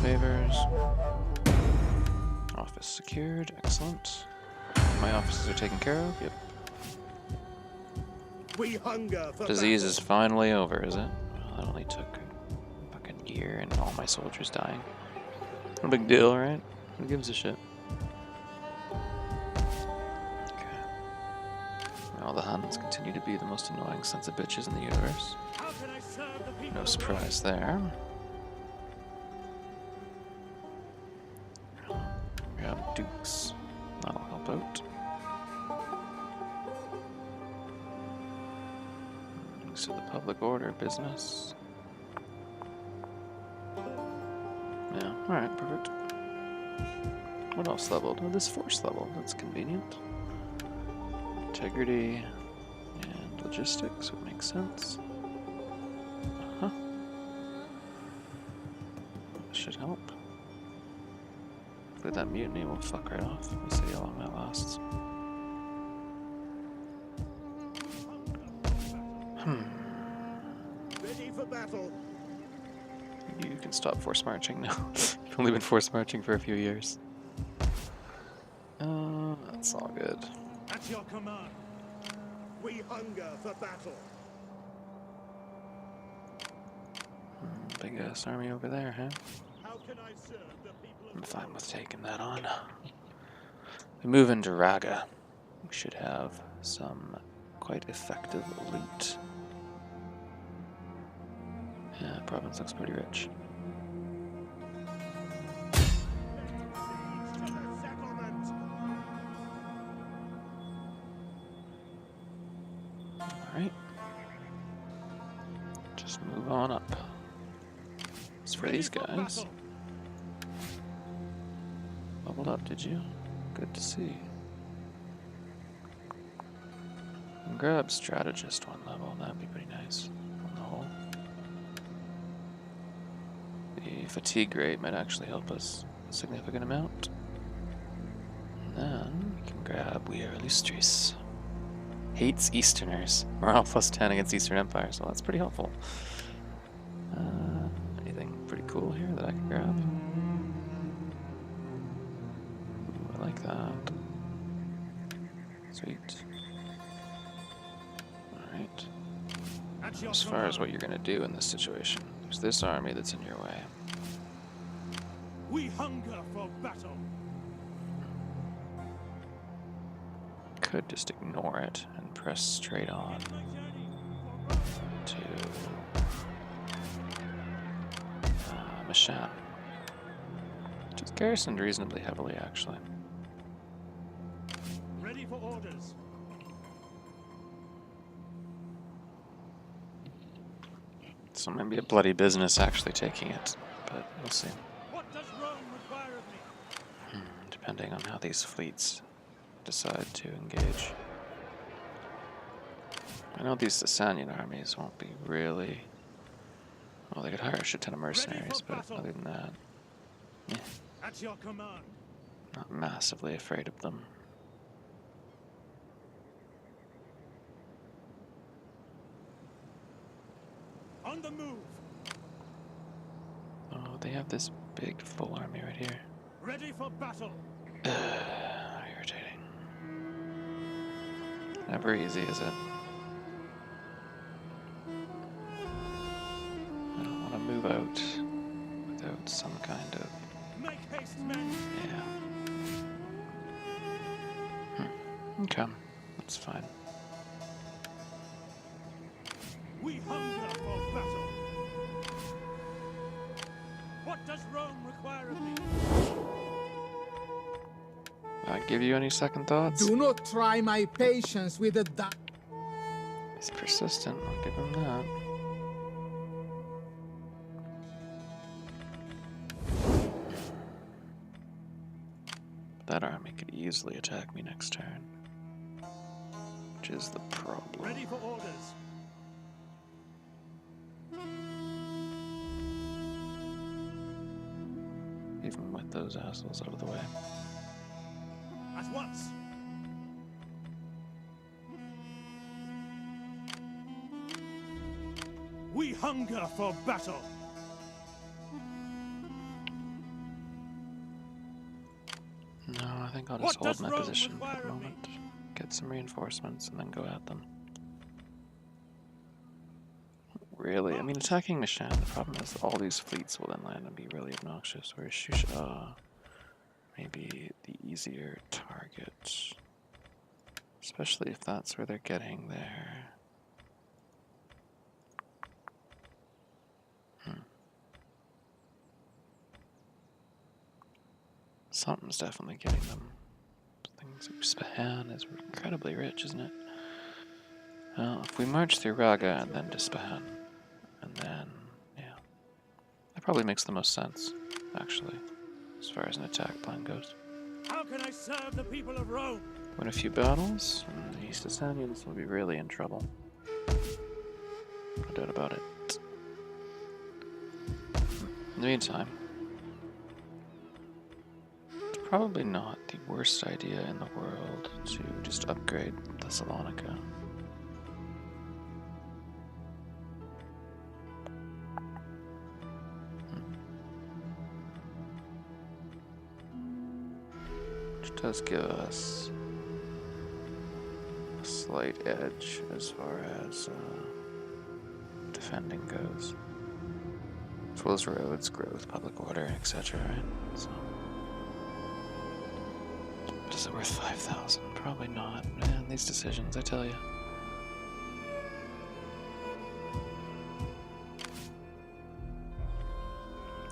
Favors. Office secured. Excellent. My offices are taken care of. Yep. We hunger for Disease is finally over, is it? Well, that only took a fucking year and all my soldiers dying. No big deal, right? Who gives a shit? Okay. Well, the Huns continue to be the most annoying sons of bitches in the universe. No surprise there. We have dukes. That'll help out. So the public order business. Yeah, alright, perfect. What else leveled? Oh, this force leveled. That's convenient. Integrity and logistics would make sense. Uh-huh. That should help. Hopefully that mutiny will fuck right off. We'll see how long that lasts. Ready for battle. You can stop force marching now. You've only been force marching for a few years. That's all good. At your command. We hunger for battle. Big ass army over there, huh? How can I serve the people I'm of fine with taking that on. We move into Raga. We should have some quite effective loot. Yeah, the province looks pretty rich. to the settlement? Alright. Just move on up. As for these guys. Leveled up, did you? Good to see. And grab strategist 1 level, that'd be pretty nice on the whole. The fatigue rate might actually help us a significant amount. And then we can grab We Are Illustris. Hates Easterners. Morale plus 10 against Eastern Empire, so that's pretty helpful. Anything pretty cool here that I can grab? Ooh, I like that. Sweet. Alright. As far as what you're going to do in this situation, there's this army that's in your way. We hunger for battle. Could just ignore it and press straight on to Mashan, which is garrisoned reasonably heavily, actually. Ready for orders. So it might be a bloody business actually taking it, but we'll see. What does Rome require of me? Depending on how these fleets decide to engage. I know these Sassanid armies won't be really... Well, they could hire a shit ton of mercenaries, but other than that, yeah, At your command. not massively afraid of them. On the move. Oh, they have this big full army right here. Ready for battle. Irritating. Never easy, is it? I don't want to move out without some kind of... Make haste, men. Yeah. Okay, that's fine. We hunger for battle. What does Rome require of me? Not give you any second thoughts? Do not try my patience with a He's persistent, I'll give him that. That army could easily attack me next turn, which is the problem. Ready for orders. Even with those assholes out of the way. At once. We hunger for battle. No, I think I'll What just hold does my Rome position for require the of me? moment. Get some reinforcements and then go at them. Really? I mean, attacking Mashan, the problem is all these fleets will then land and be really obnoxious, whereas Shusha may be the easier target. Especially if that's where they're getting their... Something's definitely getting them. Things like Spahan is incredibly rich, isn't it? Well, if we march through Raga and then to Spahan, and then, yeah. That probably makes the most sense, actually, as far as an attack plan goes. How can I serve the people of Rome? Win a few battles, and the Sassanid will be really in trouble. No doubt about it. In the meantime, it's probably not the worst idea in the world to just upgrade Thessalonica. Which does give us a slight edge as far as defending goes. As well as roads, growth, public order, etc. Right? So, but is it worth 5,000? Probably not. Man, these decisions, I tell you.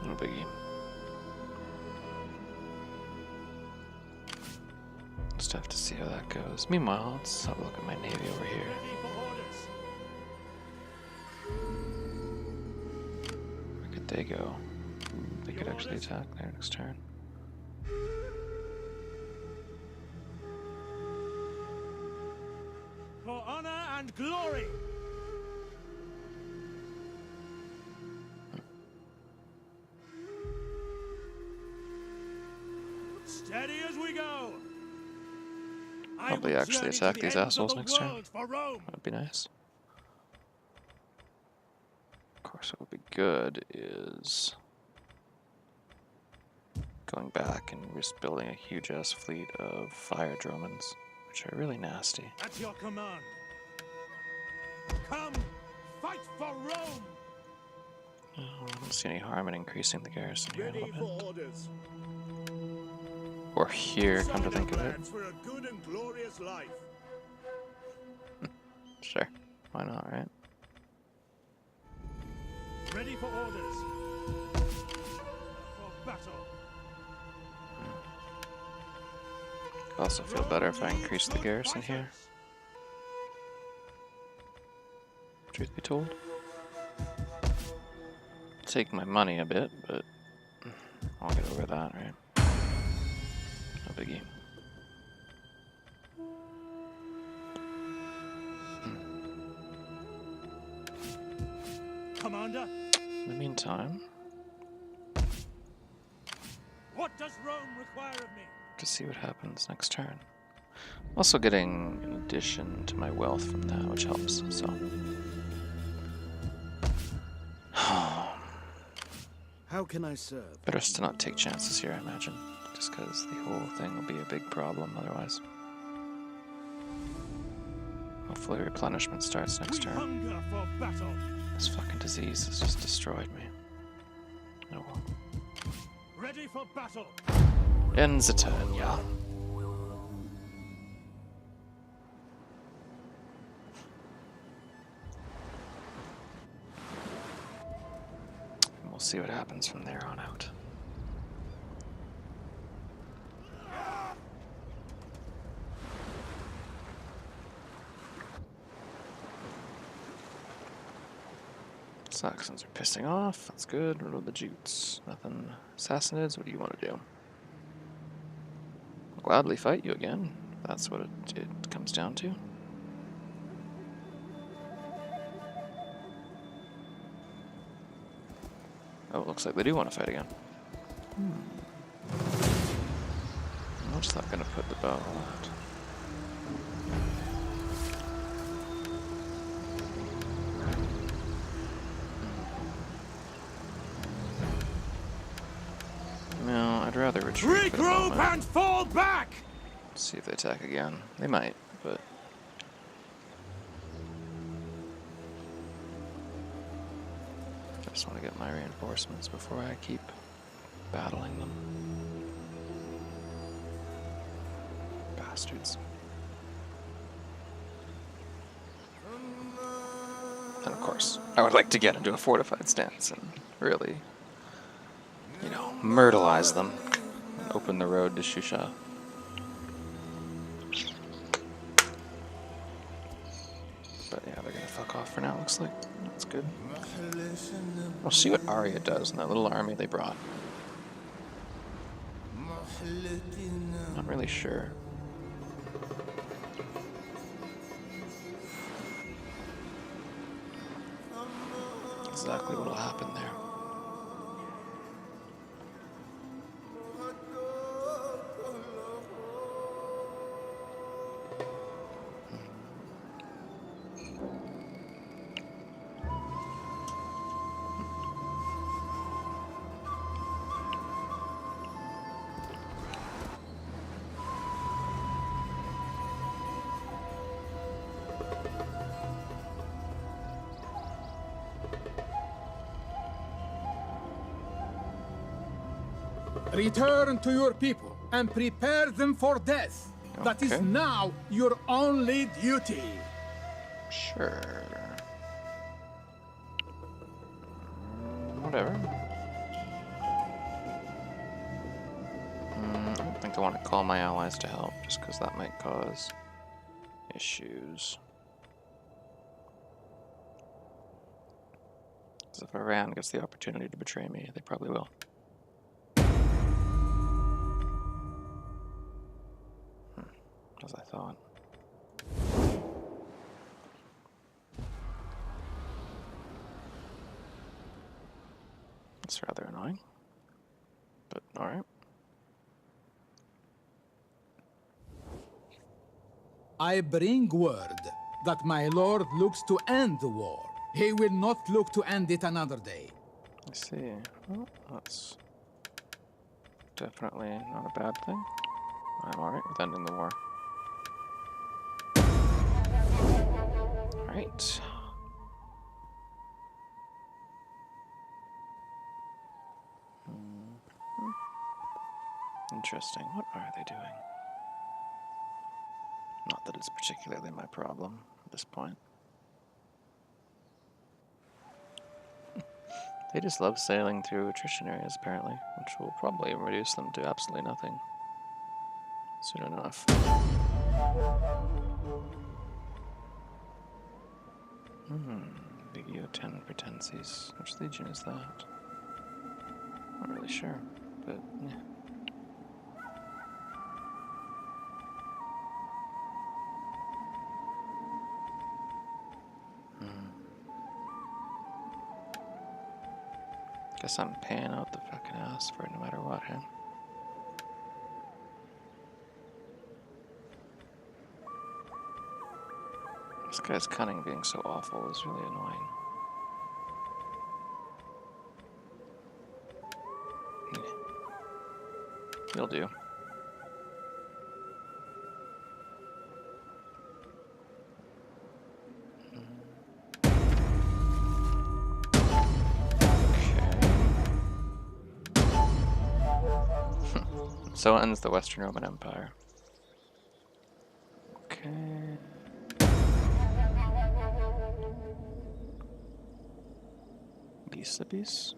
No biggie. Just have to see how that goes. Meanwhile, let's have a look at my navy over here. Ready for orders. Where could they go? They could actually attack their next turn. For honor and glory. Steady as we go. I Probably will actually journey to attack the these ends of assholes the next turn. world for Rome. That'd be nice. Of course, what would be good is going back and just building a huge ass fleet of fire dromons, which are really nasty. At your command. Come, fight for Rome. Oh, I don't see any harm in increasing the garrison here a Ready little for bit. orders. Or here, come to think of it. For a good and glorious life. Sure, why not, right? Ready for orders. For battle. I also feel better if I increase the garrison here. Truth be told. Take my money a bit, but I'll get over that, right? No biggie. Commander, In the meantime, what does Rome require of me? to see what happens next turn. Also getting an addition to my wealth from that, which helps, so. How can I serve? Better to not take chances here, I imagine. Just because the whole thing will be a big problem otherwise. Hopefully replenishment starts next We turn. hunger for battle. This fucking disease has just destroyed me. Oh well. Ready for battle. Ends a turn, yeah. And we'll see what happens from there on out. Saxons are pissing off. That's good. What about the Jutes? Nothing. Sassanids, what do you want to do? I'll gladly fight you again. If that's what it comes down to. Oh, it looks like they do want to fight again. What's that going to put the battle at? No, I'd rather retreat for the Regroup moment. and fall back. See if they attack again. They might, but I just want to get my reinforcements before I keep battling them. Bastards. And of course, I would like to get into a fortified stance and really, you know, myrtleize them and open the road to Shusha. But yeah, they're gonna fuck off for now, looks like. That's good. We'll see what Arya does in that little army they brought. Not really sure. Exactly what'll happen there. Return to your people and prepare them for death. That is Okay. now your only duty. Sure. Whatever. I don't think I want to call my allies to help, just because that might cause issues. Because if Iran gets the opportunity to betray me, they probably will. As I thought. It's rather annoying, but alright. I bring word that my lord looks to end the war. He will not look to end it another day. I see. Well, that's definitely not a bad thing. I'm alright with ending the war. Alright. Interesting. What are they doing? Not that it's particularly my problem at this point. They just love sailing through attrition areas, apparently, which will probably reduce them to absolutely nothing soon enough. Big U10 Pretenses. Which legion is that? Not really sure, but yeah. Guess I'm paying out the fucking ass for it no matter what, huh? This guy's cunning being so awful is really annoying. He'll do. So ends the Western Roman Empire. Okay. Vis-a-vis?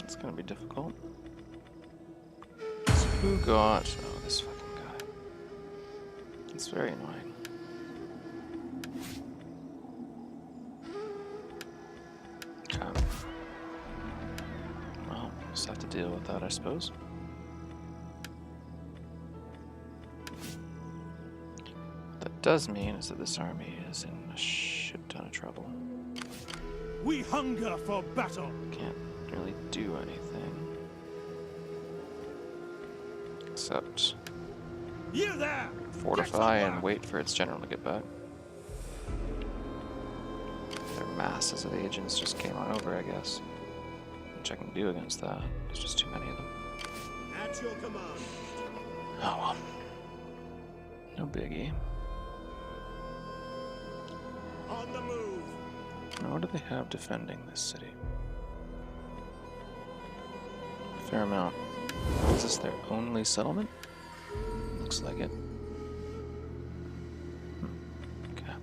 That's gonna be difficult. So who got... Oh, this fucking guy. It's very annoying. Well, just have to deal with that, I suppose. What that does mean is that this army is in a shit ton of trouble. We hunger for battle. Can't really do anything. Except You there! fortify and wait for its general to get back. Their masses of agents just came on over, I guess. Which I can do against that. There's just too many of them. At your command. Oh well. No biggie. On the move. Now what do they have defending this city? A fair amount. Is this their only settlement? Looks like it. Okay.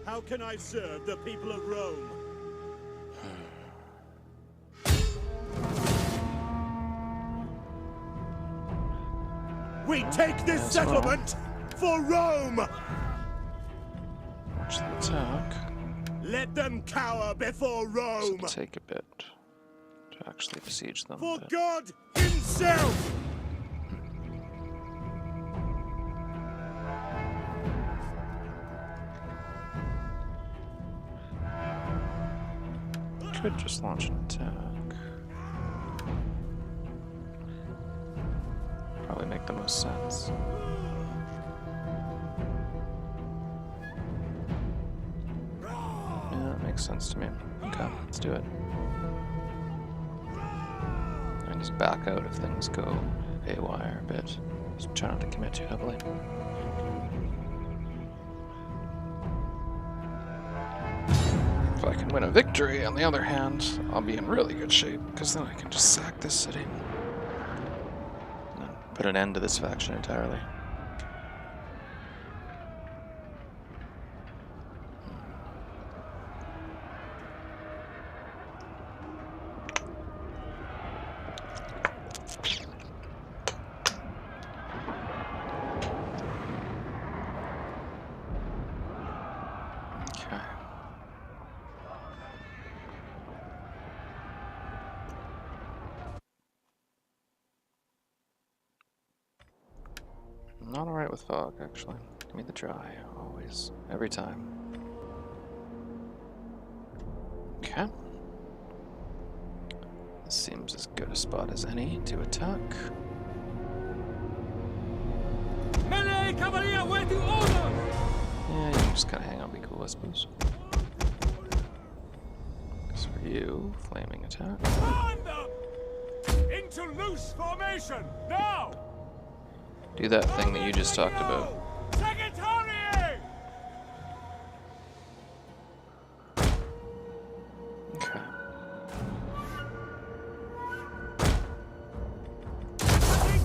How can I serve the people of Rome? We take this As well. settlement for Rome! Watch attack. Let them cower before Rome! It'll take a bit to actually besiege them. For but God himself! could just launch an attack. Probably make the most sense. Yeah, that makes sense to me. Okay, let's do it. And just back out if things go haywire a bit. Just try not to commit too heavily. If I can win a victory, on the other hand, I'll be in really good shape, because then I can just sack this city. And then put an end to this faction entirely. Not alright with fog, actually. Give me the dry, always. Every time. Okay. This seems as good a spot as any to attack. Melee cavalry waiting order! Yeah, you can just kind of hang out, be cool, I suppose. As for you, flaming attack. Arm them! Into loose formation, now! Do that thing that you just talked about. Secretary! Okay.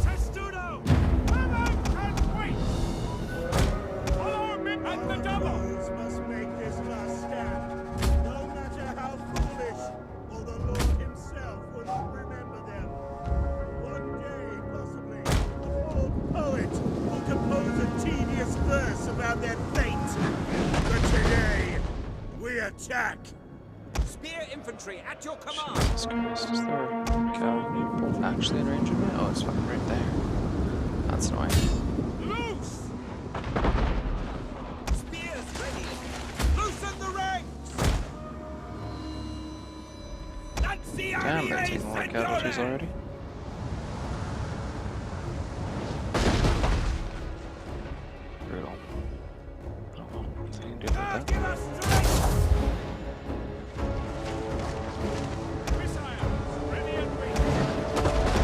Testudo! Come out and wait! Follow me at the double! Must make this last stand. No matter how foolish, or the Lord himself will not remember them. One day, possibly, a bold poet will compose a tedious verse about their fate. But today, we attack. Spear infantry at your command! Jesus Christ, is there a cavalry actually in range of me? Oh, it's fucking right there. That's annoying. Loose! Spears ready! Loosen the ranks! That's the Damn, they're taking a lot of casualties already. Brutal. Oh well, nothing you can do about that. Give us strength! Missiles, ready and waiting.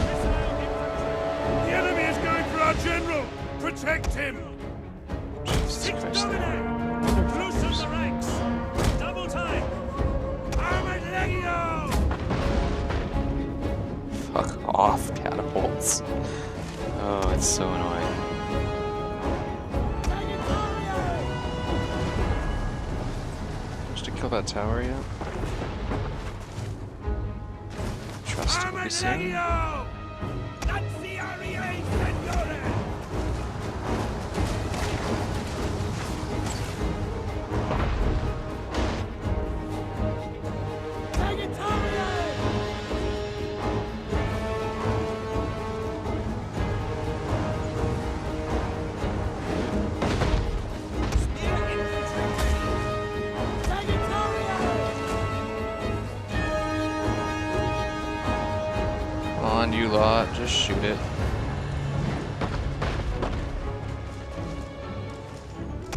Missile infantry. The enemy is going for our general! Protect him! Jesus Six Christ, dominate! Loosen the ranks! Double time! Armored Legio! fuck off, catapults. Oh, it's so annoying. Just to kill that tower yet? Trust it will be Armored soon. Legio! That's the REA, Signore! Come on, you lot, just shoot it.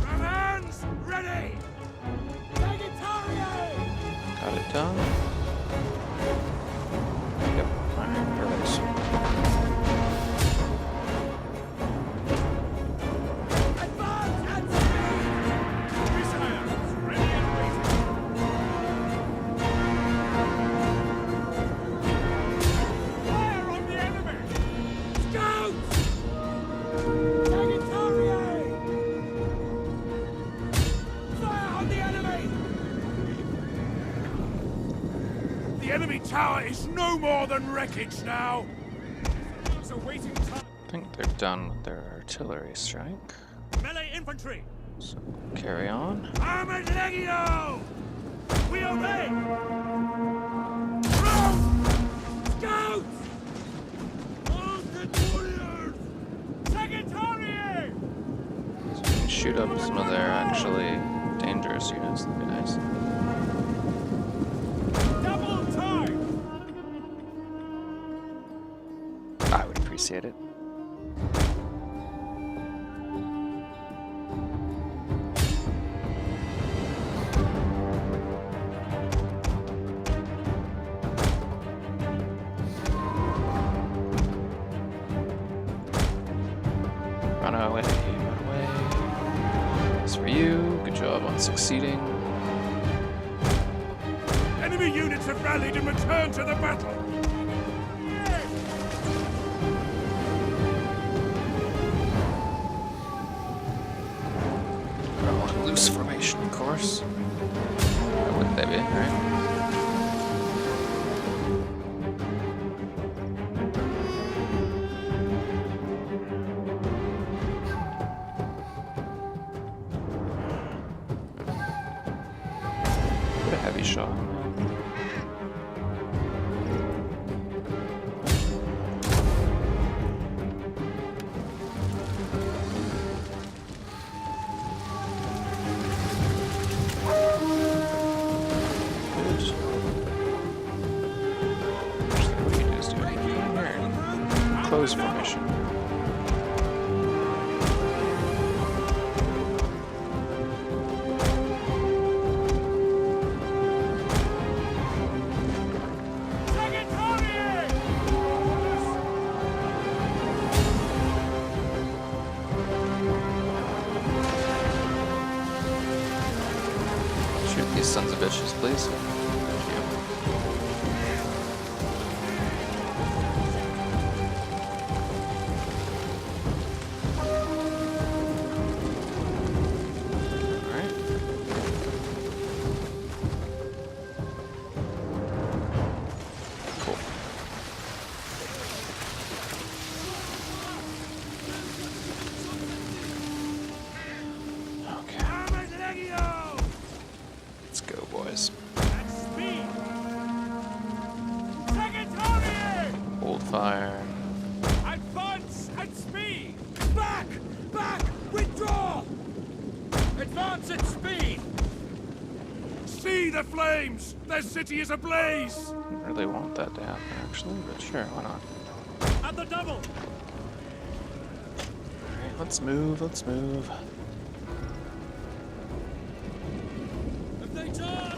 Hands ready! Got it done. Yep, alright, perfect. Advance at speed! Missiles, ready and waiting. Fire on the enemy! Scouts! Fire on the enemy! The enemy tower is no more than wreckage now! It's a waiting time. I think they're done with their artillery strike. Melee infantry, So carry on. Armored Legio! We obey! Round! Scouts! Mounted warriors! Secretariat! So we can shoot up some of their actually dangerous units. That'd be nice. Double time! I would appreciate it. Run away, run away. As for you, good job on succeeding. Enemy units have rallied and returned to the battle! We're all in loose formation, of course. Why wouldn't they be, right? What a heavy shot. Good. Actually, what do you guys do? Here. Close formation. Secretariat! Shoot these sons of bitches, please. Thank you. Alright. Cool. Okay, Armored Legio! let's go, boys. At speed! Secretariat! Hold fire. Advance at speed! Back! Back! Withdraw! Advance at speed! See the flames! Their city is ablaze! Didn't really want that to happen, actually, but sure, why not? At the double! Alright, let's move, let's move. Have they turned?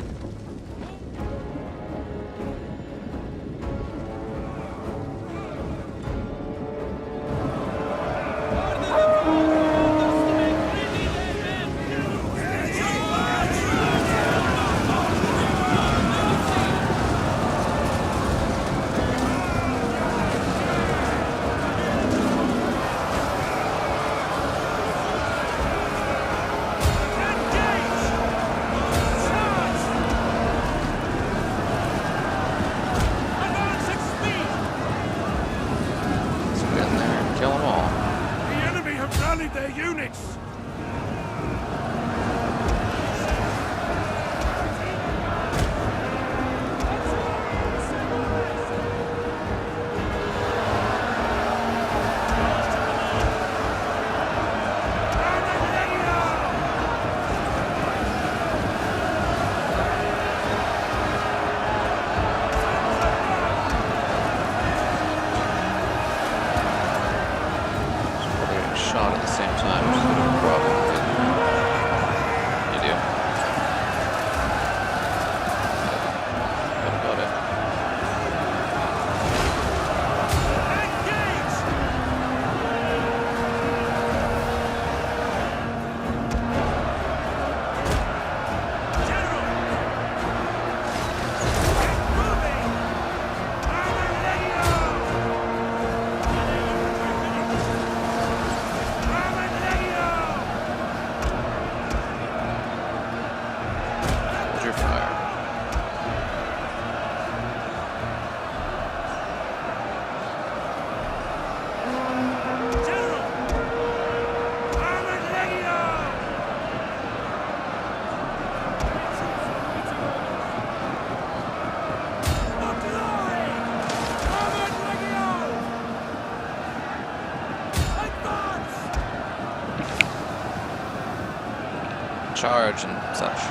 charge and such.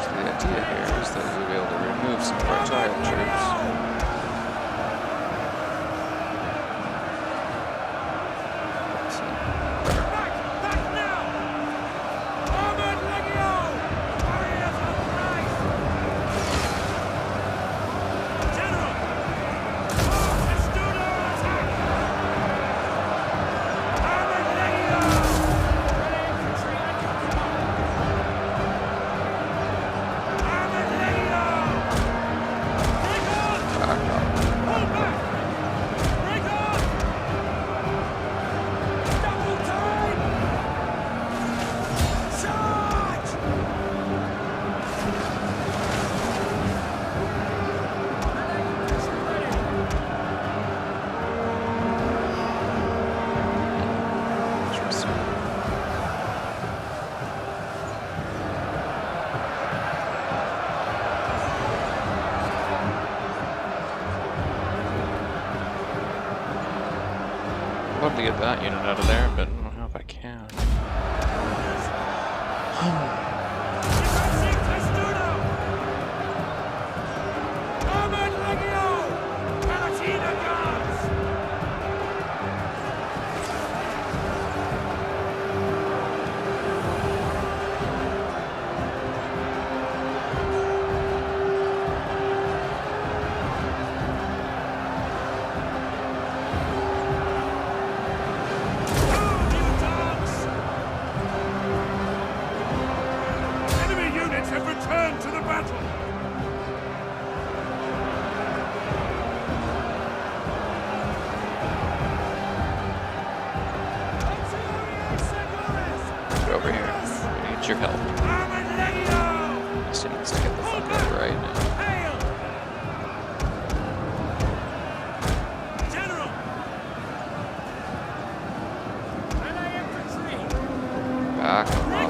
So the idea here is that we'll be able to remove some of our tired troops. I'd love to get that unit out of there, but I don't know if I can. Over here. We need your help. He needs to get the fuck over right now. Back him up.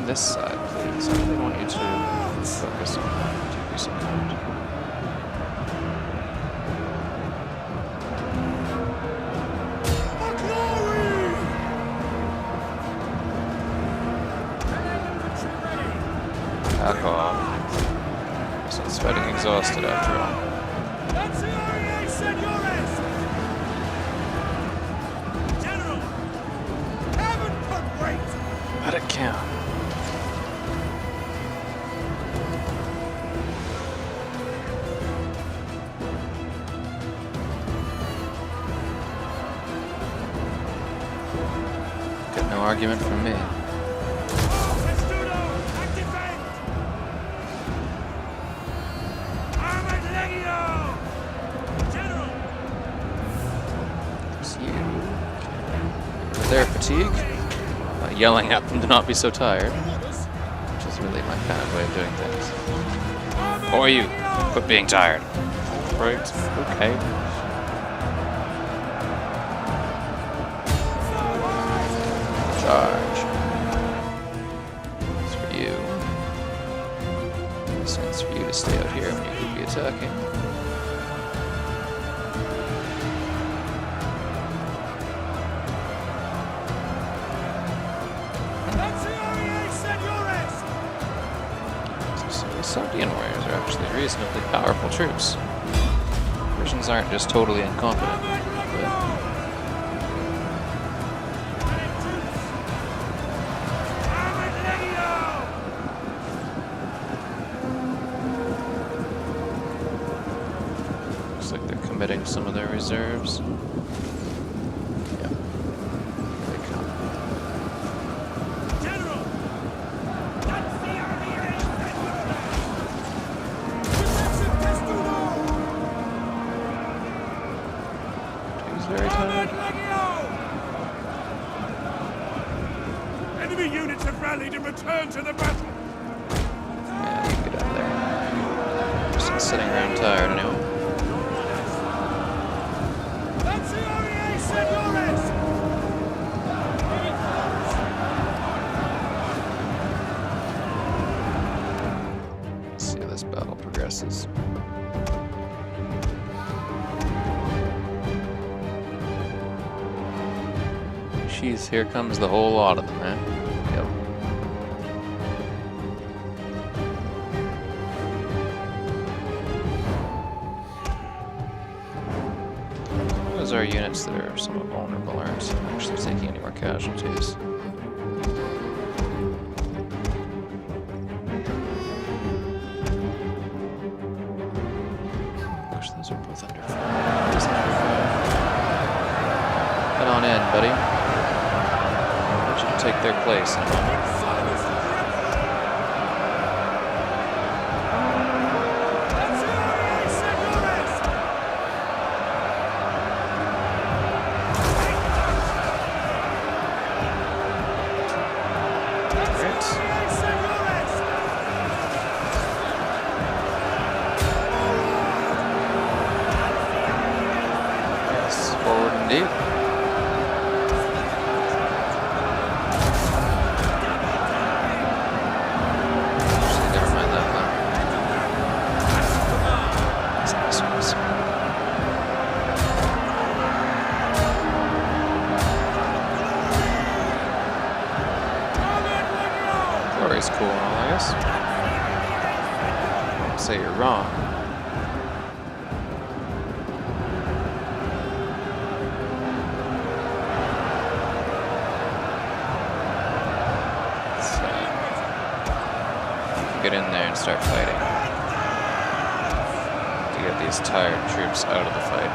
This side, please. I really want you to focus on that. Do some kind. Back off. So it's fighting exhausted after all. Let it count. Got no argument from me. Their fatigue, yelling at them to not be so tired, which is really my kind of way of doing things. Or you, quit being tired. Right, okay. Charge. It's for you. This one's for you to stay out here when you could be attacking. Sogdian warriors are actually reasonably powerful troops. Persians aren't just totally incompetent. Looks like they're committing some of their reserves. Yeah. Here they come. Very tired. return to the battle. Yeah, you can get out of there. Just sitting around tired anyway. Let's see how this battle progresses. Jeez, here comes the whole lot of them, man. Yep. Those are units that are somewhat vulnerable, aren't actually taking any more casualties. Gosh, those are both under fire. Just under fire. Head on in, buddy. Let you take their place in a moment. Indeed. Actually, never mind that one. It's nice ones. Glory's cool and all, I guess. Don't say you're wrong. Get in there and start fighting to get these tired troops out of the fight.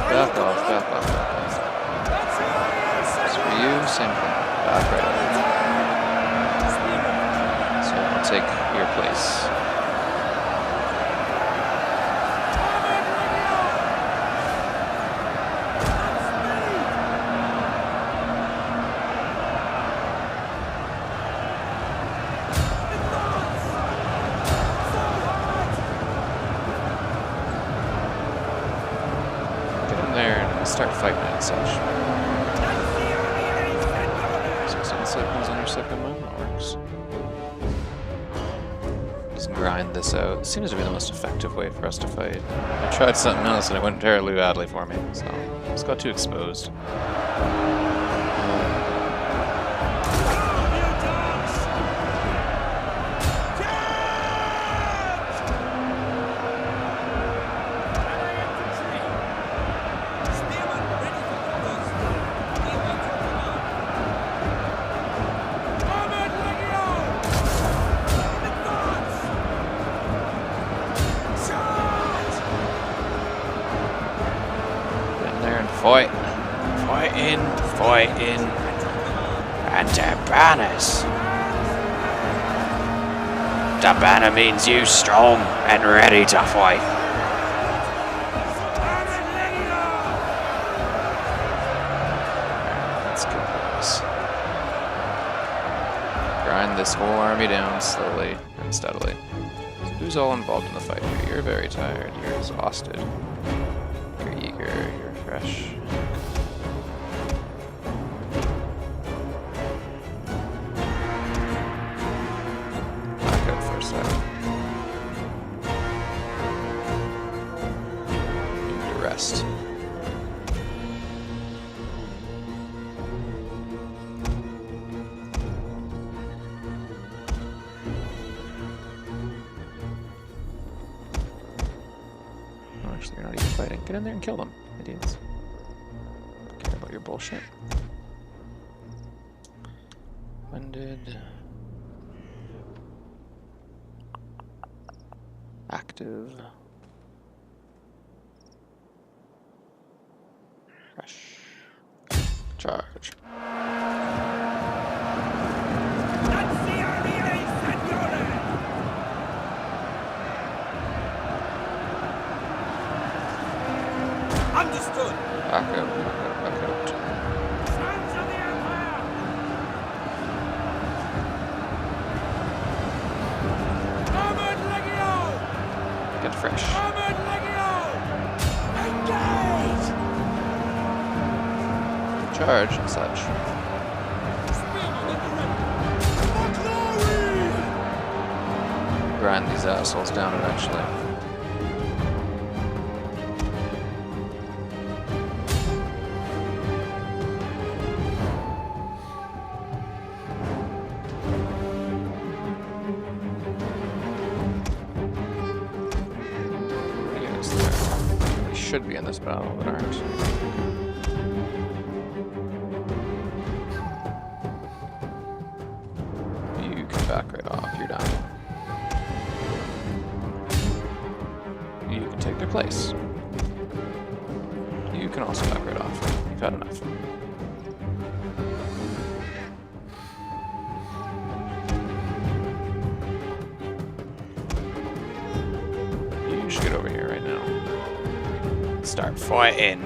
Back off, back off, back off. As for you, same thing. Back right off. So I'll take your place. Start fighting and such. 16 seconds on your second one, that works. Just grind this out. It seems to be the most effective way for us to fight. I tried something else and it went terribly badly for me, so I just got too exposed. Fight. Fighting, fighting. And their banners. The banner means you strong and ready to fight. Let's go, boys. Grind this whole army down slowly and steadily. So who's all involved in the fight here? You're very tired. You're exhausted. You're eager. You're fresh. Back out for a sec. Need to rest. Oh, actually, you're not even fighting. Get in there and kill them. Idiots. Don't care about your bullshit. Winded. Active. Fresh. Charge. Understood. Back out, back out, back out. Sons of the Empire! Armored Legio! Get fresh. Armored Legio! Engage! Charge and such. For glory! Grind these assholes down eventually. Units there. We should be in this battle, but aren't. You can back right off. You're done. You can take their place. You can also back right off. You've had enough. You should get over here right now. Start fighting.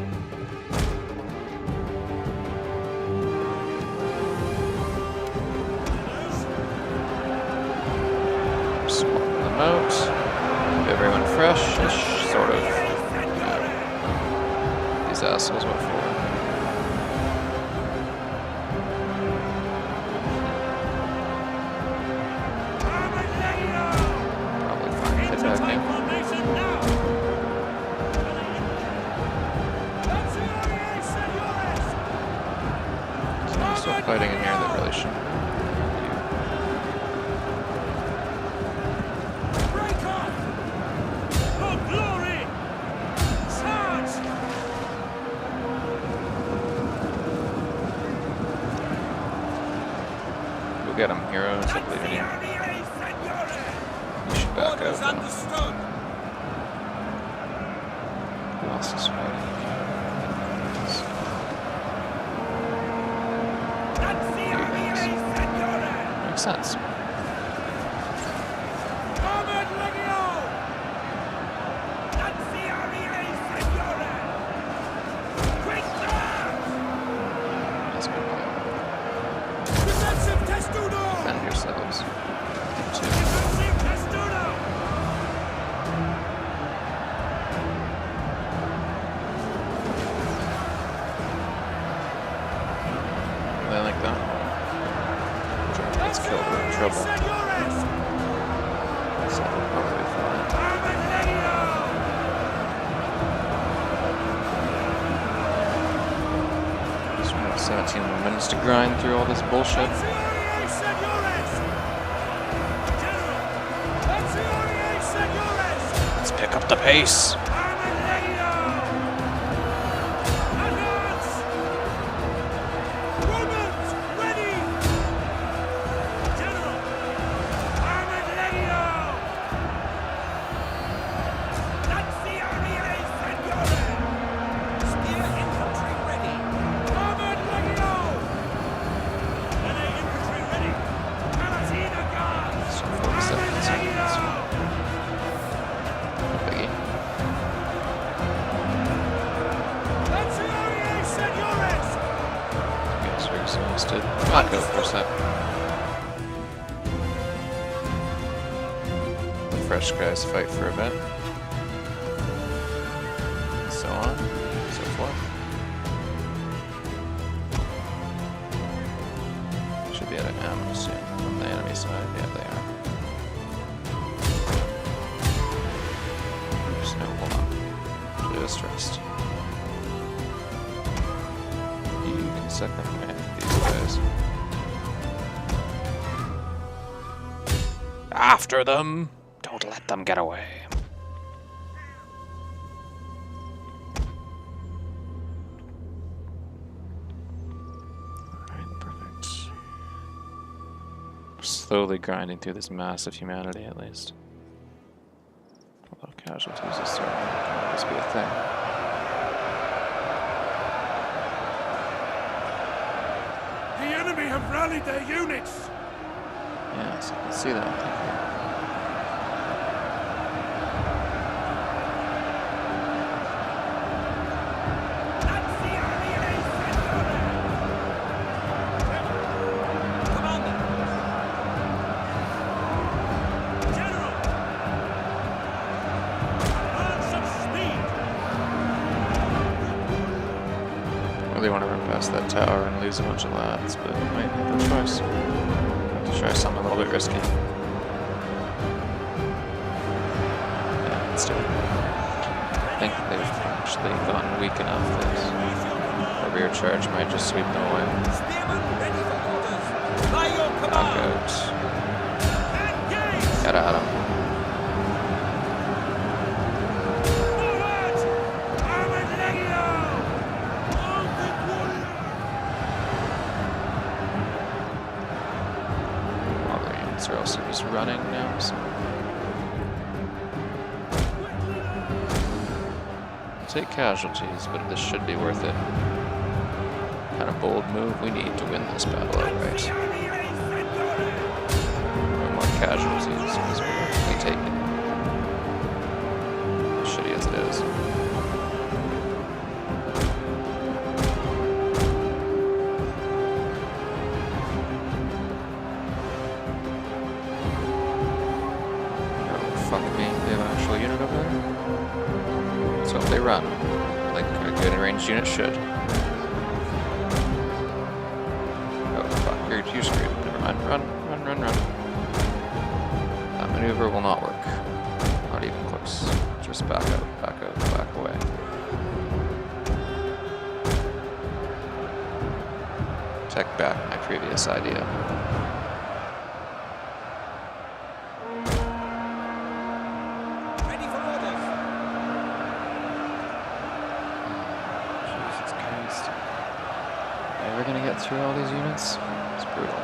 Swap them out. Keep everyone fresh-ish, sort of. These assholes, what for? Probably fine with attacking. There's still fighting in here that really shouldn't. Break off! For glory! Charge! Go get them, heroes. I believe in you. You should back Orders out. understood. Who else is fighting? Makes sense. Armored Legio! Quick march! That's good. Defensive testudo! Defend yourselves. Two. Defensive testudo! They like that. Let's kill them in trouble. Senores! So we'll probably be fine. Armored Legio! Just we have 17 more minutes to grind through all this bullshit. Senores, senores! General! Senores, senores! Let's pick up the pace. Armored Legio! Advance! Romans, ready! General! Armored Legio! Lanciaries, senores! Spear infantry ready. Armored Legio! Melee infantry ready! Palatina guards! So 47 Armored seconds. Legio! No biggie. Lanciaries, senores! You guys are exhausted. Back out for a sec. The fresh guys fight for a bit. So on, so forth. Should be out of ammo soon on the enemy side. Yeah, they are. Just no, hold on. Just rest. You can second command these guys. After them! Don't let them get away. Alright, perfect. We're slowly grinding through this mass of humanity, at least. Although casualties is starting to always be a thing. The enemy have rallied their units! Yes, I can see that. Thank you. really want to run past that tower and lose a bunch of lads, but I might have no choice. Have to try something a little bit risky. Yeah, let's do it. I think they've actually gotten weak enough that a rear charge might just sweep them away. Back out. Get at him. Are also just running now, so take casualties, but this should be worth it. Kind of bold move we need to win this battle outright. No more casualties because we're actually taken. As shitty as it is. Unit over there. So if they run, like a good ranged unit should. Oh fuck, you're screwed. Never mind. Run. That maneuver will not work. Not even close. Just back out, back away. Take back my previous idea. Ever gonna get through all these units? It's brutal.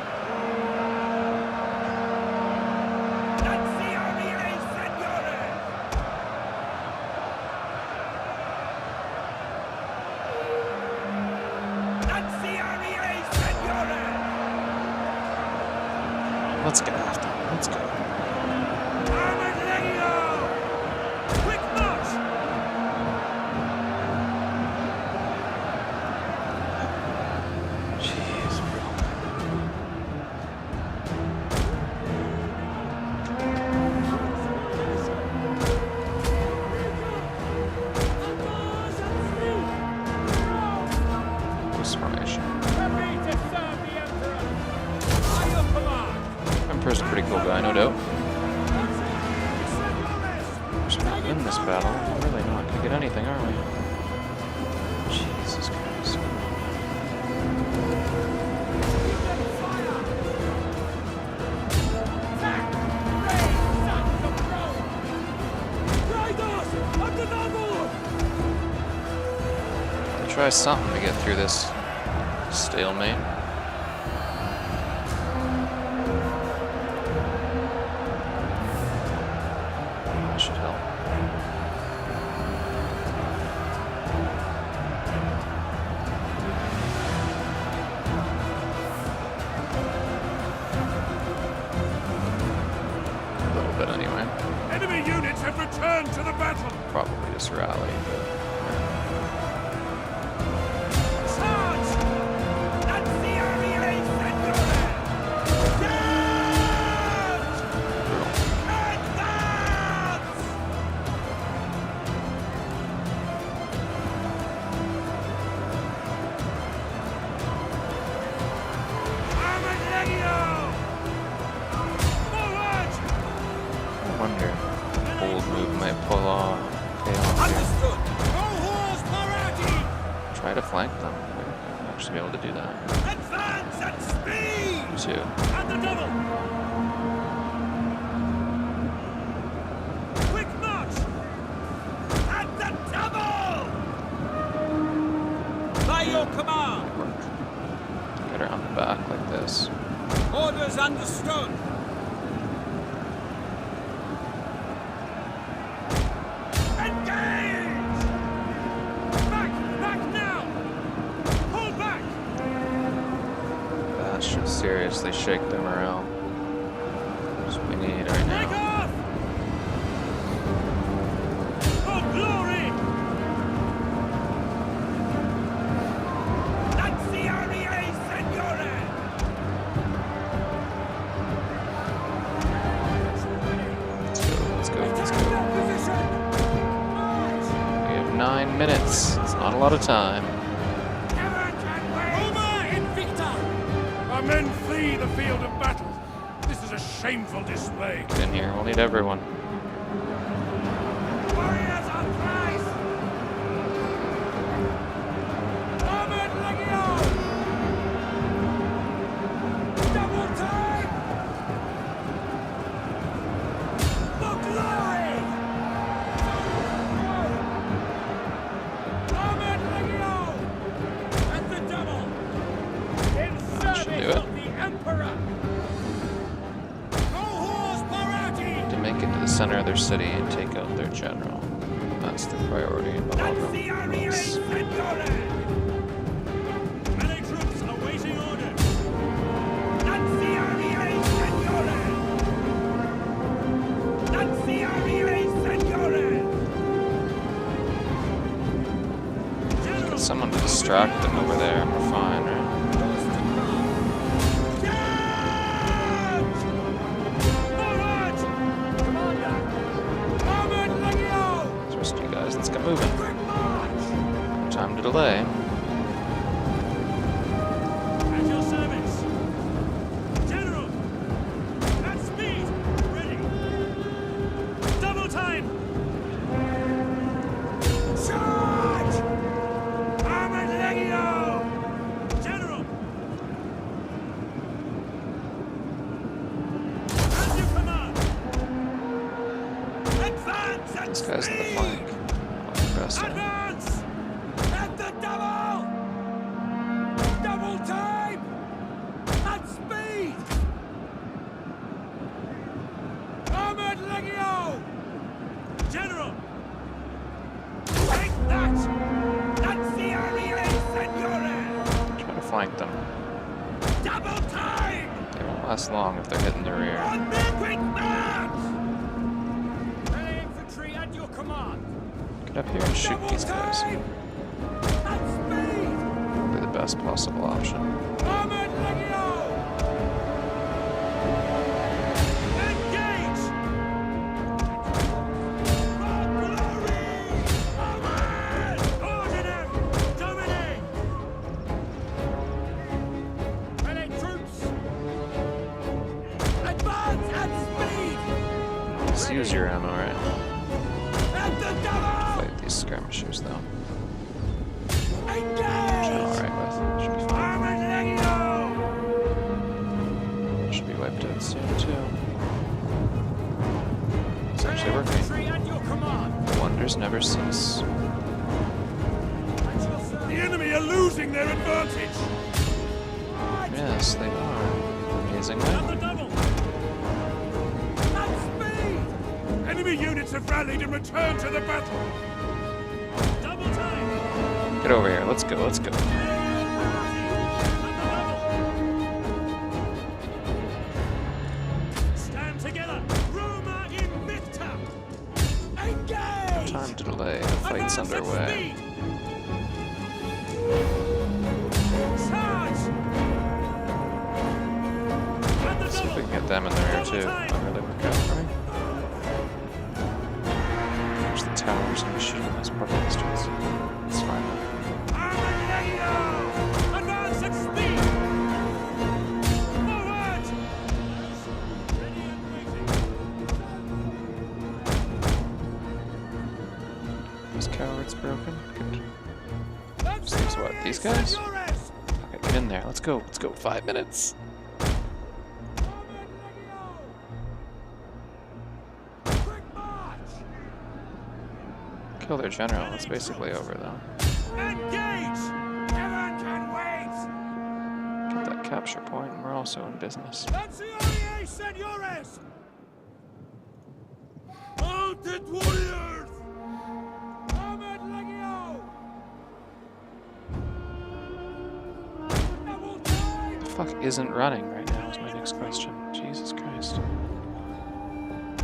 Let's get after him. Let's go. Emperor's a pretty cool guy, no doubt. We're supposed to win this battle. We're really not going to get anything, are we? Jesus Christ. I'll try something to get through this stalemate. Should help. A little bit anyway. Enemy units have returned to the battle. Probably just rally, but try to flank them. I'll actually be able to do that. Advance at speed! Too. At the double! Quick march! At the double! By your command! Get around the back like this. Orders understood! Seriously shake their morale. That's what we need right now. For glory! Let's go. We have 9 minutes. It's not a lot of time. men flee the field of battle. This is a shameful display. Get in here. We'll need everyone. Warriors on Christ! Armored Legio! Double time! Look live! Armored Legio! At the double! In should do service it. of the Emperor! Cohors Parati! To make it to the center of their city and take out their general. That's the priority above all else. Melee troops awaiting orders! Get someone to distract them over there and we're fine, right? Let's rest you guys. Let's get moving. Time to delay. At your service! General! At speed! Ready! Double time! Charge! Armored Legio! General! As you command! Advance at This guy's in the speed! flank. Aggressive. Advance! At the double! Double time! At speed! Armored Legio! General! Take that! That's the Ariel Signore! Try to flank them. Double time! They won't last long if they're hitting the rear. On the quick march! Melee infantry at your command! Get up here and shoot Double these guys. time! At speed! Be the best possible option. Armored Legio! Engage! For glory! Forward! Ordinem! Domine! Melee troops! Advance at speed! Let's use your ammo right now. At the double! Fight these skirmishers though. Engage! Alright with. Should be fine. Armored Legio! Should be wiped out soon too. It's actually working. Infantry at your command! Wonders never cease. The enemy are losing their advantage! Yes, they are. Amazingly. At the double! At speed! Enemy units have rallied and returned to the battle! Double time! Get over here. Let's go. Let's go. Stand together! Roma invicta! Engage! Time to delay. The fight's Advance at underway. speed! Charge! At the See if we double! can get them in the rear too. That'll really work out for me. There's the towers and shoot them as part of the streets. It's fine. Armored Legio! Advance at speed! Forward! Ready and waiting. Those cowards broken. Good. That's These what? These guys? Senores! Okay, get in there. Let's go. Let's go. 5 minutes. Quick march! Kill their general. It's basically over though. Engage! Everyone can wait! Get that capture point and we're also in business. Lanciae Senores! Mounted warriors! Armored Legio! Double time! The fuck isn't running right now is my next question. Jesus Christ.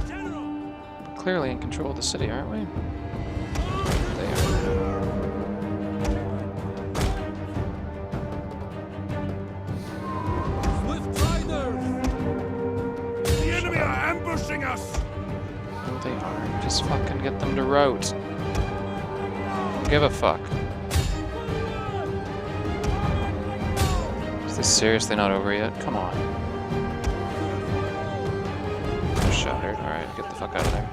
General! We're clearly in control of the city, aren't we? They are. Swift Riders! The enemy are ambushing us! No, they aren't. Just fucking get them to rout. Don't give a fuck. Is this seriously not over yet? Come on. They're shattered. Alright, get the fuck out of there.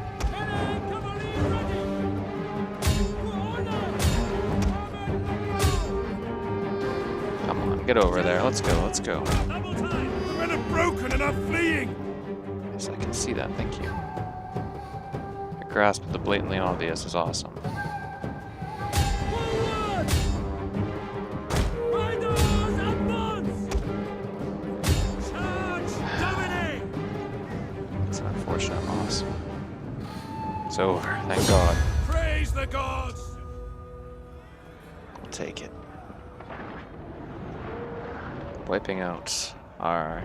Come on, get over there. Let's go, let's go. The men are broken and are fleeing! Yes, I can see that, thank you. Your grasp of the blatantly obvious is awesome. It's an unfortunate loss. It's over, thank God. Praise the gods! We'll take it. Wiping out our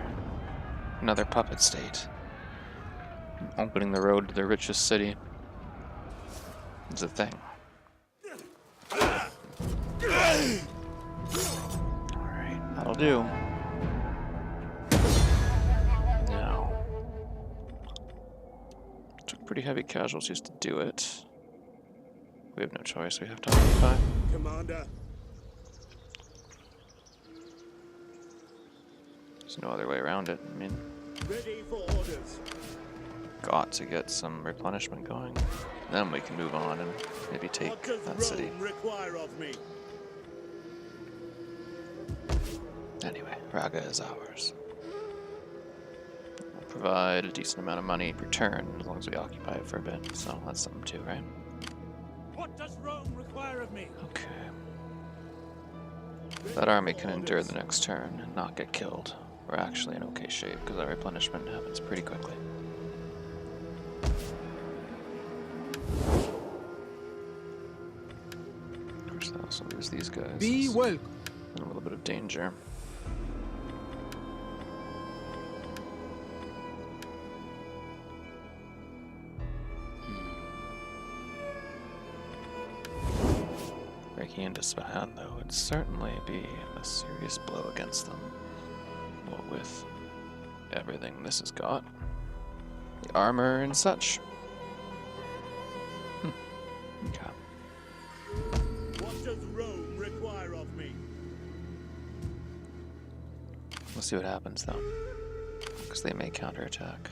another puppet state. Opening the road to the richest city is a thing. Alright, that'll do. Now, took pretty heavy casualties to do it. We have no choice, we have to occupy. Commander. There's no other way around it. I mean, Ready for orders. got to get some replenishment going. Then we can move on and maybe take that city. Require of me? Anyway, Raga is ours. We'll provide a decent amount of money per turn as long as we occupy it for a bit. So that's something too, right? What does Rome require of me? Okay. That army can endure the next turn and not get killed. We're actually in okay shape because our replenishment happens pretty quickly. Of course, that also leaves these guys Be welcome. in a little bit of danger. Breaking into Sassanid, though, would certainly be a serious blow against them. What with everything this has got. The armor and such. Okay. What does Rome require of me? We'll see what happens, though. Because they may counterattack.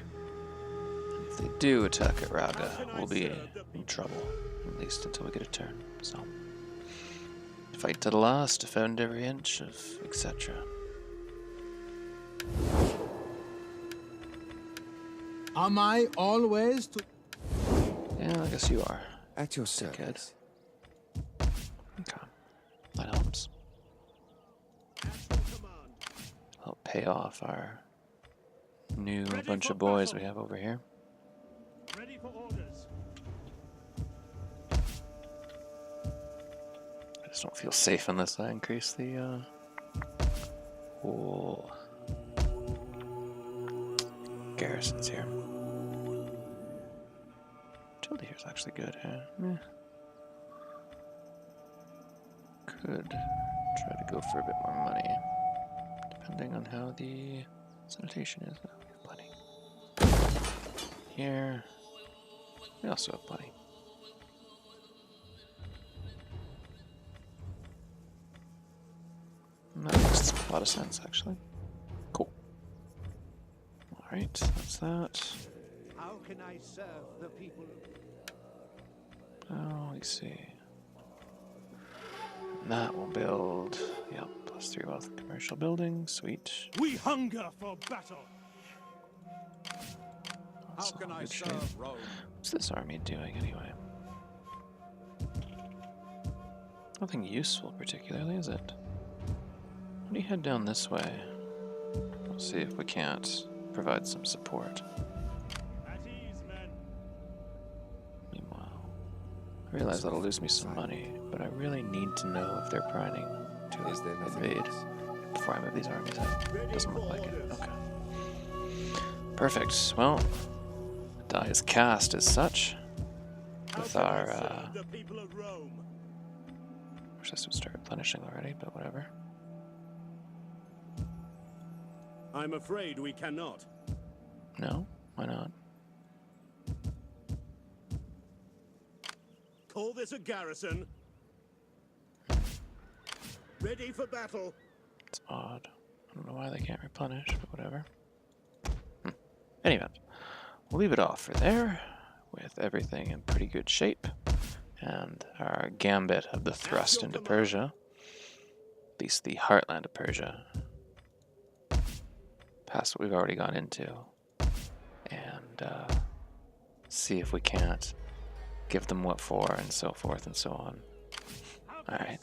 And if they do attack at Raga, we'll be in trouble. At least until we get a turn. So, fight to the last, defend every inch of etc. Am I always to... Yeah, I guess you are. At your Kid. service. Okay. That helps. Help pay off our new bunch of boys we have over here. Ready for orders. I just don't feel safe unless I increase the whole garrisons here. Utility here is actually good, huh? Meh. Could try to go for a bit more money, depending on how the sanitation is. Oh, we have plenty. Here, we also have plenty. And that makes a lot of sense, actually. Cool. Alright, that's that. How can I serve the people? Oh, let's see. And that will build, yep, +3 wealth in commercial buildings, sweet. We hunger for battle. That's all in good shape. Rome? What's this army doing anyway? Nothing useful particularly, is it? Why don't you head down this way? We'll see if we can't provide some support. At ease, men. Meanwhile, I realize that'll lose me some money, but I really need to know if they're planning to Is there nothing invade else? before I move these armies out. Doesn't look like it. Okay. Perfect. Well, the die is cast as such. With our, The people of Rome. wish this would start replenishing already, but whatever. I'm afraid we cannot. No? Why not? Call this a garrison. Ready for battle. It's odd. don't know why they can't replenish, but whatever. Anyway, we'll leave it off for there, with everything in pretty good shape, and our gambit of the thrust into Persia, at least the heartland of Persia, past what we've already gone into, and see if we can't give them what for, and so forth and so on. Alright.